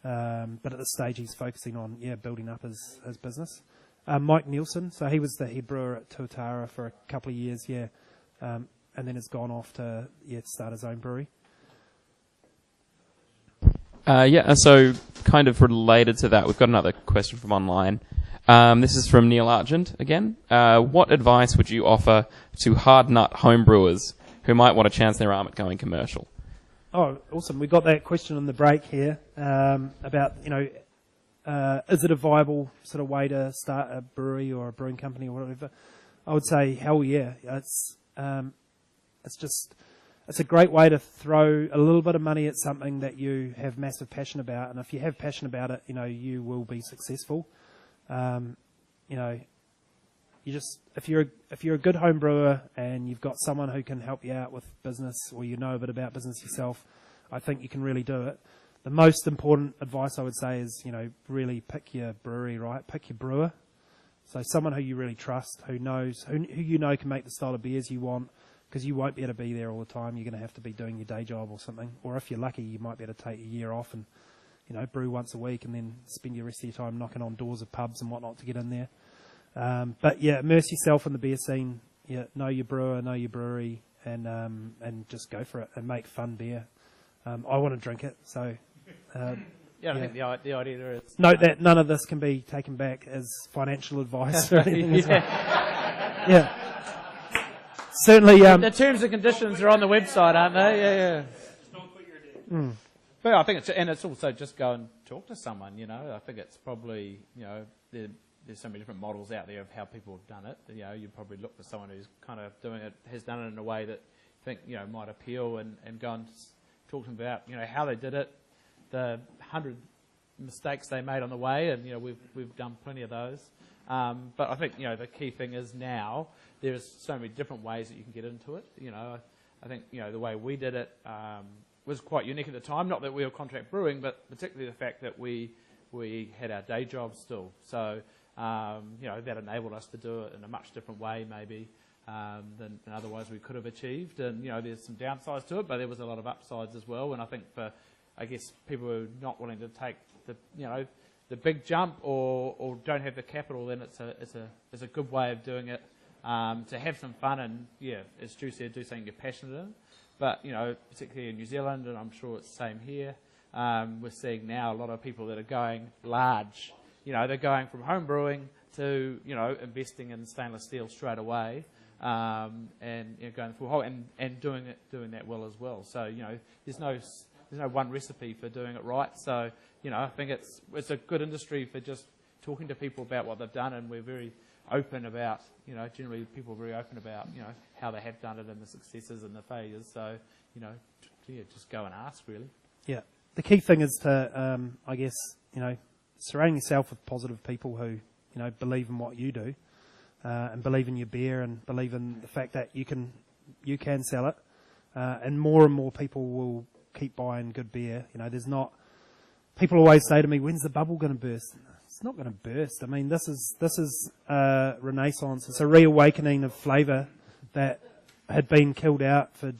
Speaker 2: But at this stage he's focusing on building up his business. Mike Nielsen, so he was the head brewer at Tuatara for a couple of years, and then has gone off to start his own brewery.
Speaker 3: So kind of related to that, we've got another question from online. This is from Neil Argent again. What advice would you offer to hard nut homebrewers who might want to chance their arm at going commercial?
Speaker 2: Oh, awesome. We got that question on the break here about, you know, is it a viable sort of way to start a brewery or a brewing company or whatever? I would say hell yeah. It's a great way to throw a little bit of money at something that you have massive passion about, and if you have passion about it, you know, you will be successful. You know, if you're a good home brewer and you've got someone who can help you out with business, or you know a bit about business yourself, I think you can really do it. The most important advice I would say is, really pick your brewery right, pick your brewer. So someone who you really trust, who you know can make the style of beers you want, because you won't be able to be there all the time. You're going to have to be doing your day job or something. Or if you're lucky, you might be able to take a year off and, brew once a week and then spend your rest of your time knocking on doors of pubs and whatnot to get in there. But yeah, immerse yourself in the beer scene. Yeah, know your brewer, know your brewery, and just go for it and make fun beer. I want to drink it, so.
Speaker 6: I think the idea there is...
Speaker 2: Note that none of this can be taken back as financial advice or anything. Yeah. Certainly...
Speaker 6: the terms and conditions are on the website, aren't they? Yeah.
Speaker 8: Just don't quit your day.
Speaker 6: But I think it's also just go and talk to someone, I think it's probably, there's so many different models out there of how people have done it. You probably look for someone who's kind of has done it in a way that you think, might appeal and go and talk to them about, how they did it, the 100 mistakes they made on the way, and we've done plenty of those. But I think the key thing is now there's so many different ways that you can get into it. I think the way we did it was quite unique at the time. Not that we were contract brewing, but particularly the fact that we had our day jobs still. So that enabled us to do it in a much different way maybe than otherwise we could have achieved. And there's some downsides to it, but there was a lot of upsides as well. And I think for people who are not willing to take the big jump or don't have the capital, then it's a good way of doing it, to have some fun and, as Stu said, do something you're passionate in. But, particularly in New Zealand, and I'm sure it's the same here, we're seeing now a lot of people that are going large. They're going from home brewing to, investing in stainless steel straight away, and going full whole and doing that well as well. So, there's no one recipe for doing it right. So, I think it's a good industry for just talking to people about what they've done, and we're very open about, generally people are very open about, how they have done it and the successes and the failures. So, just go and ask, really.
Speaker 2: Yeah. The key thing is to, surrounding yourself with positive people who, believe in what you do, and believe in your beer and believe in the fact that you can sell it, and more people will keep buying good beer. People always say to me, when's the bubble going to burst? It's not going to burst. I mean, this is a renaissance. It's a reawakening of flavour that had been killed out for a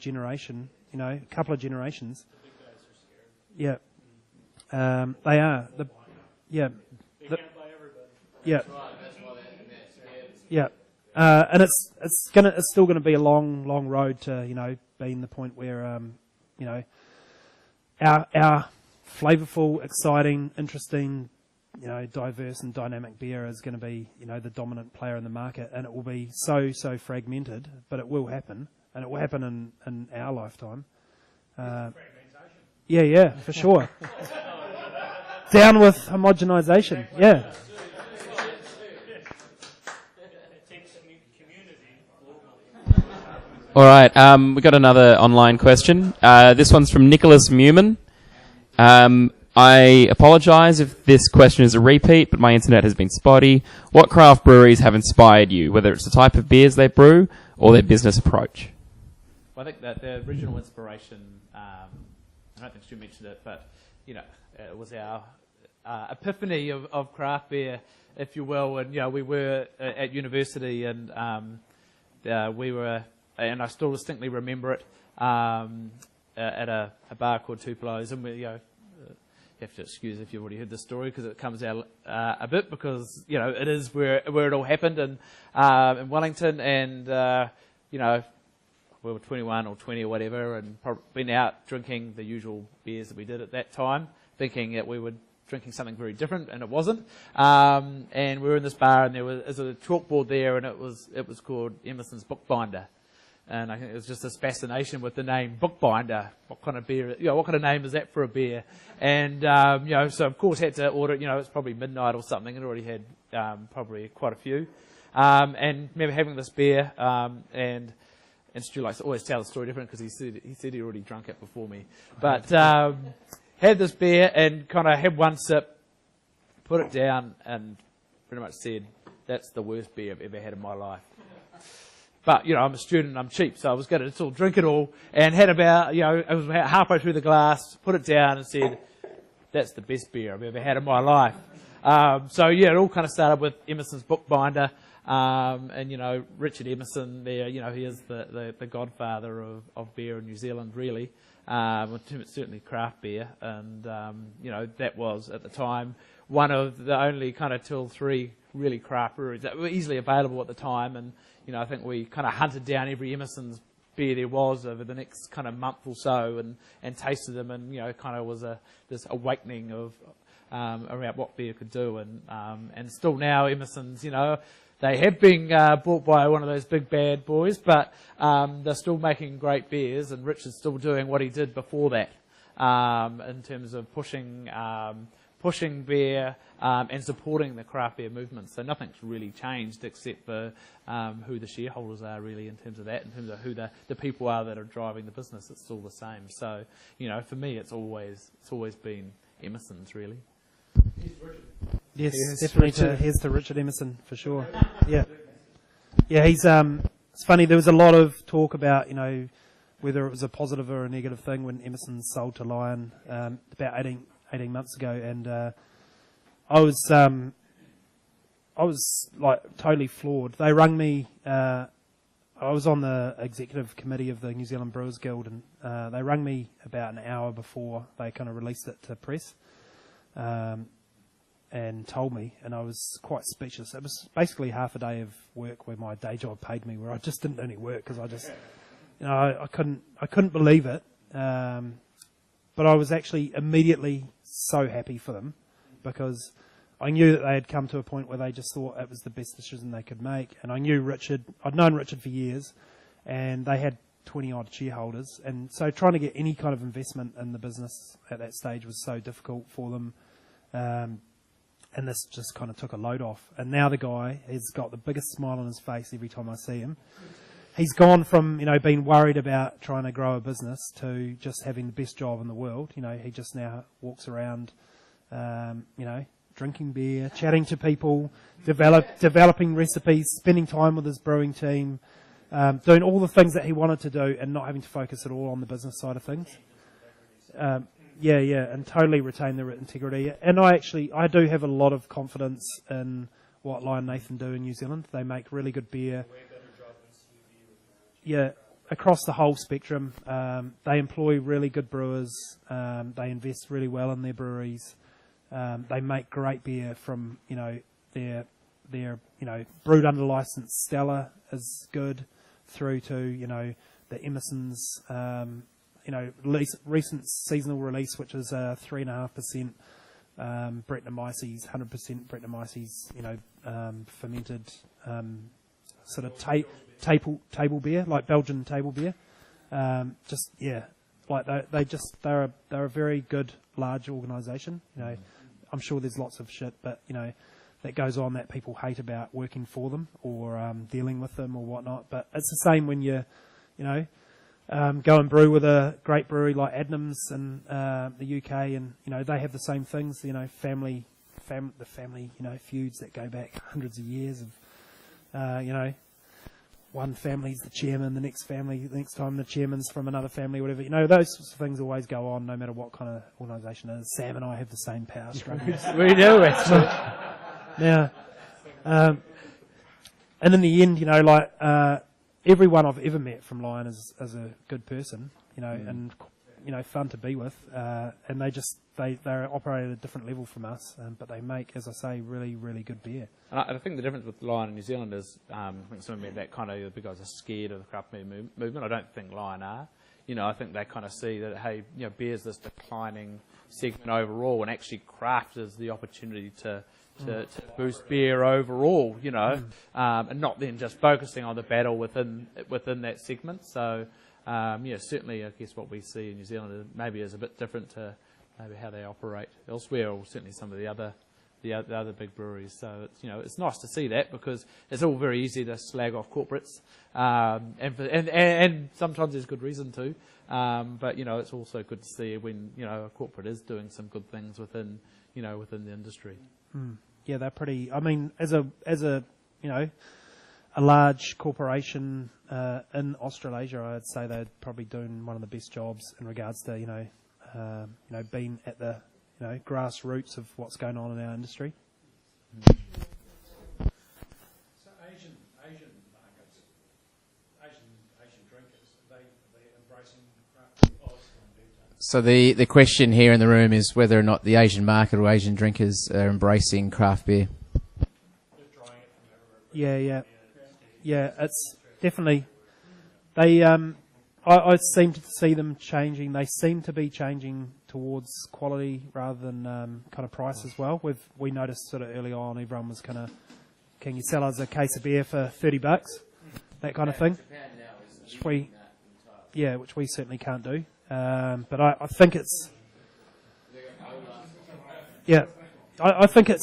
Speaker 2: couple of generations. Yeah. They are. They can't
Speaker 8: buy everybody.
Speaker 2: Yeah.
Speaker 4: That's why they're scared.
Speaker 2: Yeah. And it's still going to be a long road to, being the point where, our flavourful, exciting, interesting, diverse and dynamic beer is going to be, the dominant player in the market, and it will be so fragmented, but it will happen, and it will happen in our lifetime. Yeah, for sure. Down with homogenisation, yeah.
Speaker 8: It takes community globally.
Speaker 3: All right, we got another online question. This one's from Nicholas Mewman. I apologise if this question is a repeat, but my internet has been spotty. What craft breweries have inspired you, whether it's the type of beers they brew or their business approach?
Speaker 6: Well, I think that the original inspiration, I don't think Stu mentioned it, but, it was our epiphany of craft beer, if you will. And, we were at university and we were, and I still distinctly remember it, at a bar called Tupelo's, and we, you have to excuse if you've already heard the story because it comes out a bit because, it is where it all happened in Wellington, and, we were 21 or 20 or whatever, and been out drinking the usual beers that we did at that time, thinking that we were drinking something very different, and it wasn't. And we were in this bar, and there was a chalkboard there, and it was called Emerson's Bookbinder. And I think it was just this fascination with the name Bookbinder. What kind of beer? What kind of name is that for a beer? And so of course had to order. It's probably midnight or something, and already had probably quite a few. And remember having this beer, and Stu likes to always tell the story different because he said he already drunk it before me. But had this beer and kind of had one sip, put it down, and pretty much said, "That's the worst beer I've ever had in my life." But, I'm a student and I'm cheap, so I was going to sort of drink it all, and had about, it was about halfway through the glass, put it down and said, that's the best beer I've ever had in my life. It all kind of started with Emerson's bookbinder, and, Richard Emerson there, he is the godfather of beer in New Zealand, really. Certainly craft beer, and, that was, at the time, one of the only kind of 2 or 3 really craft breweries that were easily available at the time, and, I think we kind of hunted down every Emerson's beer there was over the next kind of month or so, and tasted them, and, kind of was this awakening of around what beer could do, and still now Emerson's, they have been bought by one of those big bad boys, but they're still making great beers, and Richard's still doing what he did before that, in terms of pushing beer and supporting the craft beer movement. So nothing's really changed except for who the shareholders are, really, in terms of that, in terms of who the people are that are driving the business. It's still the same. So, for me, it's always been Emerson's, really.
Speaker 2: Yes, definitely. Here's to Richard Emerson for sure. Yeah, he's. It's funny. There was a lot of talk about whether it was a positive or a negative thing when Emerson sold to Lion about 18 months ago, and I was like totally floored. They rang me. I was on the executive committee of the New Zealand Brewers Guild, and they rang me about an hour before they kind of released it to press. And told me, and I was quite speechless. It was basically half a day of work where my day job paid me, where I just didn't do any work because I just, I couldn't believe it. But I was actually immediately so happy for them because I knew that they had come to a point where they just thought it was the best decision they could make. And I knew Richard. I'd known Richard for years, and they had 20 odd shareholders, and so trying to get any kind of investment in the business at that stage was so difficult for them. And this just kind of took a load off. And now the guy has got the biggest smile on his face every time I see him. He's gone from, being worried about trying to grow a business to just having the best job in the world. He just now walks around, drinking beer, chatting to people, developing recipes, spending time with his brewing team, doing all the things that he wanted to do and not having to focus at all on the business side of things. Yeah, and totally retain their integrity. And I do have a lot of confidence in what Lion Nathan do in New Zealand. They make really good beer. Yeah, across the whole spectrum. They employ really good brewers. They invest really well in their breweries. They make great beer from, their brewed under license Stella is good through to, the Emerson's, recent seasonal release, which is 3.5% Brettanomyces, 100% Brettanomyces, fermented sort of table beer, like Belgian table beer. They're a very good large organisation. I'm sure there's lots of shit, but that goes on that people hate about working for them or dealing with them or whatnot. But it's the same when you go and brew with a great brewery like Adnams in the UK, and they have the same things. The family feuds that go back hundreds of years of one family's the chairman, the next time the chairman's from another family, whatever. Those sorts of things always go on, no matter what kind of organisation it is. Sam and I have the same power struggles.
Speaker 6: We do, actually.
Speaker 2: Now, and in the end, everyone I've ever met from Lion is a good person, and fun to be with, and they operate at a different level from us, but they make, as I say, really, really good beer.
Speaker 6: And I think the difference with Lion in New Zealand is, I think some of that kind of, the big guys are scared of the craft beer movement. I don't think Lion are. I think they kind of see that, hey, beer's this declining segment overall, and actually craft is the opportunity to boost beer overall, and not then just focusing on the battle within that segment. So, certainly, I guess what we see in New Zealand maybe is a bit different to maybe how they operate elsewhere, or certainly some of the other big breweries. So it's nice to see that, because it's all very easy to slag off corporates, and sometimes there's good reason to. But it's also good to see when a corporate is doing some good things within the industry.
Speaker 2: Yeah, they're pretty. I mean, as a a large corporation in Australasia, I'd say they're probably doing one of the best jobs in regards to being at the grassroots of what's going on in our industry.
Speaker 8: So Asian markets, Asian drinkers, are they embracing craft?
Speaker 1: So the question here in the room is whether or not the Asian market or Asian drinkers are embracing craft beer.
Speaker 2: Yeah, it's definitely they. I seem to see them changing. They seem to be changing towards quality rather than kind of price as well. We noticed sort of early on, everyone was kind of, can you sell us a case of beer for $30? That kind of thing. Which we certainly can't do. But I think it's, I think it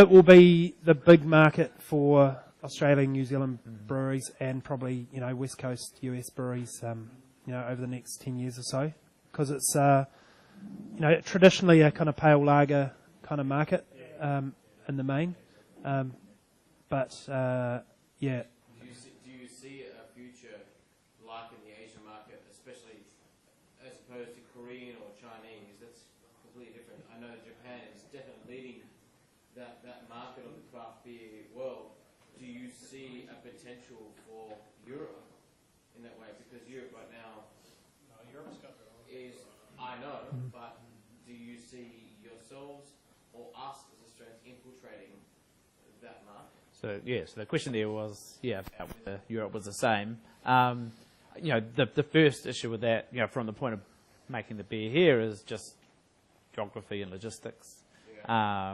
Speaker 2: will be the big market for Australian, New Zealand breweries and probably West Coast US breweries over the next 10 years or so, because it's traditionally a kind of pale lager kind of market in the main, but
Speaker 4: Do you see a future like in the Asian market, especially as opposed to Korean or Chinese? That's completely different. I know Japan is definitely leading that market of the craft beer world. Do you see a potential for Europe in that way? Because Europe right now
Speaker 8: Europe's got their own.
Speaker 4: I know, but do you see yourselves or us as Australians infiltrating that market?
Speaker 6: So the question there was about whether Europe was the same. The first issue with that, from the point of making the beer here, is just geography and logistics,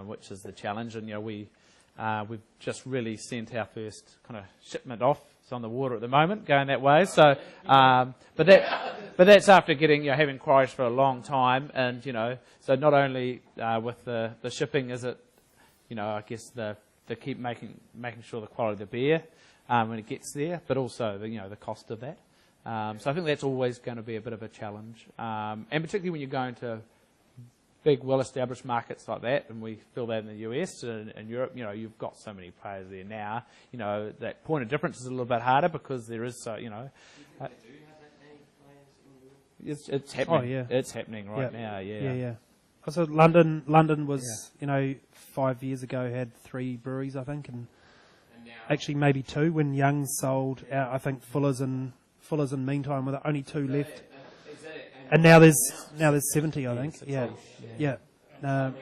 Speaker 6: which is the challenge. And we've just really sent our first kind of shipment off. It's on the water at the moment, going that way. So, but that's after having inquiries for a long time, and so not only with the shipping is it, I guess the keep making sure the quality of the beer when it gets there, but also the cost of that. So I think that's always going to be a bit of a challenge, and particularly when you're going to big, well-established markets like that, and we feel that in the US and Europe, you've got so many players there now. That point of difference is a little bit harder because there is so, it's happening.
Speaker 2: Oh, yeah.
Speaker 6: It's happening right now. Yeah.
Speaker 2: So London was, 5 years ago had 3 breweries, I think, and actually maybe 2 when Young's sold out. I think Fuller's and meantime with only 2 left. And now there's 70, I think. Yeah.
Speaker 8: And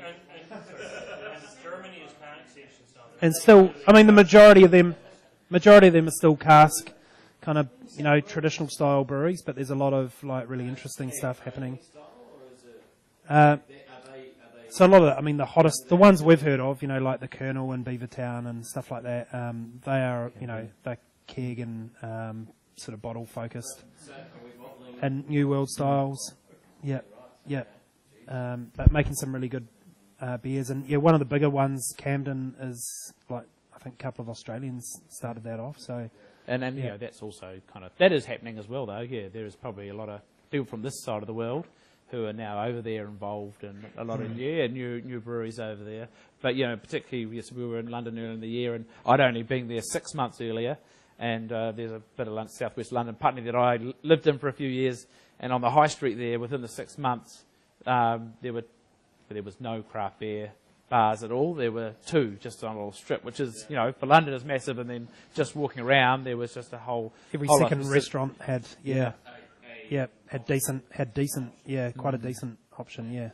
Speaker 8: Germany is annexation.
Speaker 2: And still, the majority of them are still cask, kind of, traditional style breweries. But there's a lot of really interesting stuff happening. So a lot of, the ones we've heard of, like the Colonel and Beavertown and stuff like that. They are, they're keg and sort of bottle focused. And New World styles, but making some really good beers. And one of the bigger ones, Camden, is I think a couple of Australians started that off. So,
Speaker 6: and that's also that is happening as well, though. Yeah, there is probably a lot of people from this side of the world who are now over there involved in a lot of new breweries over there. But particularly, we were in London earlier in the year, and I'd only been there 6 months earlier. And there's a bit of southwest London, Putney, that I lived in for a few years. And on the high street there, within the 6 months, there was no craft beer bars at all. There were 2 just on a little strip, which is, for London is massive. And then just walking around, there was just a whole
Speaker 2: every
Speaker 6: whole
Speaker 2: second restaurant had decent, quite a decent option.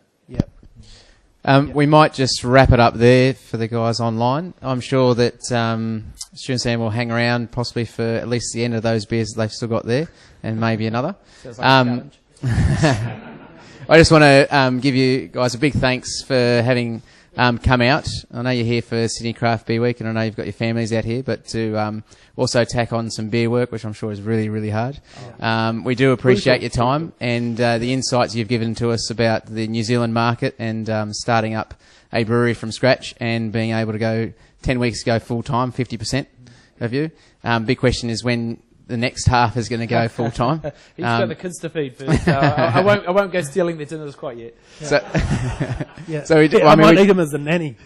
Speaker 1: We might just wrap it up there for the guys online. I'm sure that Stu and Sam will hang around possibly for at least the end of those beers that they've still got there, and maybe another.
Speaker 6: Sounds like a challenge.
Speaker 1: I just want to give you guys a big thanks for having come out. I know you're here for Sydney Craft Beer Week, and I know you've got your families out here, but to also tack on some beer work, which I'm sure is really, really hard. We do appreciate your time and the insights you've given to us about the New Zealand market and starting up a brewery from scratch and being able to go 10 weeks ago full-time, 50% of you. Big question is when the next half is going to go full-time.
Speaker 6: He's got the kids to feed first, so I won't go stealing their dinners quite yet.
Speaker 1: So we do,
Speaker 2: I might need him as a nanny.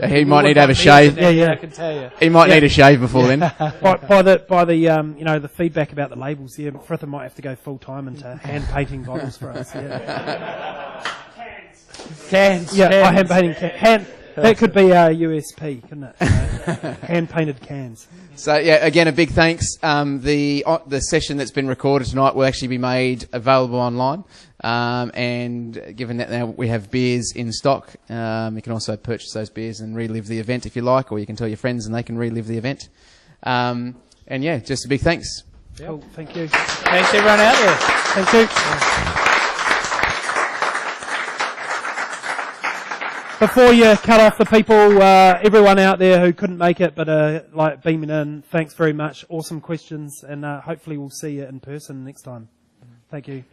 Speaker 1: He might need to have a shave.
Speaker 2: Yeah.
Speaker 6: I can tell you.
Speaker 1: He might need a shave before then.
Speaker 2: by the the feedback about the labels, Fritha might have to go full time into hand painting bottles for us. Yeah,
Speaker 6: Cans.
Speaker 2: I hand painting cans. That could be our USP, couldn't it? Hand painted cans.
Speaker 1: So yeah, again, a big thanks. The session that's been recorded tonight will actually be made available online. And given that now we have beers in stock, you can also purchase those beers and relive the event if you like, or you can tell your friends and they can relive the event. And yeah, just a big thanks.
Speaker 2: Cool, thank you.
Speaker 6: Thanks everyone out there.
Speaker 2: Thank you. Before you cut off the people, everyone out there who couldn't make it but like beaming in, thanks very much. Awesome questions, and hopefully we'll see you in person next time. Thank you.